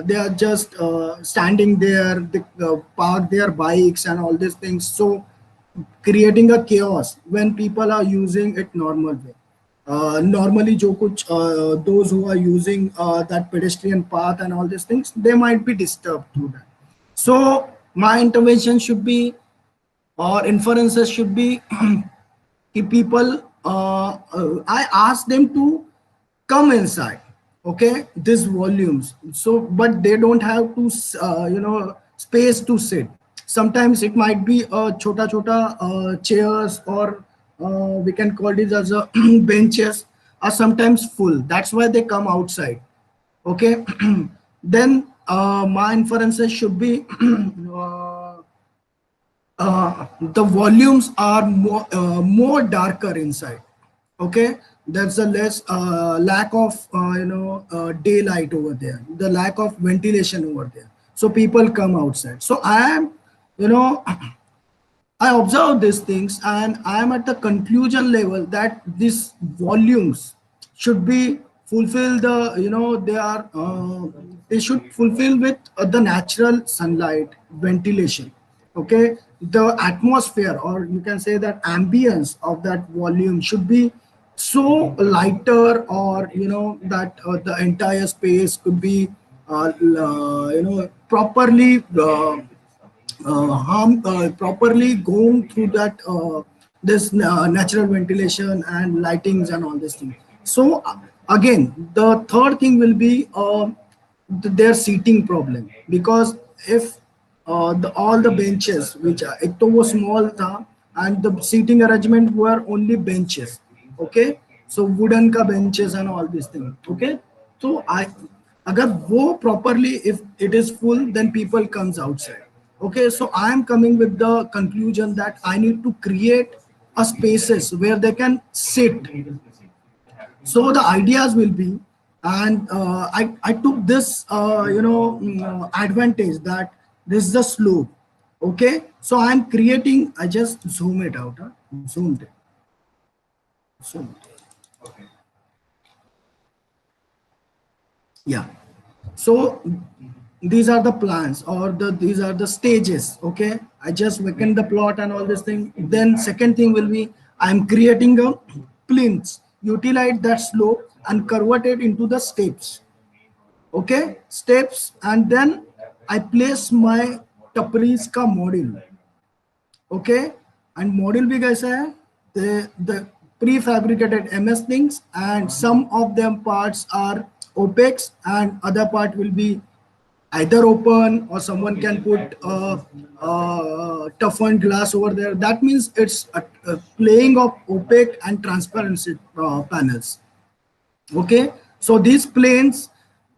they are just standing there, they park their bikes and all these things, so creating a chaos when people are using it normal way. Normally jo kuch, those who are using that pedestrian path and all these things, they might be disturbed through that. So my intervention should be, or inferences should be, people, I ask them to come inside, okay, these volumes, so but they don't have to space to sit. Sometimes it might be a chota chairs, or we can call it as a benches, are sometimes full, that's why they come outside. Okay. Then my inferences should be the volumes are more darker inside. Okay, there's a less lack of daylight over there, the lack of ventilation over there, so people come outside. So I am, you know I observe these things, and I am at the conclusion level that these volumes should be fulfill the, they are they should fulfill with the natural sunlight, ventilation. Okay, the atmosphere, or you can say that ambience of that volume should be so lighter, or that the entire space could be properly properly going through that this natural ventilation and lightings and all these things. So again, the third thing will be their seating problem, because if all the benches which are एक तो वो small था, and the seating arrangement were only benches. Okay, so wooden ka benches and all these things. Okay, so I अगर वो properly, if it is full, then people comes outside. Okay, so I am coming with the conclusion that I need to create a spaces where they can sit. So the ideas will be, and I took this advantage that this is a slope. Okay, so I'm creating, I just zoom it out, zoomed it, zoomed it. Yeah, so these are the plans, or these are the stages. Okay, I just weaken the plot and all this thing. Then second thing will be, I'm creating a plinths, utilize that slope and convert it into the steps. Okay, steps, and then I place my tapris ka model. Okay, and model bhi kaisa hai, the prefabricated MS things, and some of them parts are OPEX and other part will be either open, or someone can put toughened glass over there. That means it's a playing of opaque and transparency panels. Okay, so these planes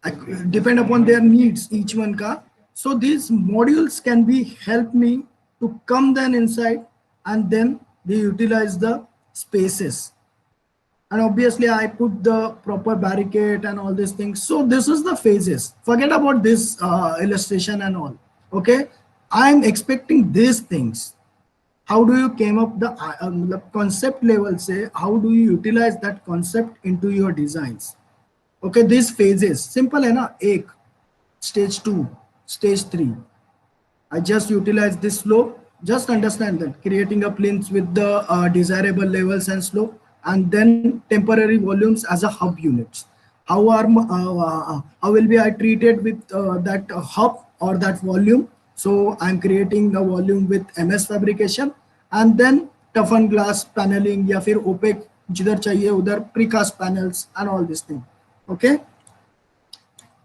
uh, depend upon their needs, each one ka. So these modules can be help me to come then inside, and then they utilize the spaces. And obviously I put the proper barricade and all these things. So this is the phases. Forget about this illustration and all. Okay, I'm expecting these things. How do you came up the concept level, say how do you utilize that concept into your designs? Okay, these phases simple hai na. Ek, stage 2, stage 3. I just utilize this slope. Just understand that creating a plinth with the desirable levels and slope, and then temporary volumes as a hub units. How will be I treated with that hub or that volume? So I'm creating the volume with MS fabrication, and then toughened glass paneling या फिर opaque जिधर चाहिए उधर precast panels and all this thing. Okay.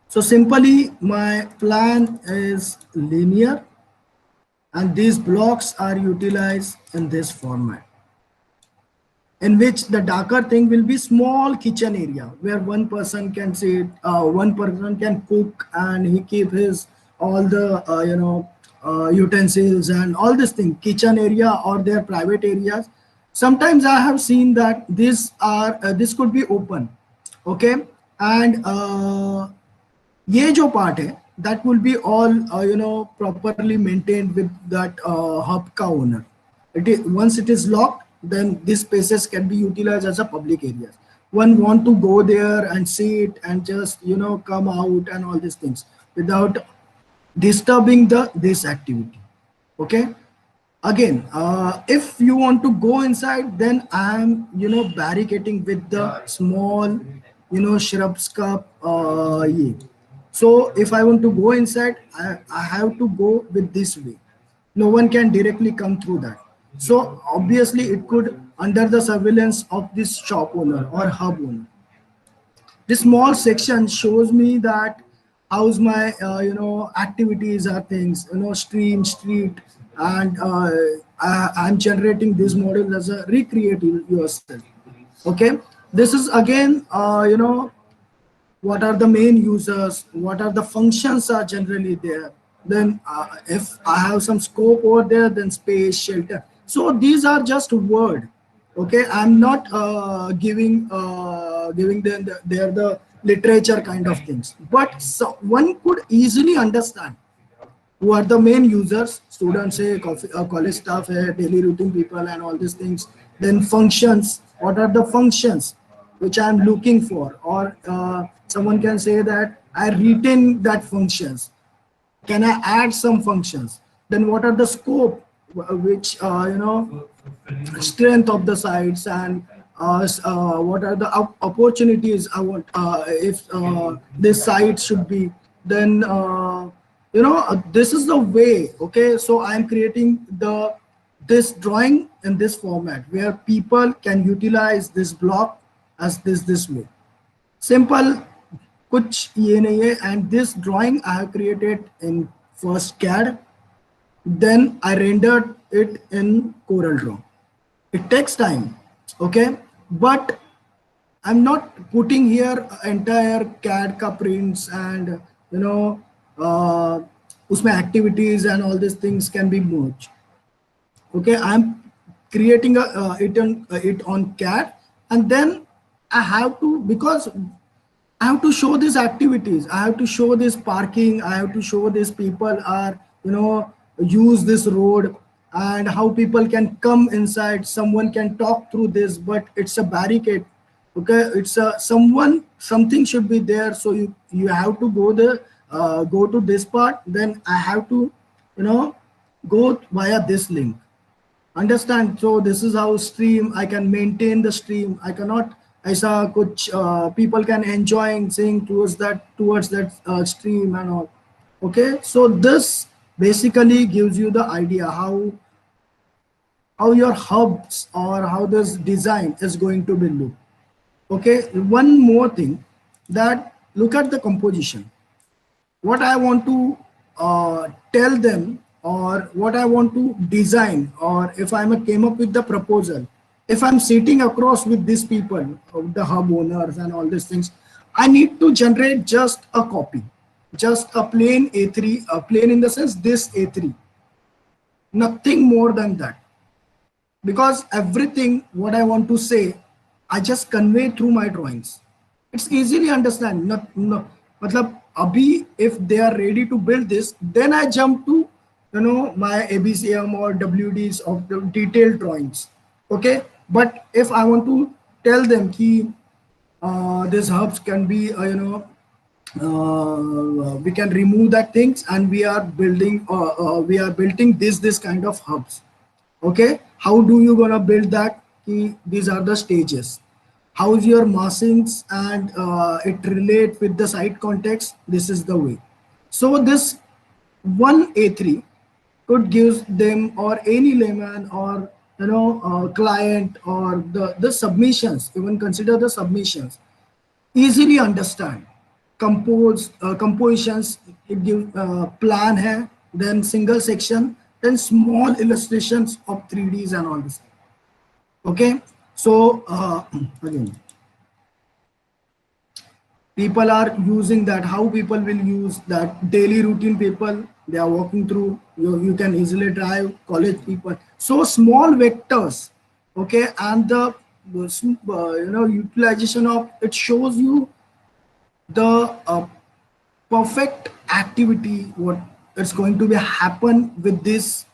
So simply my plan is linear, and these blocks are utilized in this format, in which the darker thing will be small kitchen area where one person can sit, one person can cook, and he keep his all the utensils and all this thing, kitchen area or their private areas. Sometimes I have seen that this could be open. Okay, and ये जो part है, that will be all properly maintained with that hub का owner. Once it is locked, then these spaces can be utilized as a public areas. One want to go there and sit and just come out and all these things without disturbing this activity. Okay, again, if you want to go inside, then I am barricading with the small shrubs cup. So if I want to go inside, I have to go with this way. No one can directly come through that. So obviously it could under the surveillance of this shop owner or hub owner. This small section shows me that how's my activities are things, stream, street, and I'm generating these models as a recreate yourself. Okay, this is again what are the main users, what are the functions are generally there. Then if I have some scope over there, then space, shelter. So these are just word. Okay, I'm not giving them they're the literature kind of things, but so one could easily understand who are the main users, students hai, college staff hai, daily routine people and all these things. Then functions, what are the functions which I'm looking for, or someone can say that I retain that functions, can I add some functions. Then what are the scope, which strength of the sites, and what are the opportunities I want, if this site should be. Then this is the way. Okay, so I am creating this drawing in this format where people can utilize this block as this way. Simple, कुछ ये नहीं है. And this drawing I have created in first CAD, then I rendered it in CorelDRAW. It takes time, okay, but I'm not putting here entire CAD ka prints and usme activities and all these things can be merged. Okay, I'm creating it on CAD, and then I have to, because I have to show these activities, I have to show this parking, I have to show these people are use this road, and how people can come inside, someone can talk through this, but it's a barricade. Okay, it's a something should be there, so you have to go to this part, then I have to go via this link. Understand? So this is how stream I can maintain the stream. I cannot aisa kuch people can enjoy seeing towards that stream and all. Okay, so this basically gives you the idea how your hubs or how this design is going to be look. Okay, one more thing, that look at the composition. what I want to tell them, or what I want to design, or if came up with the proposal, if I'm sitting across with these people, the hub owners and all these things, I need to generate just a copy, just a plain A3, a plain in the sense this A3, nothing more than that, because everything what I want to say, I just convey through my drawings. It's easily understand. No, matlab, abhi, if they are ready to build this, then I jump to my ABCM or WDs of the detailed drawings. Okay, but if I want to tell them ki these hubs can be we can remove that things, and we are building this kind of hubs. Okay, how do you gonna build that? These are the stages. How is your massings and it relate with the site context? This is the way. So this one A3 could give them, or any layman, or client, or the submissions, even consider the submissions, easily understand. Compositions, it gives plan hai, then single section, then small illustrations of 3Ds and all this. Okay, so again, people are using that. How people will use that? Daily routine people, they are walking through. You can easily drive. College people. So small vectors. Okay, and the utilization of it shows you the perfect activity what is going to be happen with this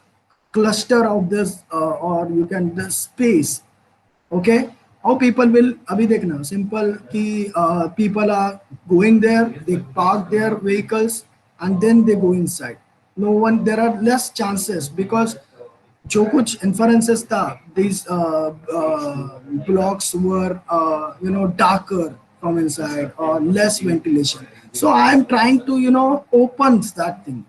cluster of this or you can the space. Okay, how people will abhi dekhna simple ki people are going there, they park their vehicles, and then they go inside. No one, there are less chances, because जो कुछ inferences था, these blocks were darker from inside, or less ventilation. So I am trying to open that thing.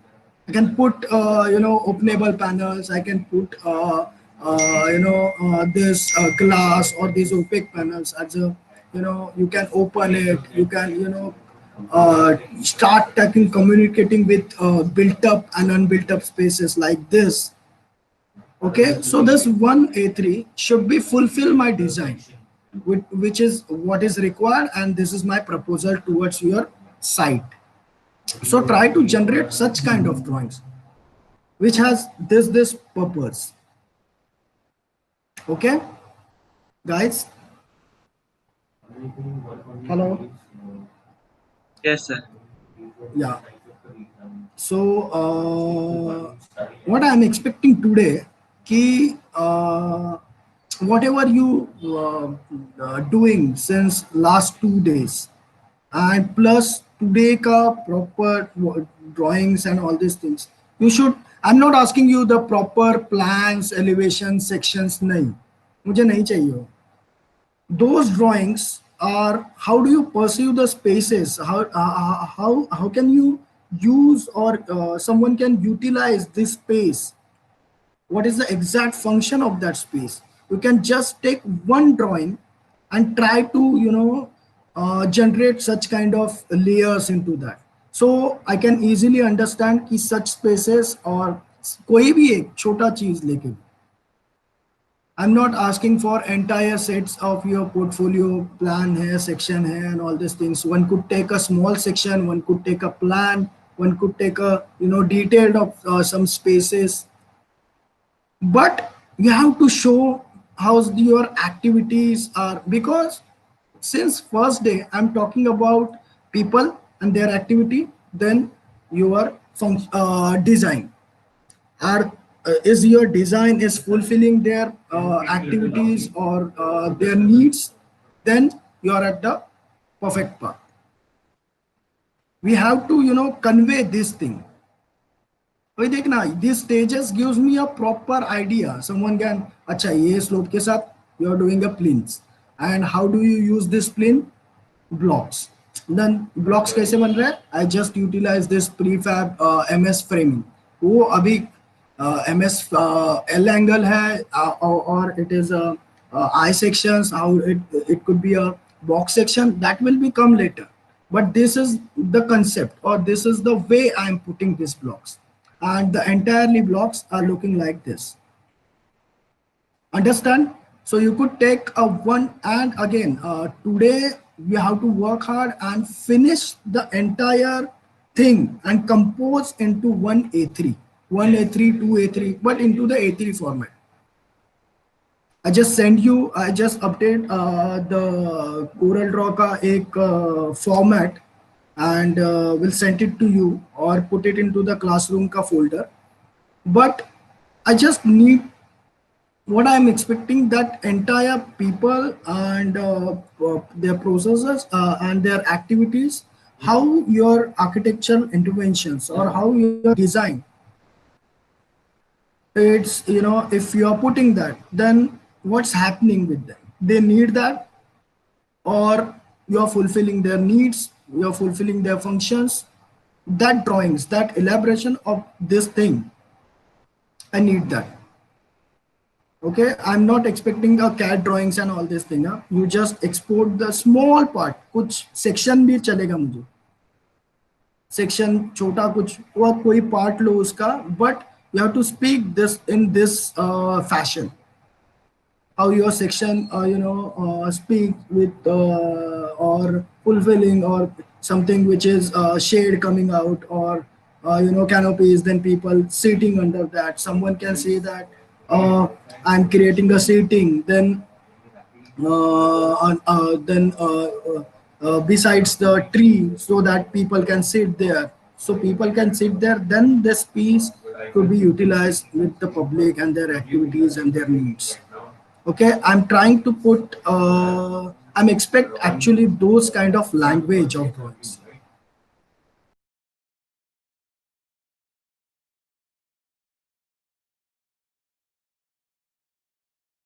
I can put openable panels. I can put this glass or these opaque panels as a you can open it. You can start talking, communicating with built up and unbuilt up spaces like this. Okay, so this one A3 should be fulfill my design, which is what is required, and this is my proposal towards your site. So try to generate such kind of drawings, which has this purpose. Okay, guys. Hello. Yes, sir. Yeah. So what I'm expecting today, ki whatever you doing since last 2 days, and plus today ka proper drawings and all these things, you should. I'm not asking you the proper plans, elevations, sections. नहीं, मुझे नहीं चाहिए वो. Those drawings are how do you perceive the spaces, how can you use, or someone can utilize this space, what is the exact function of that space. You can just take one drawing and try to generate such kind of layers into that. So I can easily understand कि such spaces, or कोई भी एक छोटा चीज लेके, I'm not asking for entire sets of your portfolio, plan hai, section hai, and all these things. One could take a small section, one could take a plan, one could take a detailed of some spaces. But you have to show how your activities are, because since first day I'm talking about people and their activity, then your design. Are is your design is fulfilling their activities or their needs, then you are at the perfect path. We have to convey this thing. भाई देखना, these stages gives me a proper idea. Someone can, अच्छा ये slope के साथ you are doing a planes, and how do you use this plane? Blocks. Then blocks कैसे बन रहा है? I just utilize this prefab MS framing. वो अभी MS L angle hai, or it is a I sections, how it could be a box section, that will become later. but this is the concept, or this is the way I'm putting these blocks, and the entirely blocks are looking like this. Understand? So you could take a one, and again today we have to work hard and finish the entire thing and compose into one A3, two A3, but into the A3 format. I just send you, I just update the Coral Draw का एक format, and will send it to you or put it into the classroom का folder. But I just need, what I'm expecting, that entire people and their processes and their activities, how your architectural interventions or how your design, it's, you know, if you are putting that, then what's happening with them? They need that, or you're fulfilling their needs, you're fulfilling their functions. That drawings, that elaboration of this thing, I need that. Okay, I'm not expecting a CAD drawings and all this thing. Huh? You just export the small part, कुछ section भी चलेगा मुझे, section छोटा कुछ, वो कोई part लो उसका, but you have to speak this in this fashion, how your section speak with or fulfilling, or something which is shade coming out, or canopies, then people sitting under that. Someone can say that I'm creating a seating, then besides the tree, so that people can sit there, so people can sit there, then this piece could be utilized with the public and their activities and their needs. Okay, I'm trying to put I'm expect actually those kind of language of drawings.